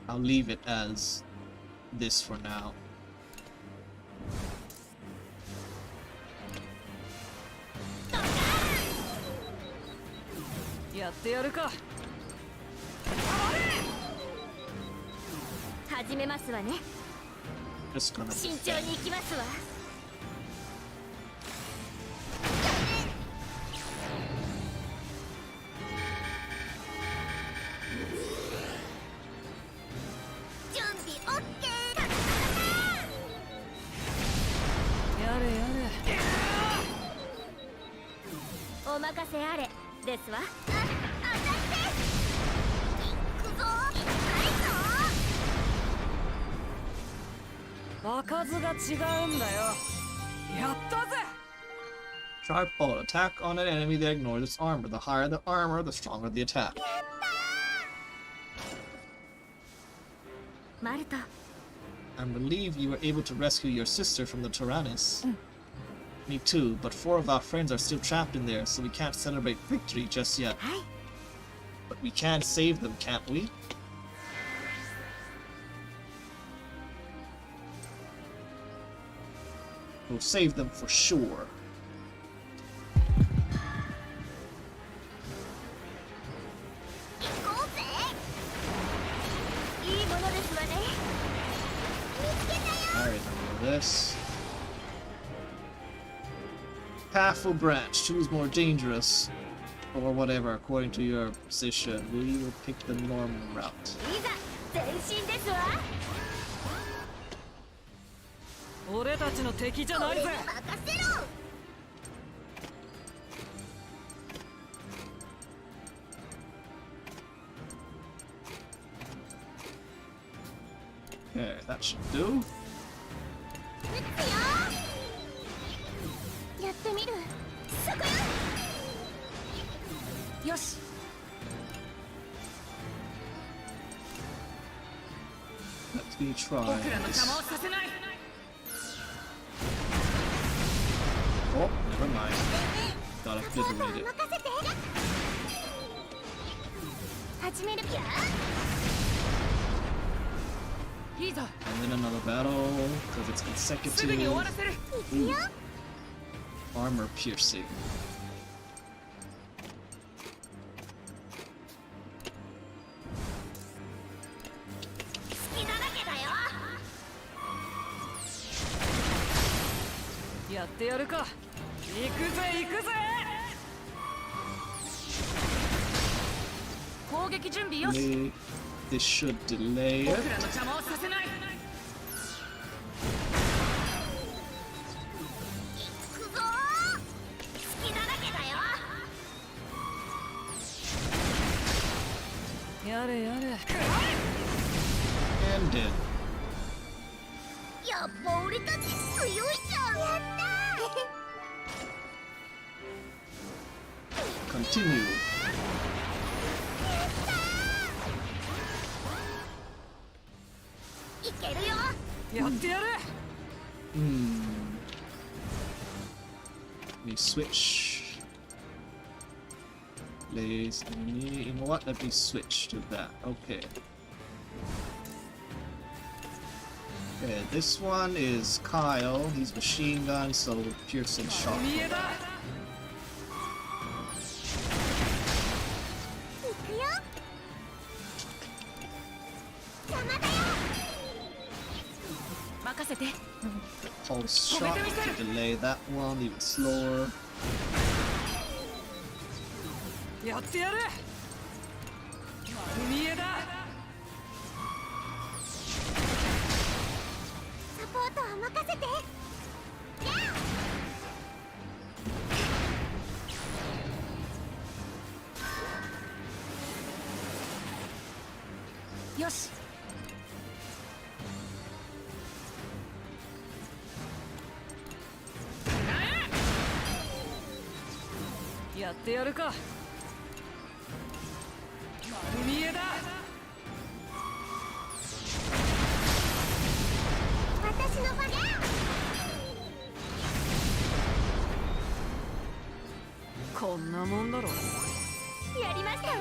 Speaker 1: I'll leave it as this for now.
Speaker 2: うやってやるか。
Speaker 6: 始めますわね。
Speaker 1: Just gonna
Speaker 6: 慎重に行きますわ。準備オッケー。
Speaker 2: やれやれ。
Speaker 6: お任せあれですわ。当たって。行くぞ。ないぞ。
Speaker 2: 場数が違うんだよ。やったぜ。
Speaker 1: Sharp bolt. Attack on an enemy that ignores its armor. The higher the armor, the stronger the attack.
Speaker 6: マルト
Speaker 1: I'm relieved you were able to rescue your sister from the Tyrannus. Me too, but 4 of our friends are still trapped in there, so we can't celebrate victory just yet.
Speaker 6: はい
Speaker 1: But we can save them, can't we? We'll save them for sure.
Speaker 6: 行こうぜいいものですわね見つけたよ
Speaker 1: Alright, now this. Path or branch, choose more dangerous. Or whatever, according to your position. We will pick the normal route.
Speaker 6: いざ前進ですわ
Speaker 2: 俺たちの敵じゃないぜ。
Speaker 6: 俺に任せろ
Speaker 1: Okay, that should do.
Speaker 6: 撃つよやってみるそこよよし
Speaker 1: Let me try
Speaker 2: 僕らの邪魔を
Speaker 1: this.
Speaker 2: させない。
Speaker 1: Oh, never mind. Got
Speaker 6: サポートは
Speaker 1: obliterated.
Speaker 6: 任せて始めるぴゃ
Speaker 2: いいぞ。
Speaker 1: And then another battle, because it's
Speaker 2: すぐに終わ
Speaker 1: consecutive.
Speaker 2: らせる。
Speaker 6: 行くよ
Speaker 1: Armor piercing.
Speaker 6: 好きなだけだよ
Speaker 2: やってやるか。行くぜ行くぜ。攻撃準備よし。
Speaker 1: Delay. This should delay
Speaker 2: 僕
Speaker 1: it.
Speaker 2: らの邪魔をさせない。
Speaker 6: 行くぞ好きなだけだよ
Speaker 2: やれやれ。
Speaker 1: And dead.
Speaker 6: やっぱ俺たち強いじゃんやった
Speaker 1: Continue.
Speaker 6: いけるよ
Speaker 2: やってやる。
Speaker 1: Hmm. Let me switch. Blaze enemy. You know what? Let me switch to that. Okay. Okay, this one is Kyle. He's machine gun, so piercing shot.
Speaker 2: 見えだ。
Speaker 6: 行くよ邪魔だよ
Speaker 2: 任せて。
Speaker 1: Pulse shot to delay that one even slower.
Speaker 2: やってやる。丸見えだ。
Speaker 6: サポートは任せてや
Speaker 2: よし。やってやるか。丸見えだ。
Speaker 6: 私の番や
Speaker 2: こんなもんだろ。
Speaker 6: やりましたわ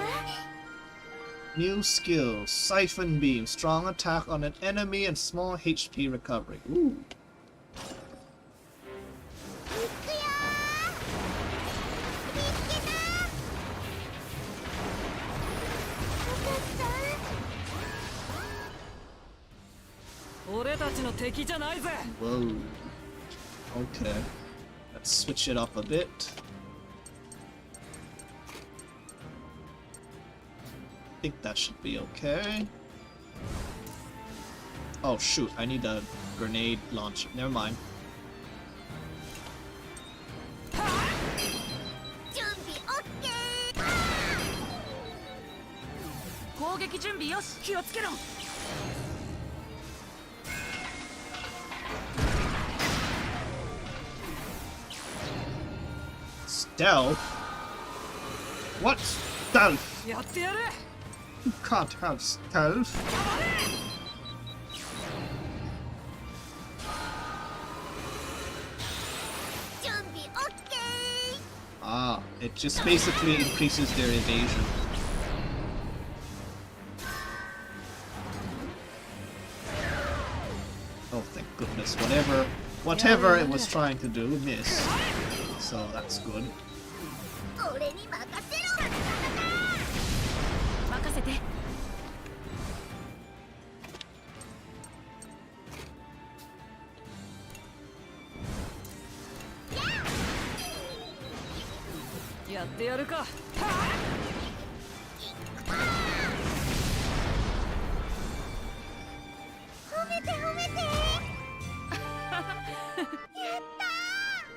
Speaker 1: New skill, Siphon Beam. Strong attack on an enemy and small HP recovery. Ooh.
Speaker 6: 行くよ見つけたよかった
Speaker 2: 俺たちの敵じゃないぜ。
Speaker 1: Whoa. Okay. Let's switch it up a bit. I think that should be okay. Oh shoot, I need a grenade launcher. Never mind.
Speaker 6: 準備 OK
Speaker 2: 攻撃準備よし。気をつけろ。
Speaker 1: Stealth? What stealth?
Speaker 2: やってやる。
Speaker 1: You can't have stealth. Ah, it just basically increases their evasion. Oh, thank goodness. Whatever it was trying to do, missed. So that's good.
Speaker 6: 俺に任せろ。
Speaker 2: 任せて。やってやるか。
Speaker 6: 褒めて褒めて。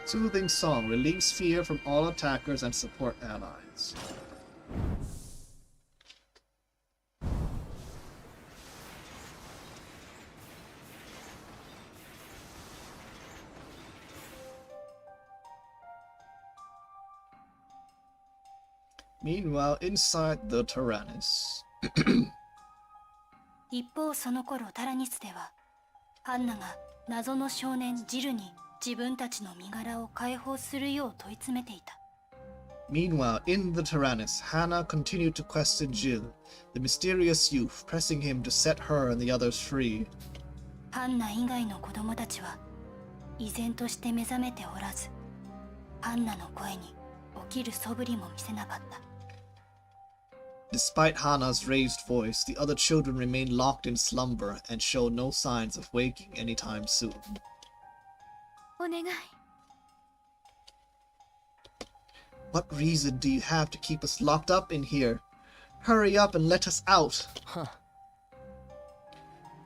Speaker 1: Soothing song relieves fear from all attackers and support allies. Meanwhile, inside the Tyrannus.
Speaker 3: 一方その頃タラニスではハンナが謎の少年ジルに自分たちの身柄を解放するよう問い詰めていた。
Speaker 1: Meanwhile, in the Tyrannus, Hannah continued to question Jill, the mysterious youth, pressing him to set her and the others free.
Speaker 3: ハンナ以外の子供たちは依然として目覚めておらず、ハンナの声に起きる素振りも見せなかった。
Speaker 1: Despite Hannah's raised voice, the other children remained locked in slumber and showed no signs of waking anytime soon.
Speaker 6: お願い。
Speaker 1: What reason do you have to keep us locked up in here? Hurry up and let us out!
Speaker 2: Huh.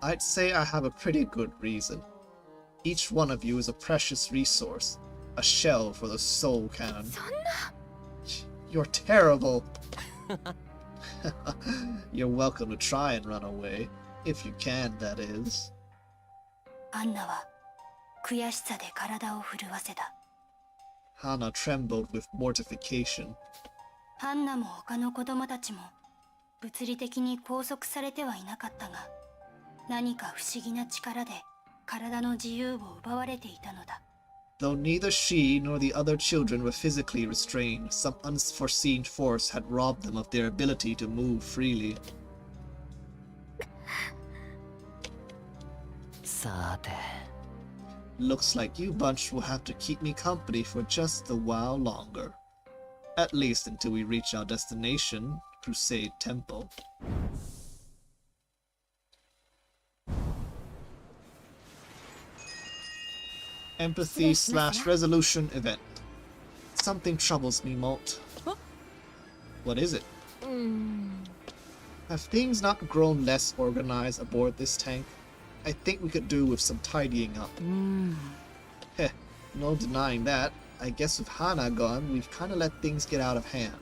Speaker 1: I'd say I have a pretty good reason. Each one of you is a precious resource, a shell for the soul cannon.
Speaker 6: そんな。
Speaker 1: You're terrible! You're welcome to try and run away. If you can, that is.
Speaker 3: ハンナは悔しさで体を震わせた。
Speaker 1: Hannah trembled with mortification.
Speaker 3: ハンナも他の子供たちも物理的に拘束されてはいなかったが、何か不思議な力で体の自由を奪われていたのだ。
Speaker 1: Though neither she nor the other children were physically restrained, some unforeseen force had robbed them of their ability to move freely.
Speaker 2: さて。
Speaker 1: Looks like you bunch will have to keep me company for just a while longer. At least until we reach our destination, Crusade Temple. Empathy/resolution event. Something troubles me, Molt.
Speaker 2: Huh?
Speaker 1: What is it? Have things not grown less organized aboard this tank? I think we could do with some tidying up. Heh, no denying that. I guess with Hannah gone, we've kinda let things get out of hand.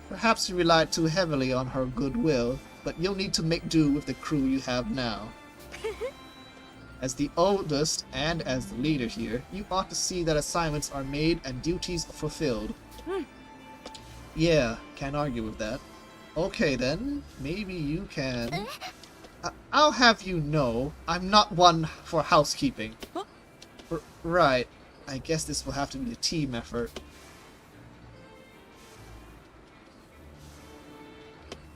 Speaker 1: Perhaps you relied too heavily on her goodwill, but you'll need to make do with the crew you have now. As the oldest and as the leader here, you ought to see that assignments are made and duties fulfilled. Yeah, can't argue with that. Okay then, maybe you can... I'll have you know, I'm not one for housekeeping. Right, I guess this will have to be a team effort.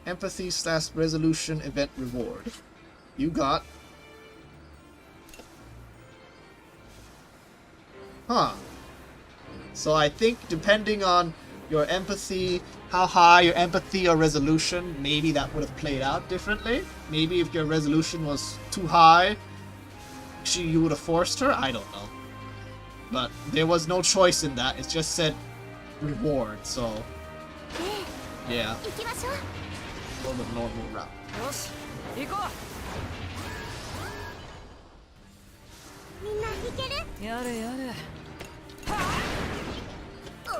Speaker 1: Empathy/resolution event reward. You got... Huh. So I think depending on your empathy, how high your empathy or resolution, maybe that would have played out differently. Maybe if your resolution was too high, you would have forced her. I don't know. But there was no choice in that. It just said reward, so yeah.
Speaker 6: 行きましょう。
Speaker 1: Go the normal route.
Speaker 2: よし、行こ
Speaker 6: みんな行ける？
Speaker 2: う。やれやれ。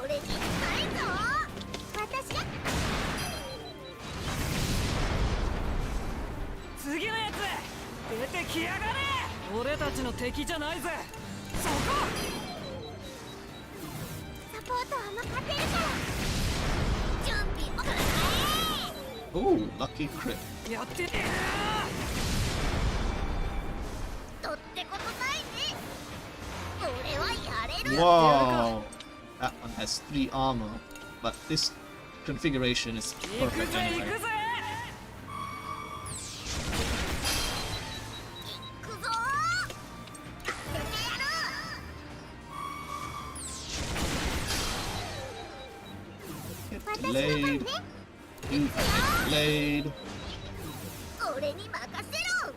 Speaker 6: 俺に近いぞ。私が。
Speaker 2: 次のやつ、出てきやがれ。俺たちの敵じゃないぜ。そこ。
Speaker 6: サポートは任せるから。準備
Speaker 1: Oh, lucky crit.
Speaker 2: やってね
Speaker 6: とってことないね。俺はやれる。
Speaker 1: Whoa. That one has 3 armor, but this configuration is
Speaker 2: 行く
Speaker 1: perfect
Speaker 2: ぜ行
Speaker 1: anyway.
Speaker 2: くぜ。
Speaker 6: 行くぞー。やってやる。
Speaker 1: Get delayed. You get delayed.
Speaker 6: 俺に任せろ。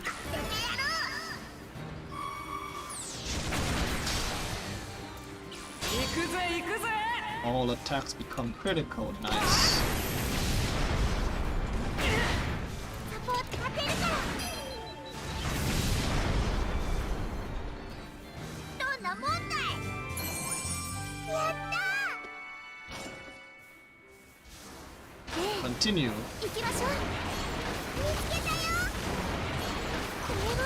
Speaker 6: やってやる。
Speaker 2: 行くぜ行くぜ。
Speaker 1: All attacks become critical. Nice.
Speaker 6: サポート当てるから。どんなもんだい。やったー。
Speaker 1: Continue.
Speaker 6: 行きましょう。見つけたよ。これは。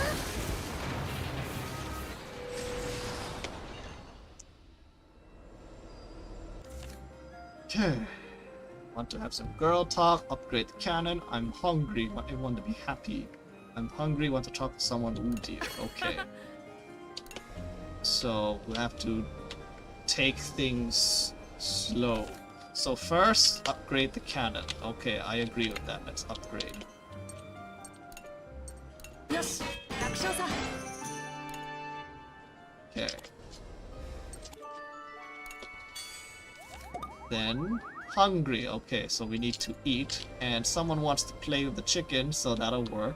Speaker 1: Okay. Want to have some girl talk, upgrade the cannon. I'm hungry, want everyone to be happy. I'm hungry, want to talk to someone. Ooh dear, okay. So, we'll have to take things slow. So first, upgrade the cannon. Okay, I agree with that. Let's upgrade.
Speaker 2: よし、楽勝さ。
Speaker 1: Okay. Then, hungry. Okay, so we need to eat. And someone wants to play with the chicken, so that'll work.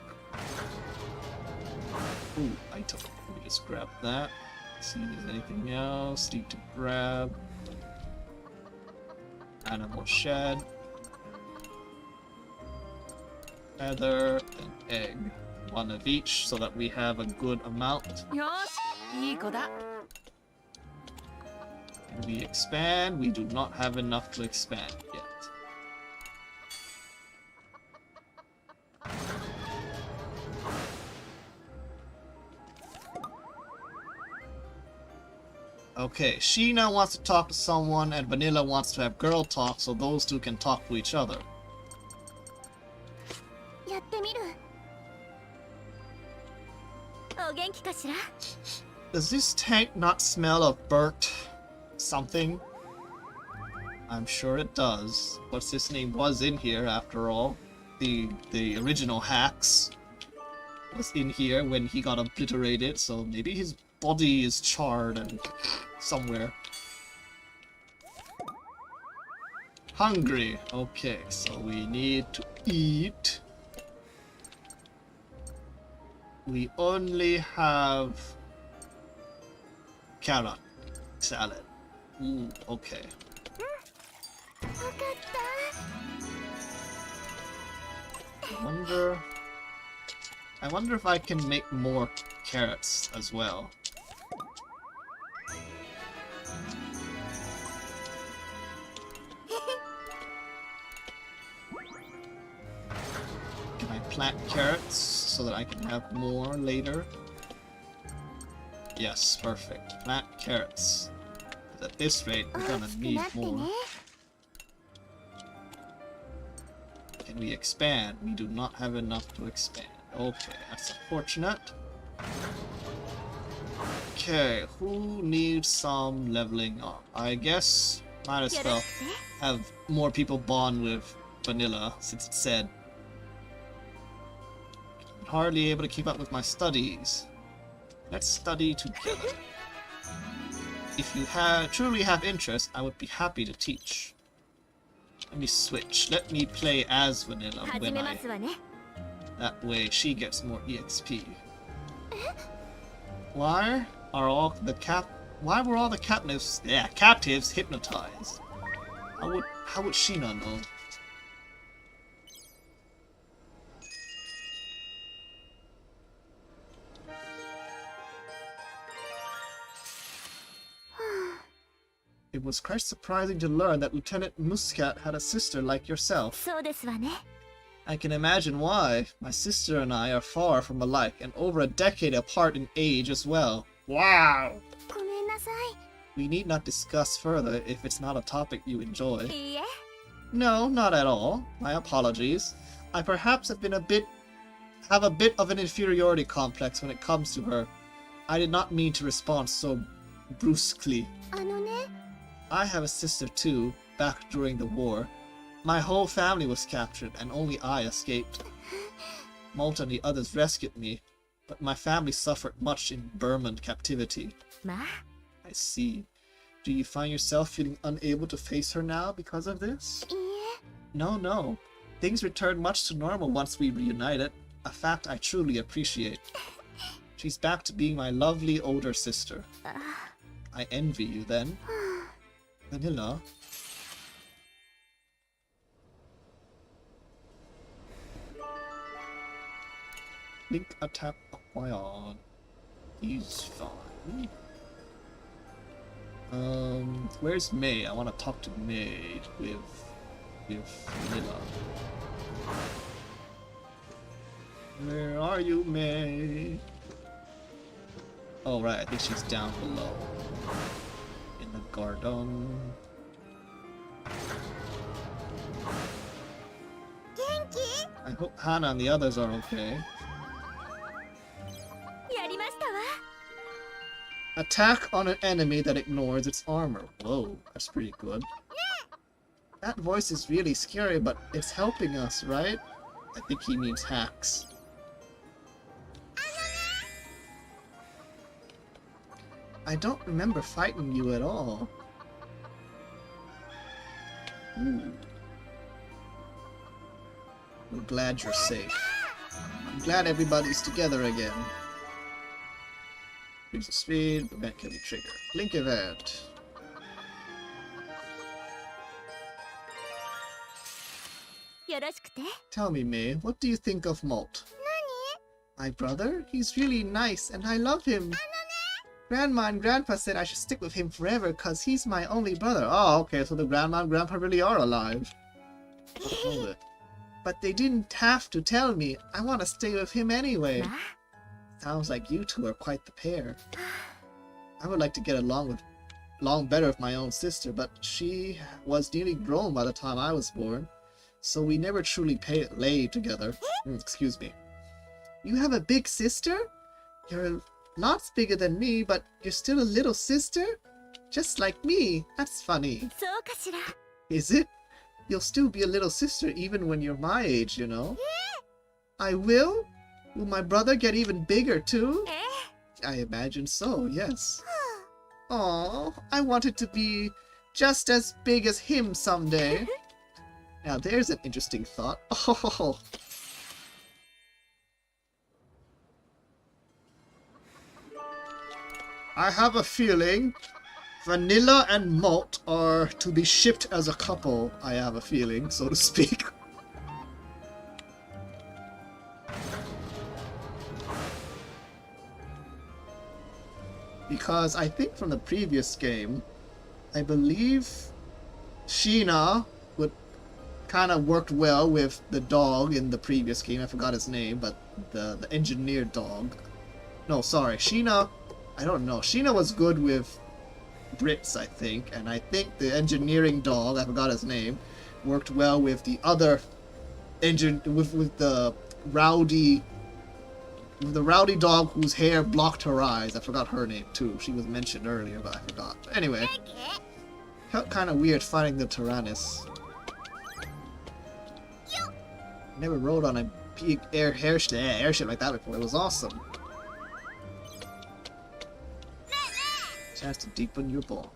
Speaker 1: Ooh, item. Let me just grab that. See if there's anything else. Need to grab. Animal shed. Feather and egg. One of each, so that we have a good amount.
Speaker 2: よし、いい子だ。
Speaker 1: Can we expand? We do not have enough to expand yet. Okay, she now wants to talk to someone and Vanilla wants to have girl talk, so those two can talk to each other.
Speaker 6: やってみる。お元気かしら。
Speaker 1: Does this tank not smell of burnt something? I'm sure it does. What's his name was in here after all. The original Hacks was in here when he got obliterated, so maybe his body is charred and somewhere. Hungry. Okay, so we need to eat. We only have carrot salad. Ooh, okay.
Speaker 6: わかった。
Speaker 1: I wonder if I can make more carrots as well. Can I plant carrots so that I can have more later? Yes, perfect. Plant carrots. 'Cause at this rate, we're
Speaker 6: 大
Speaker 1: gonna
Speaker 6: きく
Speaker 1: need
Speaker 6: なってね。
Speaker 1: more. Can we expand? We do not have enough to expand. Okay, that's unfortunate. Okay, who needs some leveling up? I guess might as
Speaker 6: よろ
Speaker 1: well
Speaker 6: しくね。
Speaker 1: have more people bond with Vanilla, since it said I'm hardly able to keep up with my studies. Let's study together. If you truly have interest, I would be happy to teach. Let me switch. Let me play as Vanilla
Speaker 6: 始
Speaker 1: when
Speaker 6: めま
Speaker 1: I...
Speaker 6: すわね。
Speaker 1: That way she gets more EXP. Why were all the captives hypnotized? How would she not know? It was quite surprising to learn that Lieutenant Muscat had a sister like yourself.
Speaker 6: そうですわね。
Speaker 1: I can imagine why. My sister and I are far from alike and over a decade apart in age as well. Wow!
Speaker 6: ごめんなさ
Speaker 1: We need not discuss further if it's not a topic you enjoy.
Speaker 6: い。いいえ。
Speaker 1: No, not at all. My apologies. I perhaps have a bit of an inferiority complex when it comes to her. I did not mean to respond so brusquely.
Speaker 6: あのね
Speaker 1: I have a sister too, back during the war. My whole family was captured, and only I escaped. Malt and the others rescued me, but my family suffered much in Burman captivity.
Speaker 6: まあ
Speaker 1: I see. Do you find yourself feeling unable to face her now because of this?
Speaker 6: いいえ
Speaker 1: No, no. Things returned much to normal once we reunited, a fact I truly appreciate. She's back to being my lovely older sister. I envy you then. Vanilla. Link attack acquired. He's fine. Where's May? I want to talk to May with Vanilla. Where are you, May? Oh right, I think she's down below. In the garden.
Speaker 6: 元気
Speaker 1: I hope Hannah and the others are okay.
Speaker 6: やりましたわ
Speaker 1: Attack on an enemy that ignores its armor. Whoa, that's pretty good. That voice is really scary, but it's helping us, right? I think he means hacks. I don't remember fighting you at all. Ooh. We're glad you're safe. I'm glad everybody's together again. Increase the speed, event can be triggered. Link event. Tell me, May, what do you think of Malt? My brother? He's really nice and I love him. Grandma and Grandpa said I should stick with him forever because he's my only brother. Oh, okay, so the Grandma and Grandpa really are alive. Hold it. But they didn't have to tell me. I want to stay with him anyway. Sounds like you two are quite the pair. I would like to get along better with my own sister, but she was nearly grown by the time I was born. So we never truly lay together. Excuse me. You have a big sister? You're lots bigger than me, but you're still a little sister? Just like me. That's funny.
Speaker 6: そうかしら
Speaker 1: Is it? You'll still be a little sister even when you're my age, you know? I will? Will my brother get even bigger too? I imagine so, yes. Aw, I wanted to be just as big as him someday. Now there's an interesting thought. Oh. I have a feeling Vanilla and Malt are to be shipped as a couple. I have a feeling, so to speak. Because I think from the previous game, I believe Sheena would kind of worked well with the dog in the previous game. I forgot his name, but the engineer dog. No, sorry, Sheena. I don't know. Sheena was good with Brits, I think, and I think the engineering dog, I forgot his name, worked well with the other with the rowdy dog whose hair blocked her eyes. I forgot her name too. She was mentioned earlier, but I forgot. Anyway, felt kind of weird fighting the Tyrannus. Never rode on a big airship like that before. It was awesome. Chance to deepen your bond.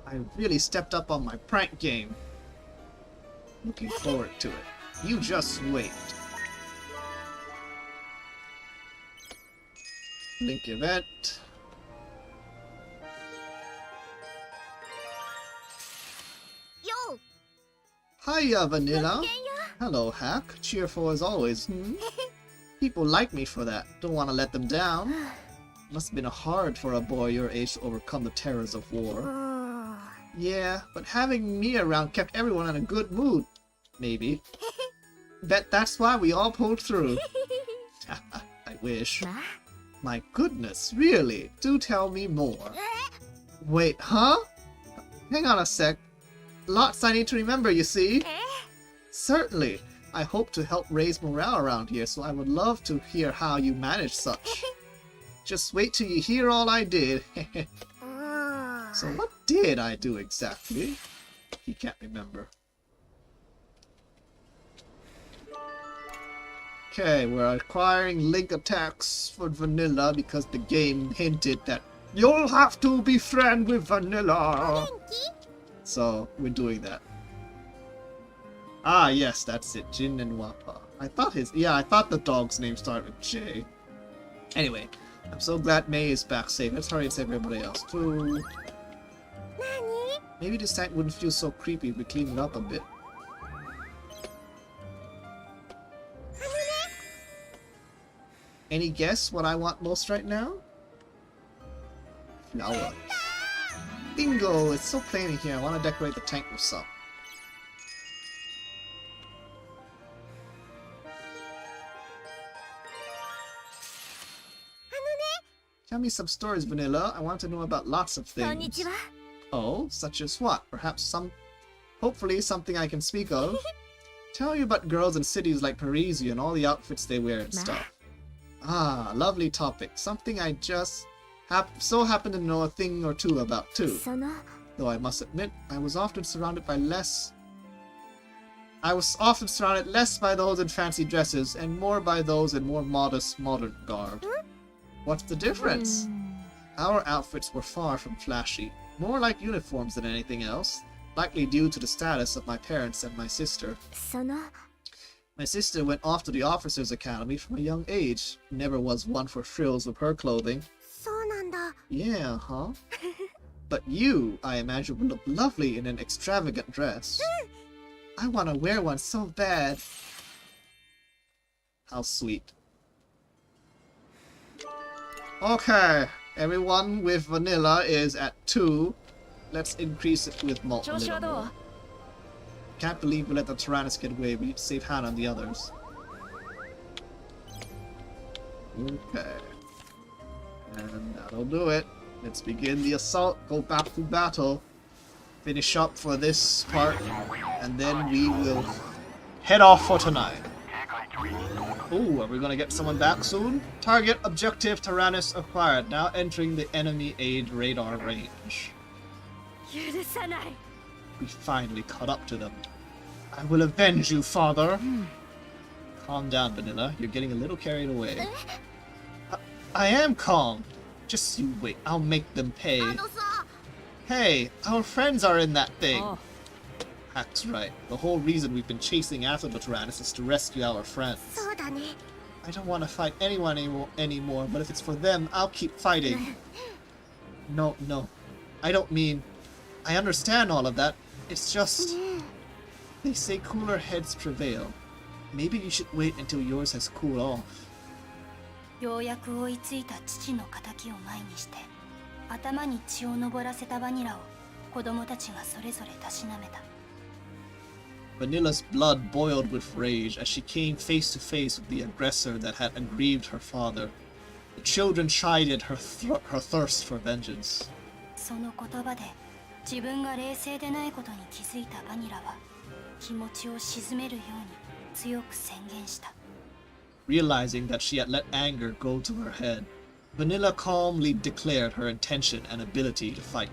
Speaker 1: I really stepped up on my prank game. Looking forward to it. You just wait. Link event.
Speaker 6: Yo!
Speaker 1: Hiya, Vanilla. Hello, Hack. Cheerful as always. People like me for that. Don't want to let them down. Must have been hard for a boy your age to overcome the terrors of war. Yeah, but having me around kept everyone in a good mood. Maybe. Bet that's why we all pulled through. I wish. My goodness, really? Do tell me more. Wait, huh? Hang on a sec. Lots I need to remember, you see. Certainly. I hope to help raise morale around here, so I would love to hear how you manage such. Just wait till you hear all I did. So what did I do exactly? He can't remember. Okay, we're acquiring link attacks for Vanilla because the game hinted that you'll have to be friend with Vanilla. So we're doing that. Ah, yes, that's it. Jin and Wappa. I thought the dog's name started with J. Anyway, I'm so glad May is back safe. Let's hurry and save everybody else too. Maybe this tank wouldn't feel so creepy if we clean it up a bit. Any guess what I want most right now? Flower. Bingo! It's so plain in here. I want to decorate the tank with some. Tell me some stories, Vanilla. I want to know about lots of things. Oh, such as what? Perhaps hopefully something I can speak of. Tell you about girls in cities like Parisia and all the outfits they wear and stuff. Ah, lovely topic. Something I just so happen to know a thing or two about too. Though I must admit, I was often surrounded less by those in fancy dresses and more by those in more modest, modern garb. What's the difference? Our outfits were far from flashy, more like uniforms than anything else, likely due to the status of my parents and my sister. My sister went off to the officers' academy from a young age. Never was one for frills with her clothing. Yeah, huh? But you, I imagine, would look lovely in an extravagant dress. I want to wear one so bad. How sweet. Okay, everyone with Vanilla is at 2. Let's increase it with Malt a little more. Can't believe we let the Tyrannus get away. We need to save Hannah and the others. Okay. And that'll do it. Let's begin the assault. Go back to battle. Finish up for this part. And then we will head off for tonight. Ooh, are we gonna get someone back soon? Target objective Tyrannus acquired. Now entering the enemy aid radar range. We finally caught up to them. I will avenge you, father. Calm down, Vanilla. You're getting a little carried away. I am calm. Just you wait. I'll make them pay. Hey, our friends are in that thing. Hack's right. The whole reason we've been chasing after the Tyrannus is to rescue our friends. I don't want to fight anyone anymore, but if it's for them, I'll keep fighting. No. I don't mean... I understand all of that. It's just... They say cooler heads prevail. Maybe you should wait until yours has cooled off.
Speaker 3: ようやく追いついた父の仇を前にして頭に血を上らせたバニラを子供たちがそれぞれたしなめた。
Speaker 1: Vanilla's blood boiled with rage as she came face to face with the aggressor that had aggrieved her father. The children chided her thirst for vengeance.
Speaker 3: その言葉で自分が冷静でないことに気づいたバニラは気持ちを鎮めるように強く宣言した。
Speaker 1: Realizing that she had let anger go to her head, Vanilla calmly declared her intention and ability to fight.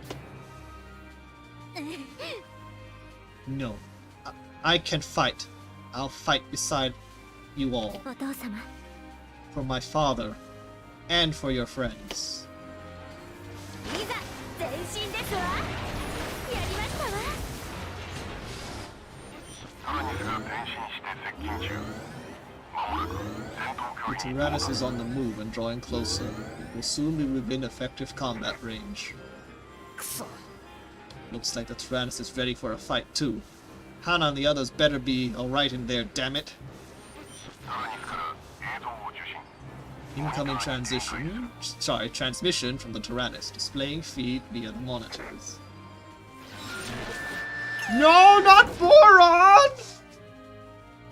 Speaker 1: No, I can fight. I'll fight beside you all. For my father, and for your friends. The Tyrannus is on the move and drawing closer. It will soon be within effective combat range. Looks like the Tyrannus is ready for a fight too. Hana and the others better be alright in there, damn it. Incoming transmission from the Tyrannus, displaying feed via the monitors. No, not Boron!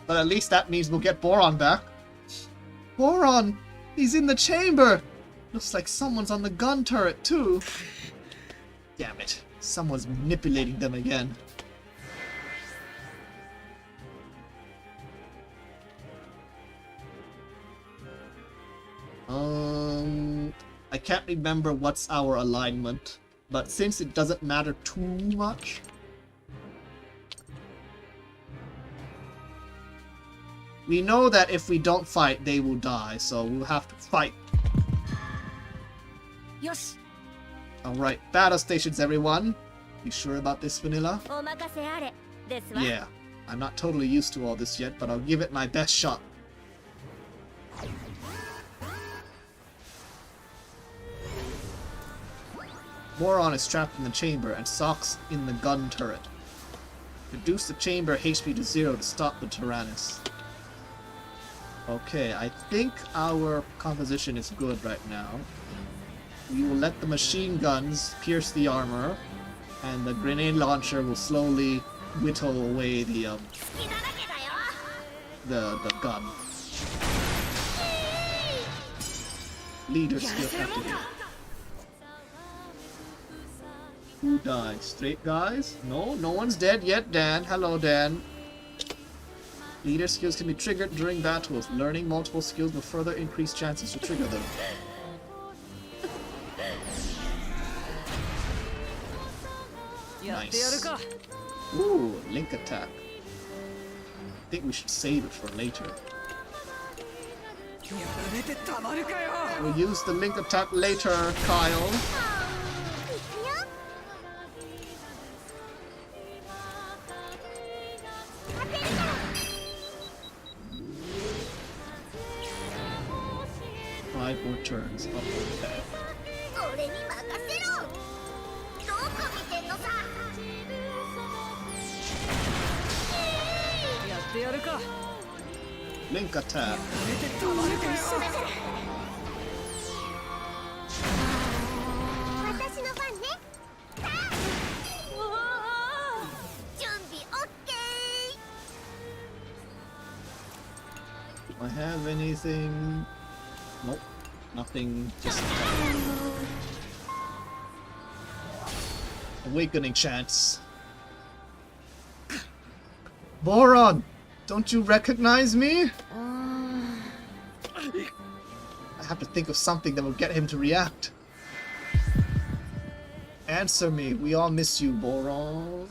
Speaker 1: But at least that means we'll get Boron back. Boron! He's in the chamber! Looks like someone's on the gun turret too. Damn it. Someone's manipulating them again. I can't remember what's our alignment, but since it doesn't matter too much, we know that if we don't fight, they will die, so we'll have to fight.
Speaker 6: Yosh.
Speaker 1: Alright, battle stations, everyone. You sure about this, Vanilla?
Speaker 6: お任せあれですわ。
Speaker 1: Yeah, I'm not totally used to all this yet, but I'll give it my best shot. Moron is trapped in the chamber and Socks in the gun turret. Reduce the chamber HP to 0 to stop the Tyrannus. Okay, I think our composition is good right now. We will let the machine guns pierce the armor, and the grenade launcher will slowly whittle away the gun. Leader skill activated. Who died? Straight guys? No, no one's dead yet, Dan. Hello, Dan. Leader skills can be triggered during battles. Learning multiple skills will further increase chances to trigger them. Nice. Ooh, link attack. I think we should save it for later. We'll use the link attack later, Kyle. 5 more turns. Up okay.
Speaker 6: 俺に任せろ。どこ見てんのさ。
Speaker 2: やってやるか。
Speaker 1: Link attack.
Speaker 6: 私の番ね。さあ。準備オッケー。
Speaker 1: Do I have anything? Nope. Nothing. Just awakening chance. Boron! Don't you recognize me? I have to think of something that will get him to react. Answer me. We all miss you, Boron.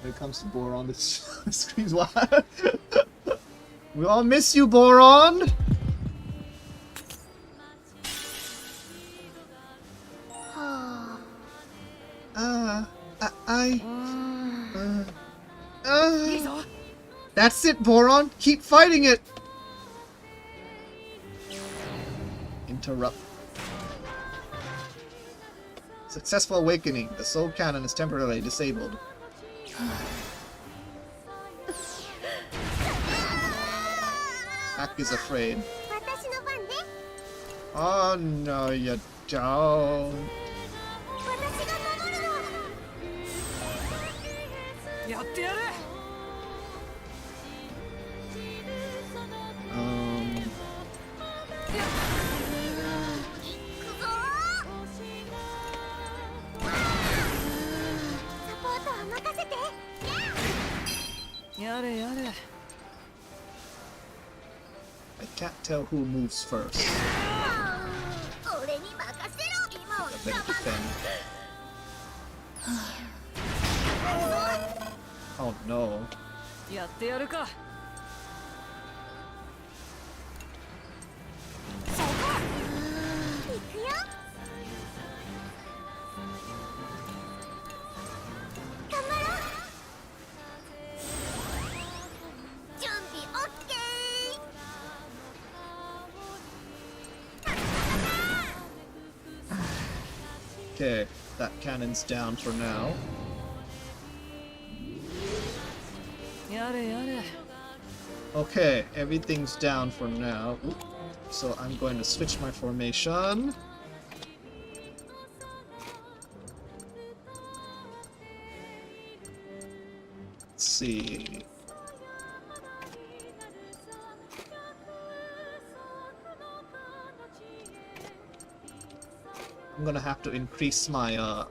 Speaker 1: When it comes to Boron, this screams what? We all miss you, Boron! That's it, Boron! Keep fighting it! Interrupt. Successful awakening. The soul cannon is temporarily disabled. Hack is afraid.
Speaker 6: 私の番ね。
Speaker 1: Oh no, you don't.
Speaker 6: 私が守るの。
Speaker 2: やってやる。
Speaker 6: 行くぞサポートは任せて。
Speaker 2: やれやれ。
Speaker 1: I can't tell who moves first.
Speaker 6: 俺に任せろ。今を
Speaker 1: I better defend. Oh no.
Speaker 2: やってやるか。
Speaker 6: 行くよ。頑張ろう。準備オッケー。
Speaker 1: Okay, that cannon's down for now.
Speaker 2: やれやれ。
Speaker 1: Okay, everything's down for now. Oop. So I'm going to switch my formation. Let's see. I'm gonna have to increase my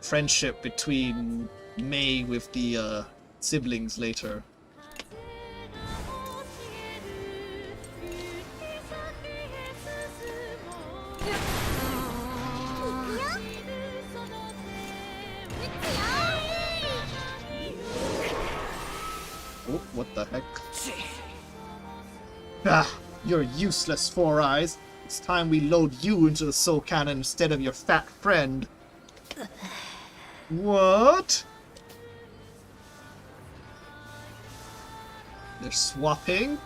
Speaker 1: friendship between Mei with the siblings later. You're useless, Four Eyes. It's time we load you into the soul cannon instead of your fat friend. What? They're swapping?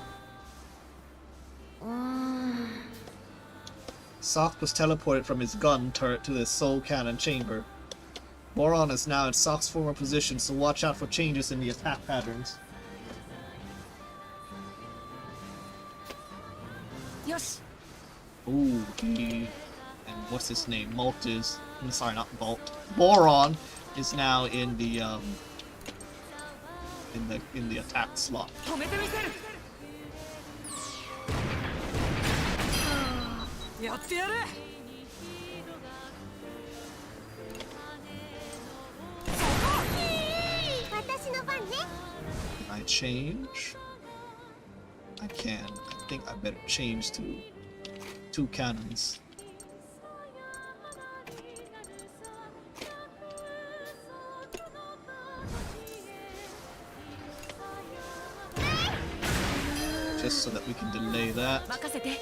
Speaker 1: Sock was teleported from his gun turret to the soul cannon chamber. Boron is now in Sock's former position, so watch out for changes in the attack patterns.
Speaker 2: Yosh.
Speaker 1: Ooh, and what's his name? Molt is... sorry, not Bolt. Boron is now in the in the attack slot.
Speaker 2: 止めてみせる。やってやる。
Speaker 6: 私の番ね。
Speaker 1: Can I change? I can. I think I better change to 2 cannons. Just so that we can delay that.
Speaker 2: 任せて。や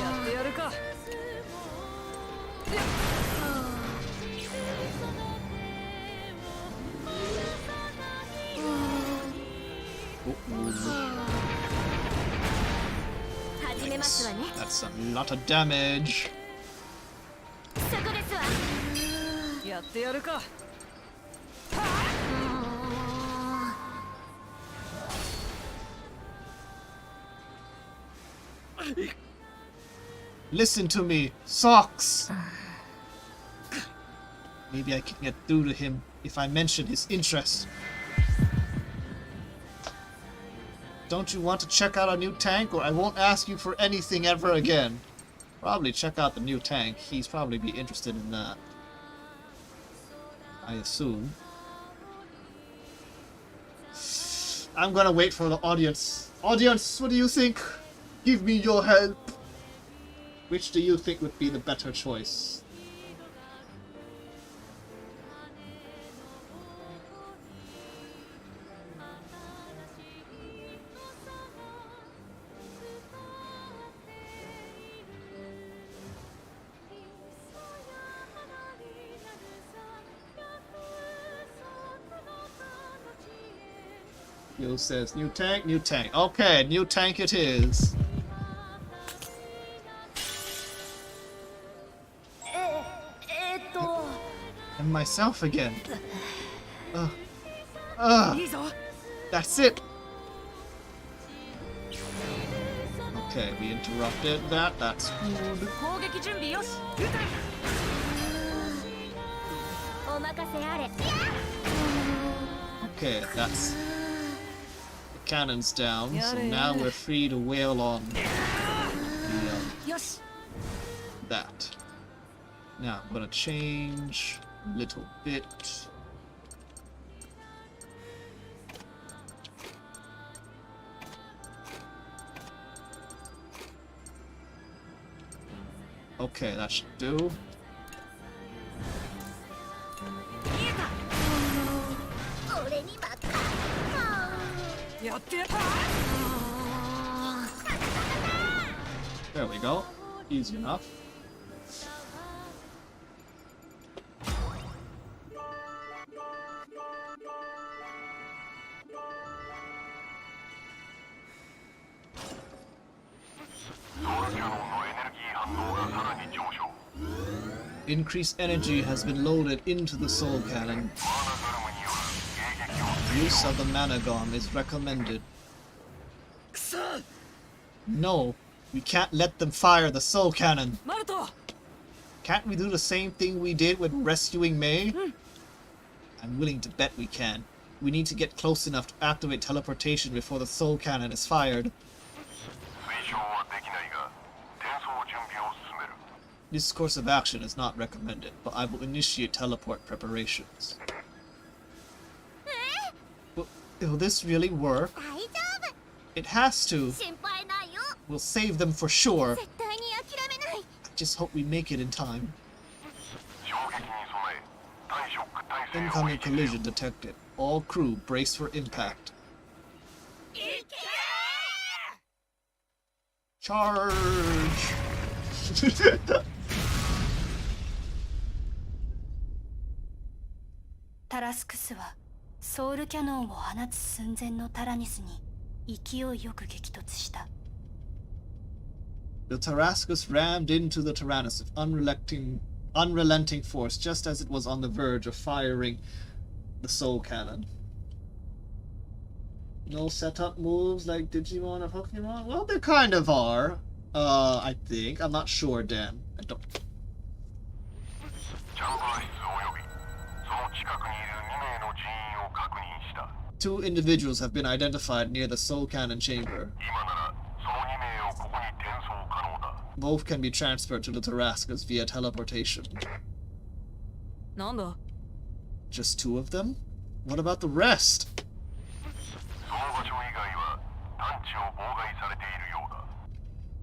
Speaker 2: ってやるか。
Speaker 6: 始めますわね。
Speaker 1: That's a lot of damage.
Speaker 6: そこですわ。
Speaker 2: やってやるか。
Speaker 1: Listen to me, Socks! Maybe I can get through to him if I mention his interest. Don't you want to check out our new tank, or I won't ask you for anything ever again? Probably check out the new tank. He's probably be interested in that. I assume. I'm gonna wait for the audience. Audience, what do you think? Give me your help. Which do you think would be the better choice? Yo says, new tank, new tank. Okay, new tank it is. And myself again. That's it. Okay, we interrupted that. That's good.
Speaker 2: 攻撃準備よし。撃て。
Speaker 6: お任せあれ。
Speaker 1: Okay, that's the cannons down. So now we're free to wail on the,
Speaker 2: よし。
Speaker 1: that. Now I'm gonna change a little bit. Okay, that should do.
Speaker 6: 俺にばっか。
Speaker 2: やってや。
Speaker 1: There we go. Easy enough. Increased energy has been loaded into the soul cannon. Use of the mana gong is recommended.
Speaker 2: くそ。
Speaker 1: No, we can't let them fire the soul cannon.
Speaker 2: マルト。
Speaker 1: Can't we do the same thing we did when rescuing May? I'm willing to bet we can. We need to get close enough to activate teleportation before the soul cannon is fired. This course of action is not recommended, but I will initiate teleport preparations. Will this really work?
Speaker 6: 大丈夫。
Speaker 1: It has to.
Speaker 6: 心配ないよ。
Speaker 1: We'll save them for sure.
Speaker 6: 絶対に諦めない。
Speaker 1: I just hope we make it in time. Incoming collision detected. All crew brace for impact. Charge!
Speaker 3: タラスクスはソウルキャノンを放つ寸前のタラニスに勢いよく激突した。
Speaker 1: The Tarascus rammed into the Tyrannus with unrelenting force, just as it was on the verge of firing the soul cannon. No setup moves like Digimon or Pokemon? Well, there kind of are. I think. I'm not sure, Dan. I don't... Two individuals have been identified near the soul cannon chamber. Both can be transferred to the Tarascus via teleportation.
Speaker 2: なんだ
Speaker 1: Just two of them? What about the rest?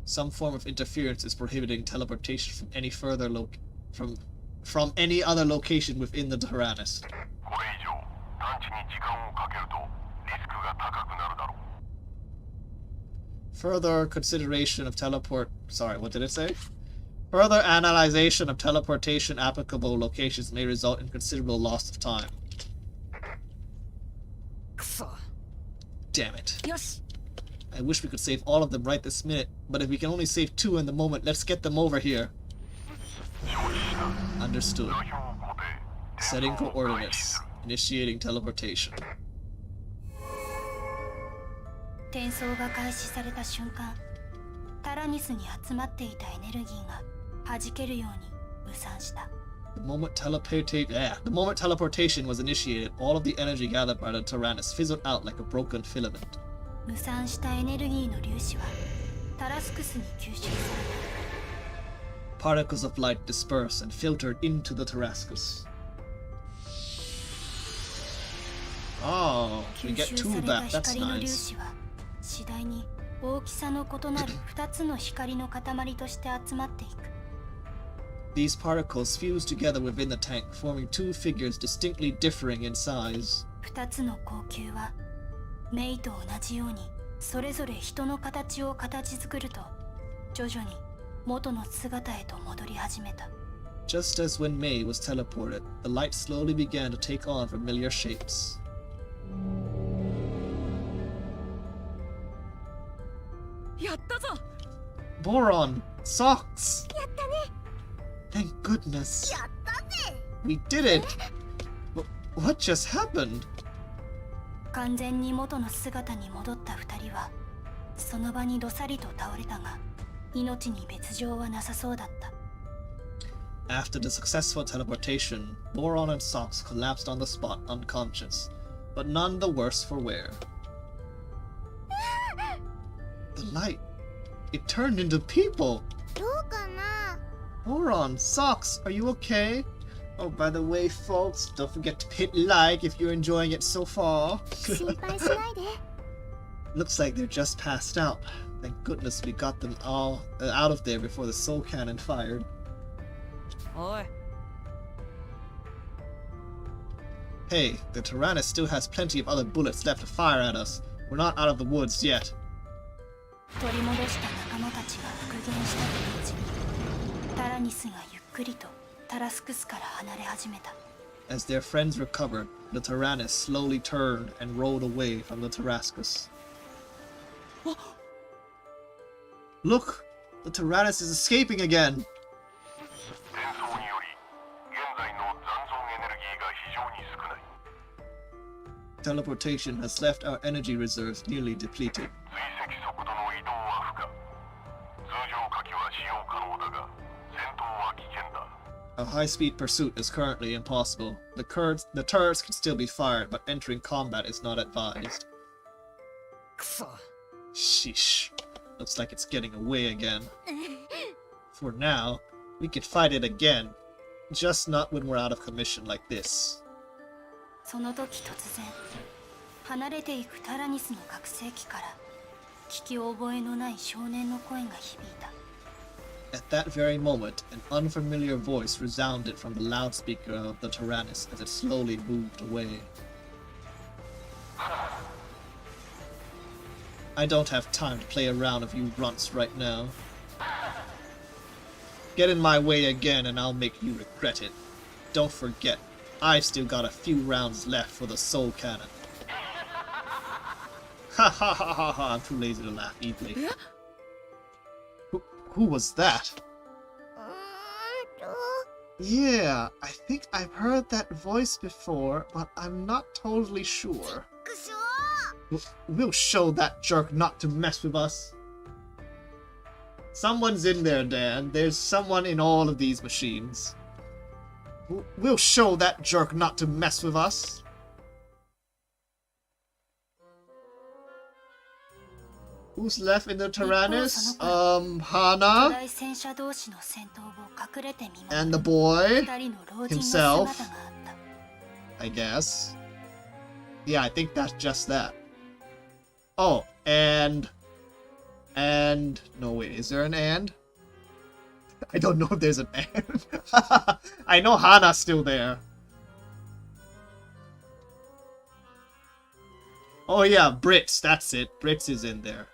Speaker 1: Some form of interference is prohibiting teleportation from any further from any other location within the Tyrannus. Further consideration of what did it say? Further analyzation of teleportation applicable locations may result in considerable loss of time.
Speaker 2: くそ
Speaker 1: Damn it.
Speaker 2: よし
Speaker 1: I wish we could save all of them right this minute, but if we can only save two in the moment, let's get them over here. Understood. Setting coordinates. Initiating teleportation.
Speaker 3: 転送が開始された瞬間、タラニスに集まっていたエネルギーが弾けるように無散した。
Speaker 1: The moment teleportation was initiated, all of the energy gathered by the Tyrannus fizzled out like a broken filament.
Speaker 3: 無散したエネルギーの粒子はタラスクスに吸収された。
Speaker 1: Particles of light dispersed and filtered into the Tarascus. Oh, we
Speaker 3: 吸
Speaker 1: get
Speaker 3: 収
Speaker 1: two
Speaker 3: さ
Speaker 1: of
Speaker 3: れた
Speaker 1: that. That's
Speaker 3: 光の粒
Speaker 1: nice.
Speaker 3: 子は次第に大きさの異なる2つの光の塊として集まっていく。
Speaker 1: These particles fuse together within the tank, forming two figures distinctly differing in size.
Speaker 3: 2つの光球はメイと同じようにそれぞれ人の形を形作ると徐々に元の姿へと戻り始めた。
Speaker 1: Just as when Mei was teleported, the light slowly began to take on familiar shapes.
Speaker 2: やったぞ
Speaker 1: Boron! Socks!
Speaker 6: やったね
Speaker 1: Thank goodness.
Speaker 6: やったぜ
Speaker 1: We did it! What just happened?
Speaker 3: 完全に元の姿に戻った2人はその場にどさりと倒れたが命に別状はなさそうだった。
Speaker 1: After the successful teleportation, Boron and Socks collapsed on the spot unconscious, but none the worse for wear. The light, it turned into people!
Speaker 6: どうかな
Speaker 1: Boron, Socks, are you okay? Oh, by the way, folks, don't forget to hit like if you're enjoying it so far.
Speaker 6: 心配しないで
Speaker 1: Looks like they're just passed out. Thank goodness we got them all out of there before the soul cannon fired.
Speaker 2: おい
Speaker 1: Hey, the Tyrannus still has plenty of other bullets left to fire at us. We're not out of the woods yet.
Speaker 3: 取り戻した仲間たちが復元したと同時にタラニスがゆっくりとタラスクスから離れ始めた。
Speaker 1: As their friends recovered, the Tyrannus slowly turned and rolled away from the Tarascus. Look! The Tyrannus is escaping again!
Speaker 4: 転送により現在の残存エネルギーが非常に少ない
Speaker 1: Teleportation has left our energy reserves nearly depleted.
Speaker 4: 追跡速度の移動は不可通常火器は使用可能だが戦闘は危険だ
Speaker 1: A high-speed pursuit is currently impossible. The turrets can still be fired, but entering combat is not advised.
Speaker 2: くそ
Speaker 1: Sheesh. Looks like it's getting away again. For now, we could fight it again. Just not when we're out of commission like this.
Speaker 3: その時突然離れていくタラニスの覚醒器から聞き覚えのない少年の声が響いた。
Speaker 1: At that very moment, an unfamiliar voice resounded from the loudspeaker of the Tyrannus as it slowly moved away. I don't have time to play around with you runts right now. Get in my way again and I'll make you regret it. Don't forget, I've still got a few rounds left for the soul cannon. Ha ha ha ha ha, I'm too lazy to laugh evilly. Who was that? Yeah, I think I've heard that voice before, but I'm not totally sure. We'll show that jerk not to mess with us. Someone's in there, Dan. There's someone in all of these machines. We'll show that jerk not to mess with us. Who's left in the Tyrannus? Hana. And the boy himself, I guess. Yeah, I think that's just that. Oh, and... No, wait, is there an and? I don't know if there's an and. I know Hana's still there. Oh yeah, Brits, that's it. Brits is in there.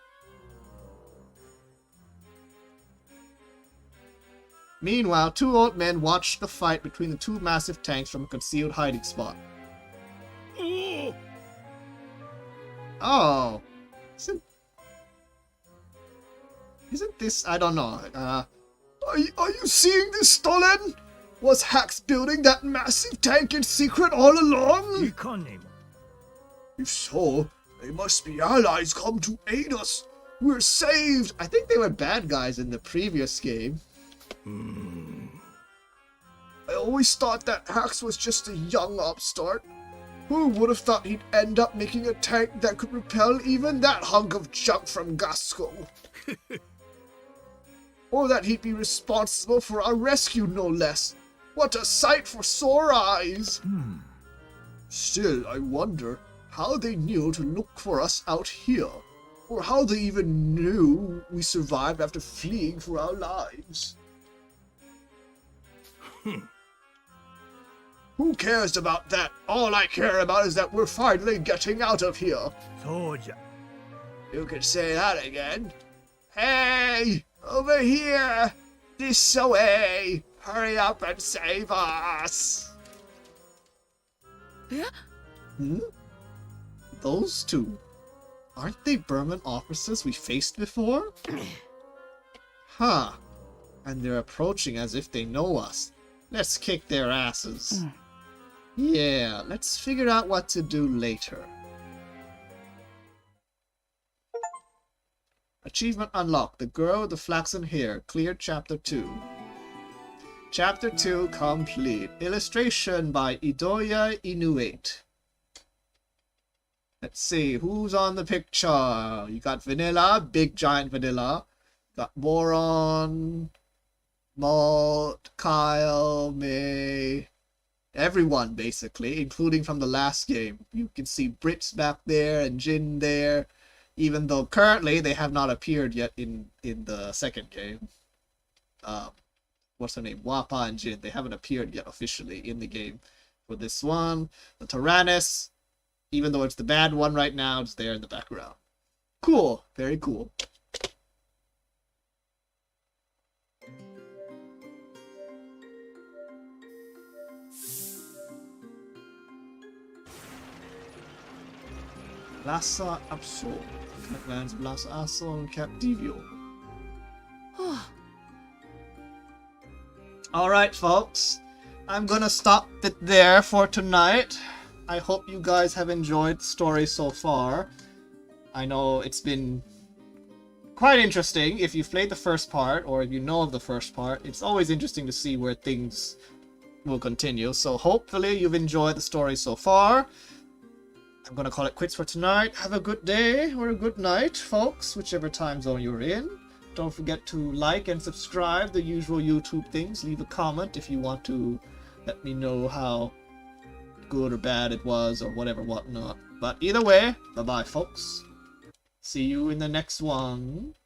Speaker 1: Meanwhile, two old men watched the fight between the two massive tanks from a concealed hiding spot. Oh. Isn't this... I don't know. Are you seeing this, Stalin? Was Hax building that massive tank in secret all along? If so, they must be allies come to aid us. We're saved. I think they were bad guys in the previous game. I always thought that Hax was just a young upstart. Who would have thought he'd end up making a tank that could repel even that hunk of junk from Gasco? Or that he'd be responsible for our rescue, no less. What a sight for sore eyes! Still, I wonder how they knew to look for us out here, or how they even knew we survived after fleeing for our lives. Who cares about that? All I care about is that we're finally getting out of here. You can say that again. Hey! Over here! This way! Hurry up and save us! Those two? Aren't they Burman officers we faced before? Huh. And they're approaching as if they know us. Let's kick their asses. Yeah, let's figure out what to do later. Achievement unlocked. The girl with the flaxen hair. Cleared Chapter 2. Chapter 2 complete. Illustration by Idoya Inuit. Let's see, who's on the picture? You got Vanilla, big giant Vanilla. Got Boron, Malt, Kyle, May. Everyone, basically, including from the last game. You can see Brits back there and Jin there. Even though currently they have not appeared yet in the second game. What's her name? Wappa and Jin. They haven't appeared yet officially in the game. For this one, the Tyrannus, even though it's the bad one right now, it's there in the background. Cool. Very cool. Lassa Absol. Lands of Lassa Absol and Captivio. Alright, folks. I'm gonna stop it there for tonight. I hope you guys have enjoyed the story so far. I know it's been quite interesting. If you've played the first part, or if you know of the first part, it's always interesting to see where things will continue. So hopefully you've enjoyed the story so far. I'm gonna call it quits for tonight. Have a good day or a good night, folks, whichever time zone you're in. Don't forget to like and subscribe, the usual YouTube things. Leave a comment if you want to let me know how good or bad it was or whatever, whatnot. But either way, bye-bye, folks. See you in the next one.